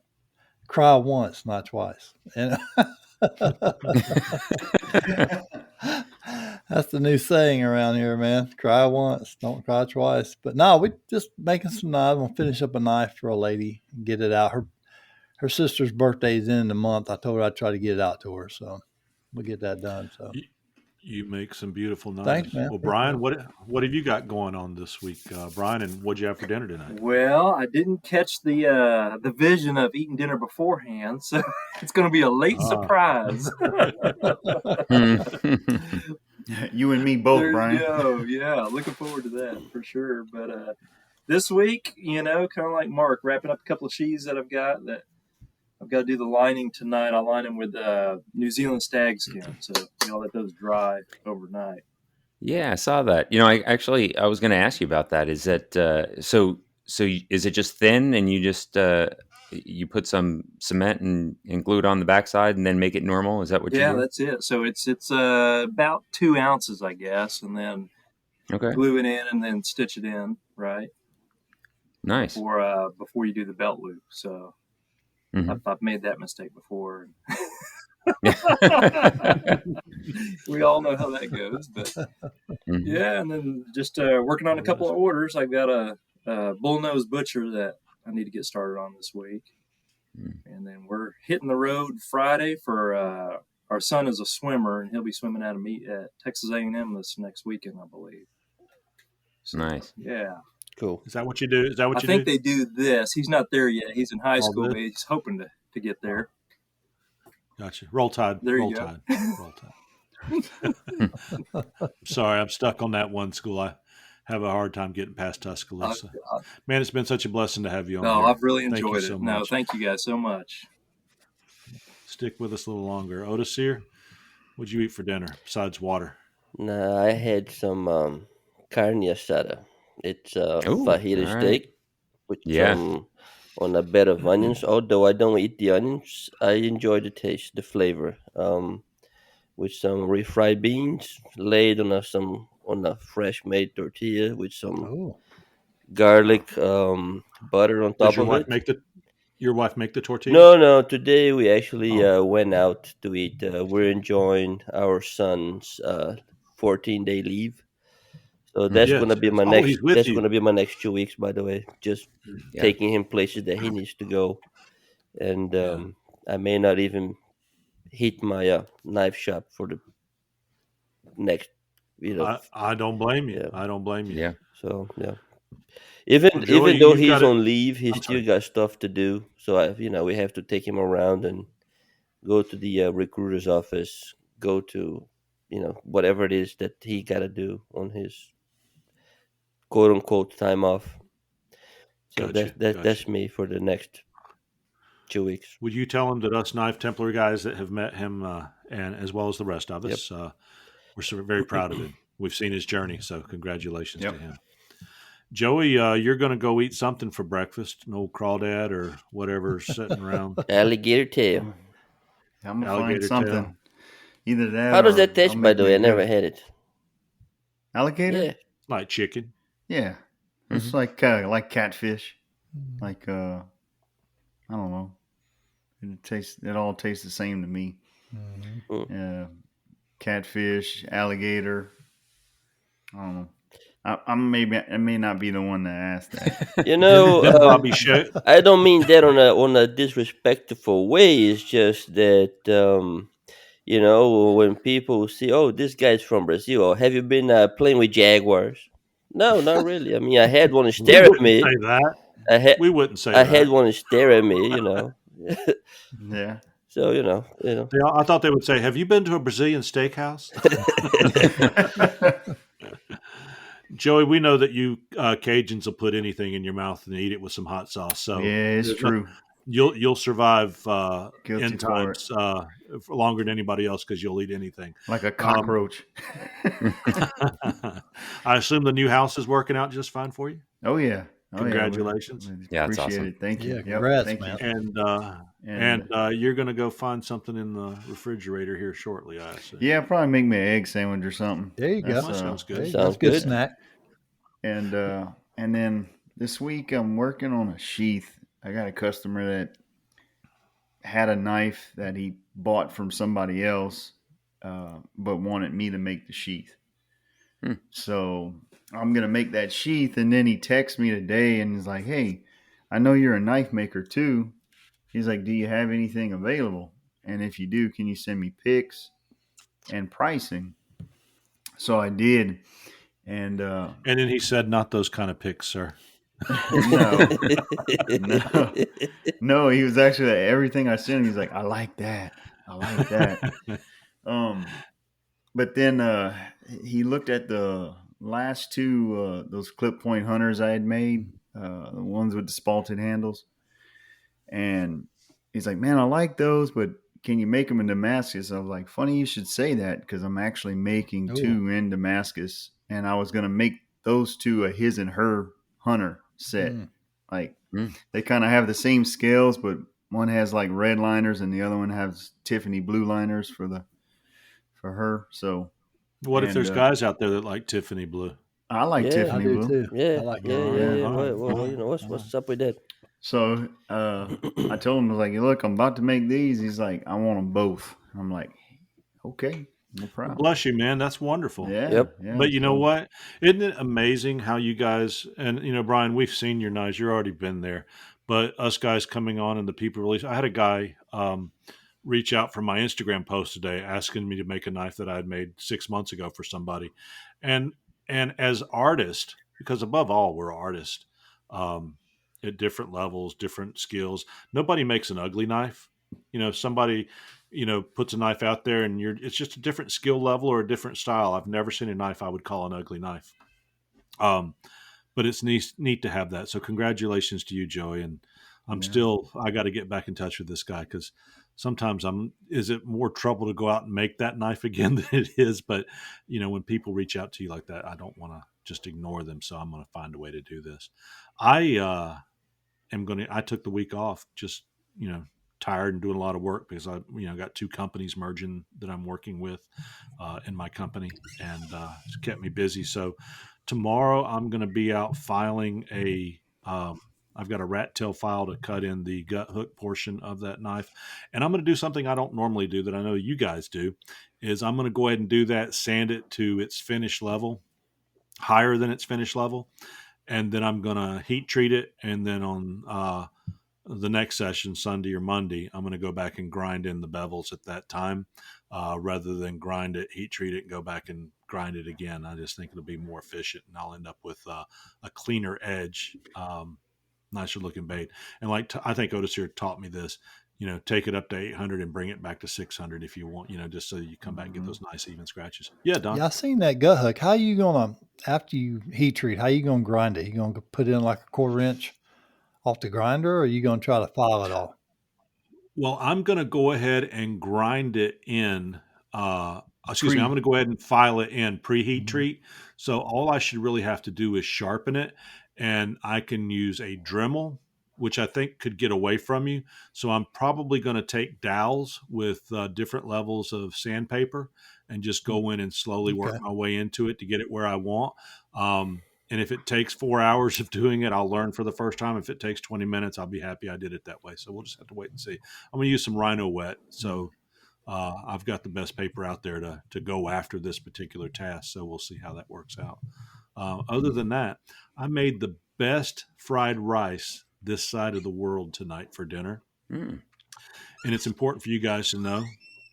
Cry once, not twice. And that's the new saying around here, man. Cry once, don't cry twice. But no, we just making some knives. I'm gonna finish up a knife for a lady and get it out. Her sister's birthday is in the month. I told her I'd try to get it out to her, so we'll get that done. So you make some beautiful knives. Thanks, man. Well, Brian, what have you got going on this week, Brian? And what'd you have for dinner tonight? Well, I didn't catch the vision of eating dinner beforehand, so it's going to be a late surprise. You and me both, there Brian. You go. Yeah, looking forward to that for sure. But this week, kind of like Mark, wrapping up a couple of sheaths that I've got that I've got to do the lining tonight. I line them with New Zealand stag skin, so I'll let those dry overnight. Yeah, I saw that. I was going to ask you about that. Is that so? Is it just thin, and you just you put some cement and glue it on the backside, and then make it normal? Is that what you do? Yeah, that's it. So it's about 2 ounces, I guess, and then glue it in and then stitch it in, right? Nice. Before you do the belt loop. So I've made that mistake before. We all know how that goes, but yeah. And then just working on a couple of orders. I've got a bullnose butcher that I need to get started on this week, and then we're hitting the road Friday for our son is a swimmer, and he'll be swimming at a meet at Texas A&M this next weekend, I believe. So, nice. Yeah. Cool. Is that what you do? Is that what I think they do this. He's not there yet. He's in high school, but he's hoping to get there. Gotcha. Roll Tide. There Roll you go. Tide. Roll Tide. Sorry, I'm stuck on that one school. I have a hard time getting past Tuscaloosa. Man, it's been such a blessing to have you on. No, here. I've really enjoyed it. So no, thank you guys so much. Stick with us a little longer. Otis here, what'd you eat for dinner besides water? Nah, I had some carne asada. It's fajita steak with some on a bed of onions. Although I don't eat the onions, I enjoy the taste, the flavor. With some refried beans laid on a fresh made tortilla with some garlic butter on top of it. Your wife make the tortilla? No. Today we actually went out to eat. We're enjoying our son's 14-day leave. So that's going to be my next. That's going to be my next 2 weeks. By the way, just taking him places that he needs to go, and I may not even hit my knife shop for the next. I don't blame you. I don't blame you. Yeah. So yeah. Even though he's on leave, he's still got stuff to do. So we have to take him around and go to the recruiter's office. Go to whatever it is that he got to do on his quote unquote time off. So Gotcha, that's me for the next 2 weeks. Would you tell him that us Knife Templar guys that have met him, and as well as the rest of Yep. us, we're very proud of him. We've seen his journey, so congratulations to him. Joey, you're going to go eat something for breakfast, an old crawdad or whatever's sitting around. Alligator tail. I'm gonna Alligator find something. tail. Either that. How does or that taste, I'll by make the me way? a I never good- had it. Alligator. Yeah. Like chicken. Yeah, it's Mhm. like catfish. Like I don't know. It all tastes the same to me. Catfish, alligator. I don't know. I may not be the one to ask that. You know, Bobby show. I don't mean that on a disrespectful way. It's just that you know, when people see, oh, this guy's from Brazil, or have you been playing with jaguars? No, not really. I mean, I had one We stare at wouldn't me. say that. I had We wouldn't say I that. had one stare at me. You know. Yeah. So you know. I thought they would say, "Have you been to a Brazilian steakhouse?" Joey, we know that you Cajuns will put anything in your mouth and eat it with some hot sauce. So Yeah, it's true. You'll survive Guilty end for times for longer than anybody else because you'll eat anything. Like a cockroach. I assume the new house is working out just fine for you. Oh yeah. Congratulations. Yeah, it's Appreciate awesome. it. Thank you. Yeah, congrats, thank man. you. And you're going to go find something in the refrigerator here shortly, I assume. Yeah, probably make me an egg sandwich or something. There you go. That sounds good. There you go. Sounds That's a good good. snack. And then this week I'm working on a sheath. I got a customer that had a knife that he bought from somebody else, but wanted me to make the sheath. So I'm gonna make that sheath, and then he texts me today and he's like, "Hey, I know you're a knife maker too." He's like, "Do you have anything available? And if you do, can you send me pics and pricing?" So I did, and then he said, "Not those kind of picks, sir." No. He was actually everything I sent him. He's like, "I like that. I like that." But then he looked at the last two those clip point hunters I had made, the ones with the spalted handles, and he's like, "Man, I like those, but can you make them in Damascus?" I was like, "Funny you should say that because I'm actually making two in Damascus, and I was going to make those two a his and her hunter set. Like they kind of have the same scales, but one has like red liners and the other one has Tiffany blue liners for her." So what if there's guys out there that like Tiffany blue? I like Tiffany blue too. Yeah, I like yeah. All Well, you know what's up with that? So I told him, I was like, "Look, I'm about to make these." He's like, "I want them both." I'm like, "Okay, no problem." Bless you, man. That's wonderful. Yeah. Yep. Yeah, But you know what? Isn't it amazing how you guys, and you know, Brian, we've seen your knives. You've already been there. But us guys coming on and the people release. I had a guy reach out from my Instagram post today asking me to make a knife that I had made 6 months ago for somebody. And as artists, because above all, we're artists at different levels, different skills. Nobody makes an ugly knife. You know, if somebody, you know, puts a knife out there and it's just a different skill level or a different style. I've never seen a knife I would call an ugly knife. But it's neat to have that. So congratulations to you, Joey. And I got to get back in touch with this guy because sometimes is it more trouble to go out and make that knife again than it is? But, you know, when people reach out to you like that, I don't want to just ignore them. So I'm going to find a way to do this. I took the week off, just, you know, tired and doing a lot of work because I got two companies merging that I'm working with in my company, and it's kept me busy. So tomorrow I'm going to be out filing I've got a rat tail file to cut in the gut hook portion of that knife. And I'm going to do something I don't normally do that I know you guys do, is I'm going to go ahead and do that, sand it to its finish level, higher than its finish level. And then I'm going to heat treat it. And then on the next session, Sunday or Monday, I'm going to go back and grind in the bevels at that time rather than grind it, heat treat it, and go back and grind it again. I just think it'll be more efficient, and I'll end up with a cleaner edge, nicer looking bait. And like I think Otis here taught me this, you know, take it up to 800 and bring it back to 600 if you want, you know, just so you come back and get those nice even scratches. Yeah, Don. Yeah, I seen that gut hook. How are you gonna after you heat treat, how you gonna grind it? You gonna put in like a 1/4 inch off the grinder, or are you gonna try to file it off? Well, I'm going to go ahead and grind it in. Excuse me. I'm Pre. going to go ahead and file it in preheat Mhm. treat. So all I should really have to do is sharpen it, and I can use a Dremel, which I think could get away from you. So I'm probably going to take dowels with different levels of sandpaper and just go in and slowly work Okay. my way into it to get it where I want. And if it takes 4 hours of doing it, I'll learn for the first time. If it takes 20 minutes, I'll be happy I did it that way. So we'll just have to wait and see. I'm going to use some Rhino Wet. So I've got the best paper out there to go after this particular task. So we'll see how that works out. Other than that, I made the best fried rice this side of the world tonight for dinner. Mm. And it's important for you guys to know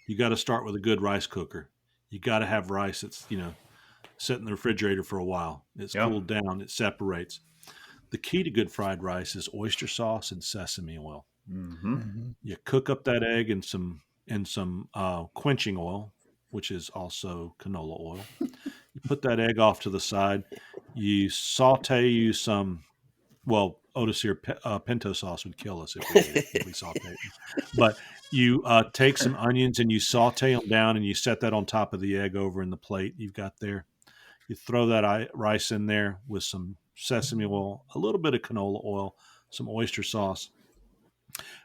you got to start with a good rice cooker. You got to have rice that's, sit in the refrigerator for a while. It's cooled down, it separates. The key to good fried rice is oyster sauce and sesame oil. Mm-hmm. You cook up that egg in some quenching oil, which is also canola oil. You put that egg off to the side. You saute some. Well, Otis here, pinto sauce would kill us if we saute it. But you take some onions and you saute them down, and you set that on top of the egg over in the plate you've got there. You throw that rice in there with some sesame oil, a little bit of canola oil, some oyster sauce,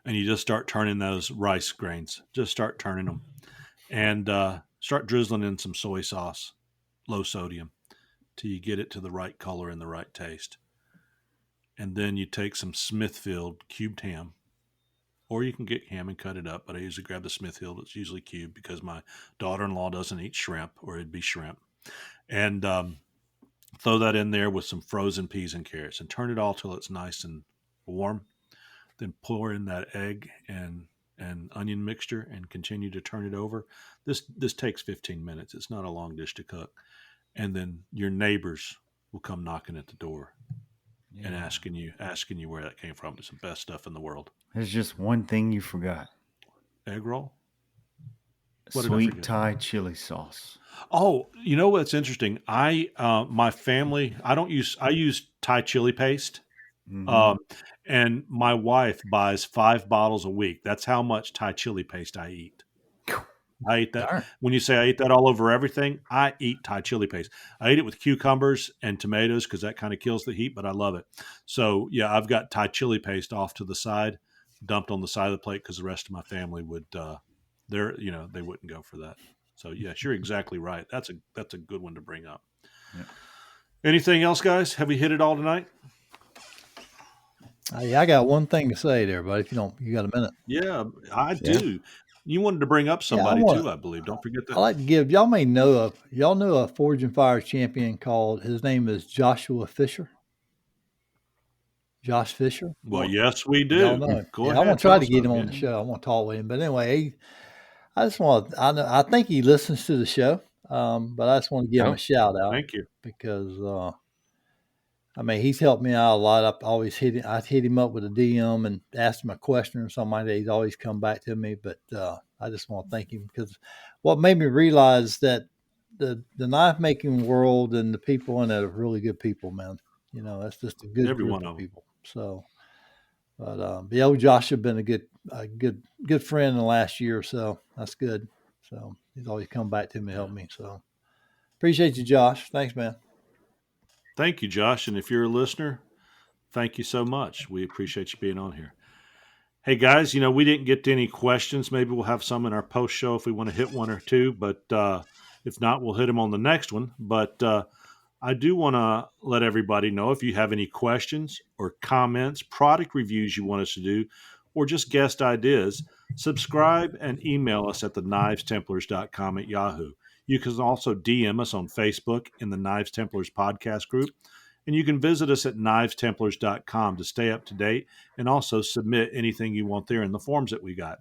and you just start turning those rice grains. Just start turning them, and start drizzling in some soy sauce, low sodium, till you get it to the right color and the right taste. And then you take some Smithfield cubed ham, or you can get ham and cut it up, but I usually grab the Smithfield. It's usually cubed because my daughter-in-law doesn't eat shrimp, or it'd be shrimp. And throw that in there with some frozen peas and carrots, and turn it all till it's nice and warm. Then pour in that egg and onion mixture and continue to turn it over. This takes 15 minutes. It's not a long dish to cook. And then your neighbors will come knocking at the door and asking you where that came from. It's the best stuff in the world. There's just one thing you forgot. Egg roll? Sweet Thai chili sauce. Oh, you know what's interesting? My family, I use Thai chili paste. Mm-hmm. And my wife buys 5 bottles a week. That's how much Thai chili paste I eat. I eat that. Darn. When you say I eat that all over everything, I eat Thai chili paste. I eat it with cucumbers and tomatoes because that kind of kills the heat, but I love it. So yeah, I've got Thai chili paste off to the side, dumped on the side of the plate because the rest of my family would, they wouldn't go for that. So yes, you're exactly right. That's a good one to bring up. Yeah. Anything else, guys? Have we hit it all tonight? Yeah, I got one thing to say there, but if you got a minute. Yeah, I do. You wanted to bring up somebody too, I believe. Don't forget that. I like to give y'all know a Forge and Fire champion called, his name is Joshua Fisher. Josh Fisher. Well, yes, we do. Y'all know. Go ahead. I'm gonna try to get him on the show. I'm gonna talk with him. But anyway, I think he listens to the show. But I just want to give him a shout out. Thank you. Because he's helped me out a lot. I'd hit him up with a DM and asked him a question or something like that. He's always come back to me. But I just want to thank him because what made me realize that the knife making world and the people in it are really good people, man. That's just a good group of people. So, but old Josh has been a good friend in the last year or so. That's good. So he's always come back to me to help me. So appreciate you, Josh. Thanks, man. Thank you, Josh. And if you're a listener, thank you so much. We appreciate you being on here. Hey, guys, we didn't get to any questions. Maybe we'll have some in our post show if we want to hit one or two. But if not, we'll hit them on the next one. But I do want to let everybody know if you have any questions or comments, product reviews you want us to do, or just guest ideas, subscribe and email us at theknivestemplars.com at Yahoo. You can also DM us on Facebook in the Knives Templars podcast group. And you can visit us at knivestemplars.com to stay up to date and also submit anything you want there in the forms that we got.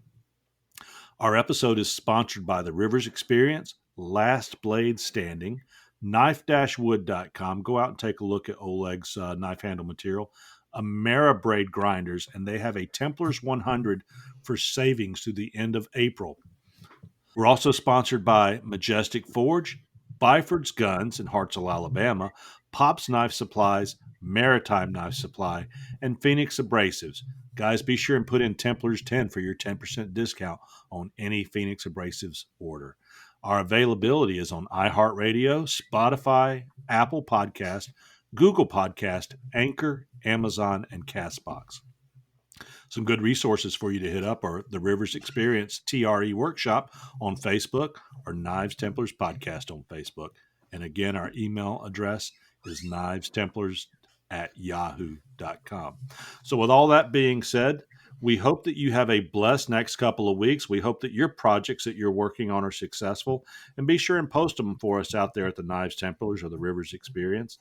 Our episode is sponsored by the Rivers Experience, Last Blade Standing, knife-wood.com. Go out and take a look at Oleg's knife handle material, Ameribraid grinders, and they have a Templars 100 for savings through the end of April. We're also sponsored by Majestic Forge, Byford's Guns in Hartselle, Alabama, Pop's Knife Supplies, Maritime Knife Supply, and Phoenix Abrasives. Guys, be sure and put in Templars 10 for your 10% discount on any Phoenix Abrasives order. Our availability is on iHeartRadio, Spotify, Apple Podcast, Google Podcast, Anchor, Amazon, and Castbox. Some good resources for you to hit up are the Rivers Experience TRE Workshop on Facebook or Knives Templars Podcast on Facebook. And again, our email address is knivestemplars@yahoo.com. So with all that being said, we hope that you have a blessed next couple of weeks. We hope that your projects that you're working on are successful. And be sure and post them for us out there at the Knives Templars or the Rivers Experience.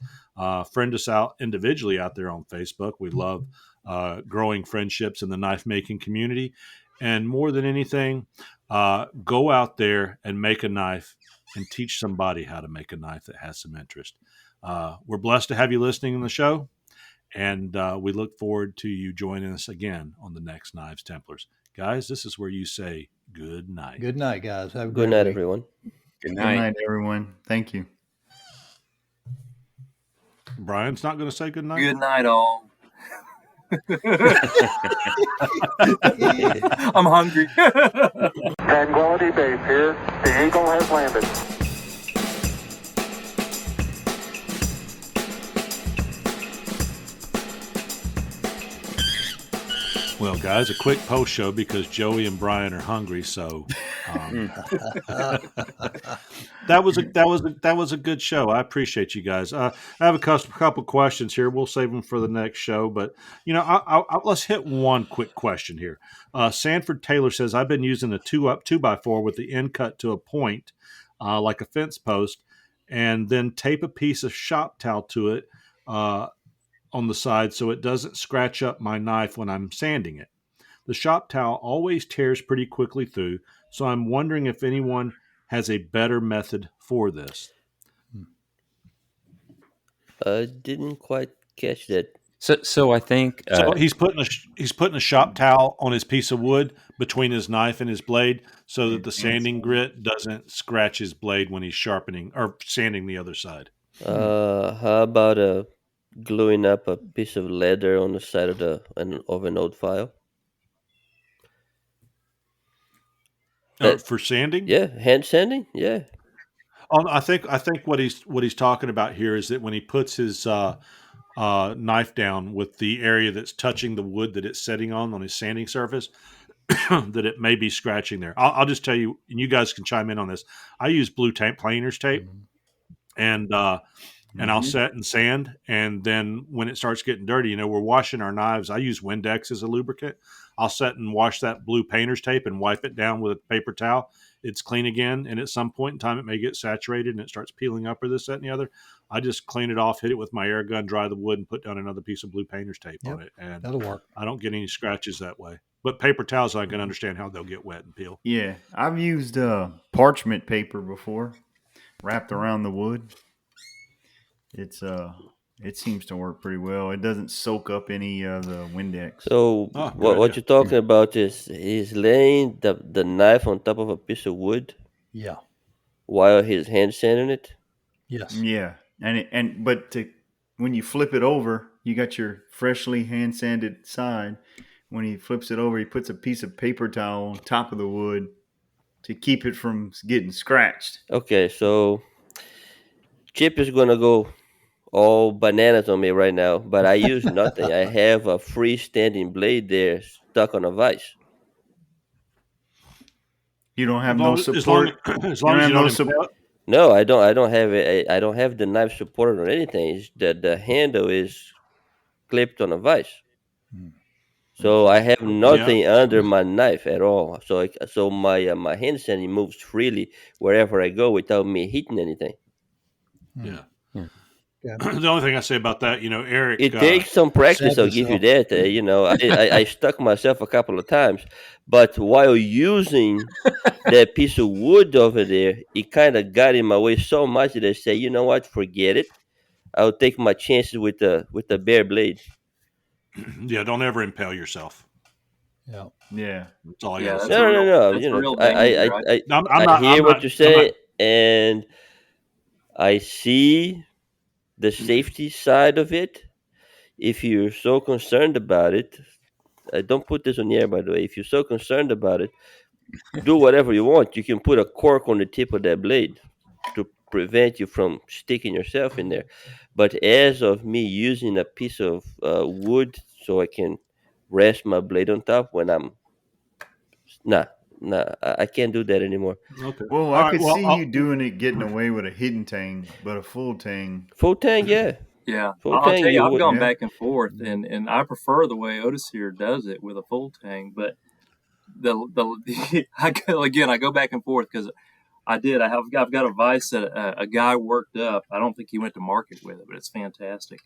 Friend us out individually out there on Facebook. We love growing friendships in the knife making community. And more than anything, go out there and make a knife and teach somebody how to make a knife that has some interest. We're blessed to have you listening to the show. And we look forward to you joining us again on the next Knives Templars. Guys, this is where you say good night. Good night, guys. Have a Good great night, week. everyone. Good Good night. night, everyone. Thank you. Brian's not going to say good night? Good night, all. I'm hungry. Tranquility Base here. The Eagle has landed. Well, guys, a quick post show because Joey and Brian are hungry. So that was a good show. I appreciate you guys. I have a couple questions here. We'll save them for the next show. But let's hit one quick question here. Sanford Taylor says, "I've been using a 2x4 with the end cut to a point, like a fence post, and then tape a piece of shop towel to it." On the side so it doesn't scratch up my knife when I'm sanding it. The shop towel always tears pretty quickly through, so I'm wondering if anyone has a better method for this. I didn't quite catch that. So I think so he's putting a shop towel on his piece of wood between his knife and his blade so that the sanding grit doesn't scratch his blade when he's sharpening or sanding the other side. How about gluing up a piece of leather on the side of an old file? For sanding? Yeah, hand sanding. Yeah. I think what he's talking about here is that when he puts his knife down with the area that's touching the wood that it's setting on his sanding surface, that it may be scratching there. I'll just tell you, and you guys can chime in on this. I use blue planer's tape, and I'll set and sand, and then when it starts getting dirty, we're washing our knives. I use Windex as a lubricant. I'll set and wash that blue painter's tape and wipe it down with a paper towel. It's clean again, and at some point in time, it may get saturated and it starts peeling up or this, that, and the other. I just clean it off, hit it with my air gun, dry the wood, and put down another piece of blue painter's tape on it, and that'll work. I don't get any scratches that way. But paper towels, I can understand how they'll get wet and peel. Yeah, I've used parchment paper before, wrapped around the wood. It seems to work pretty well. It doesn't soak up any of the Windex. So what you're talking about is he's laying the knife on top of a piece of wood. Yeah. While he's hand sanding it. Yes. Yeah, but when you flip it over, you got your freshly hand sanded side. When he flips it over, he puts a piece of paper towel on top of the wood to keep it from getting scratched. Okay, so Chip is gonna go all bananas on me right now, but I use nothing. I have a freestanding blade there stuck on a vise. You don't have no support. As long as you don't support. No, I don't. I don't have it. I don't have the knife supported on anything. It's the handle is clipped on a vise. So I have nothing under my knife at all. So my hand sanding moves freely wherever I go without me hitting anything. Yeah. The only thing I say about that, Eric. It takes some practice. I'll give you that. I stuck myself a couple of times, but while using that piece of wood over there, it kind of got in my way so much that I said, you know what, forget it. I'll take my chances with the bare blade. Yeah, don't ever impale yourself. Yeah. That's all I got to say. No. I hear what you say, and I see the safety side of it. If you're so concerned about it, I don't put this on the air, by the way. If you're so concerned about it, do whatever you want. You can put a cork on the tip of that blade to prevent you from sticking yourself in there. But as of me using a piece of wood so I can rest my blade on top when I'm nah, I can't do that anymore. Okay. Well, All I right. could Well, see you doing it, getting away with a hidden tang, but a full tang. Full tang, yeah. Yeah, Full I'll tang, tell you, you I've would. gone Yeah. back and forth, and I prefer the way Otis here does it with a full tang. But I go back and forth because I've got a vise that a guy worked up. I don't think he went to market with it, but it's fantastic.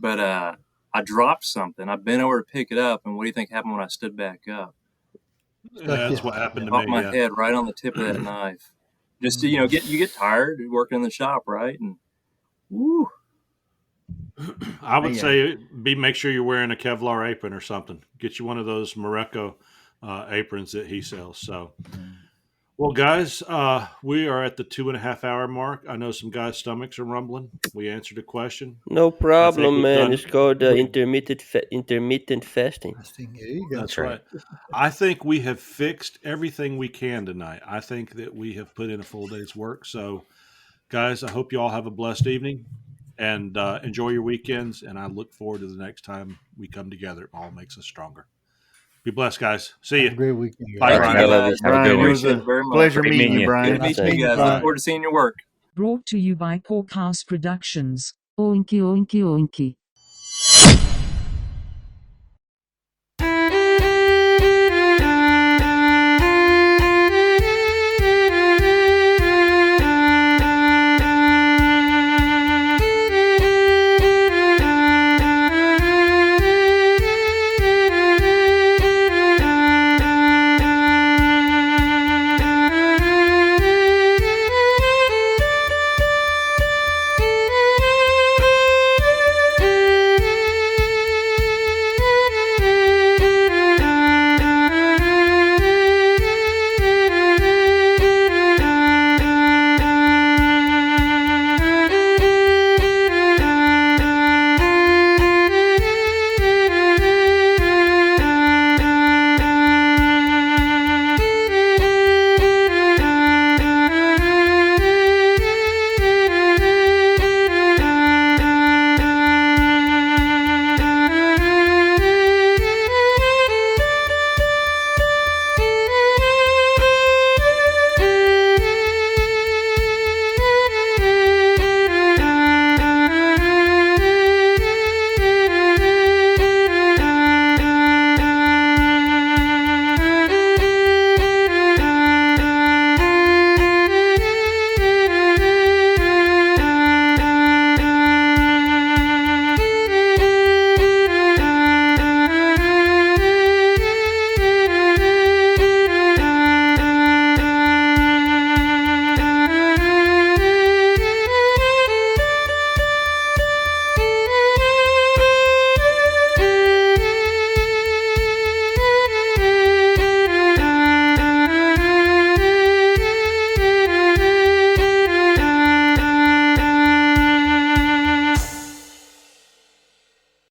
But I dropped something. I bent over to pick it up, and what do you think happened when I stood back up? that's what happened to Caught me. my Yeah. head right on the tip of that knife. Just to, you get tired working in the shop, right? And woo. I would say make sure you're wearing a Kevlar apron or something. Get you one of those Morocco aprons that he sells. So, well, guys, we are at the 2.5 hour mark. I know some guys' stomachs are rumbling. We answered a question. No problem, man. It's called we- intermittent fasting. That's right. I think we have fixed everything we can tonight. I think that we have put in a full day's work. So, guys, I hope you all have a blessed evening and enjoy your weekends. And I look forward to the next time we come together. It all makes us stronger. Be blessed, guys. See you. Have a great weekend. Bye, Thank you, Brian. guys. Brian, it was Appreciate a it very much. pleasure Great meeting meeting you, you. Brian. Good meeting you guys. Look forward to seeing your work. Brought to you by Porkhouse Productions. Oinky oinky oinky.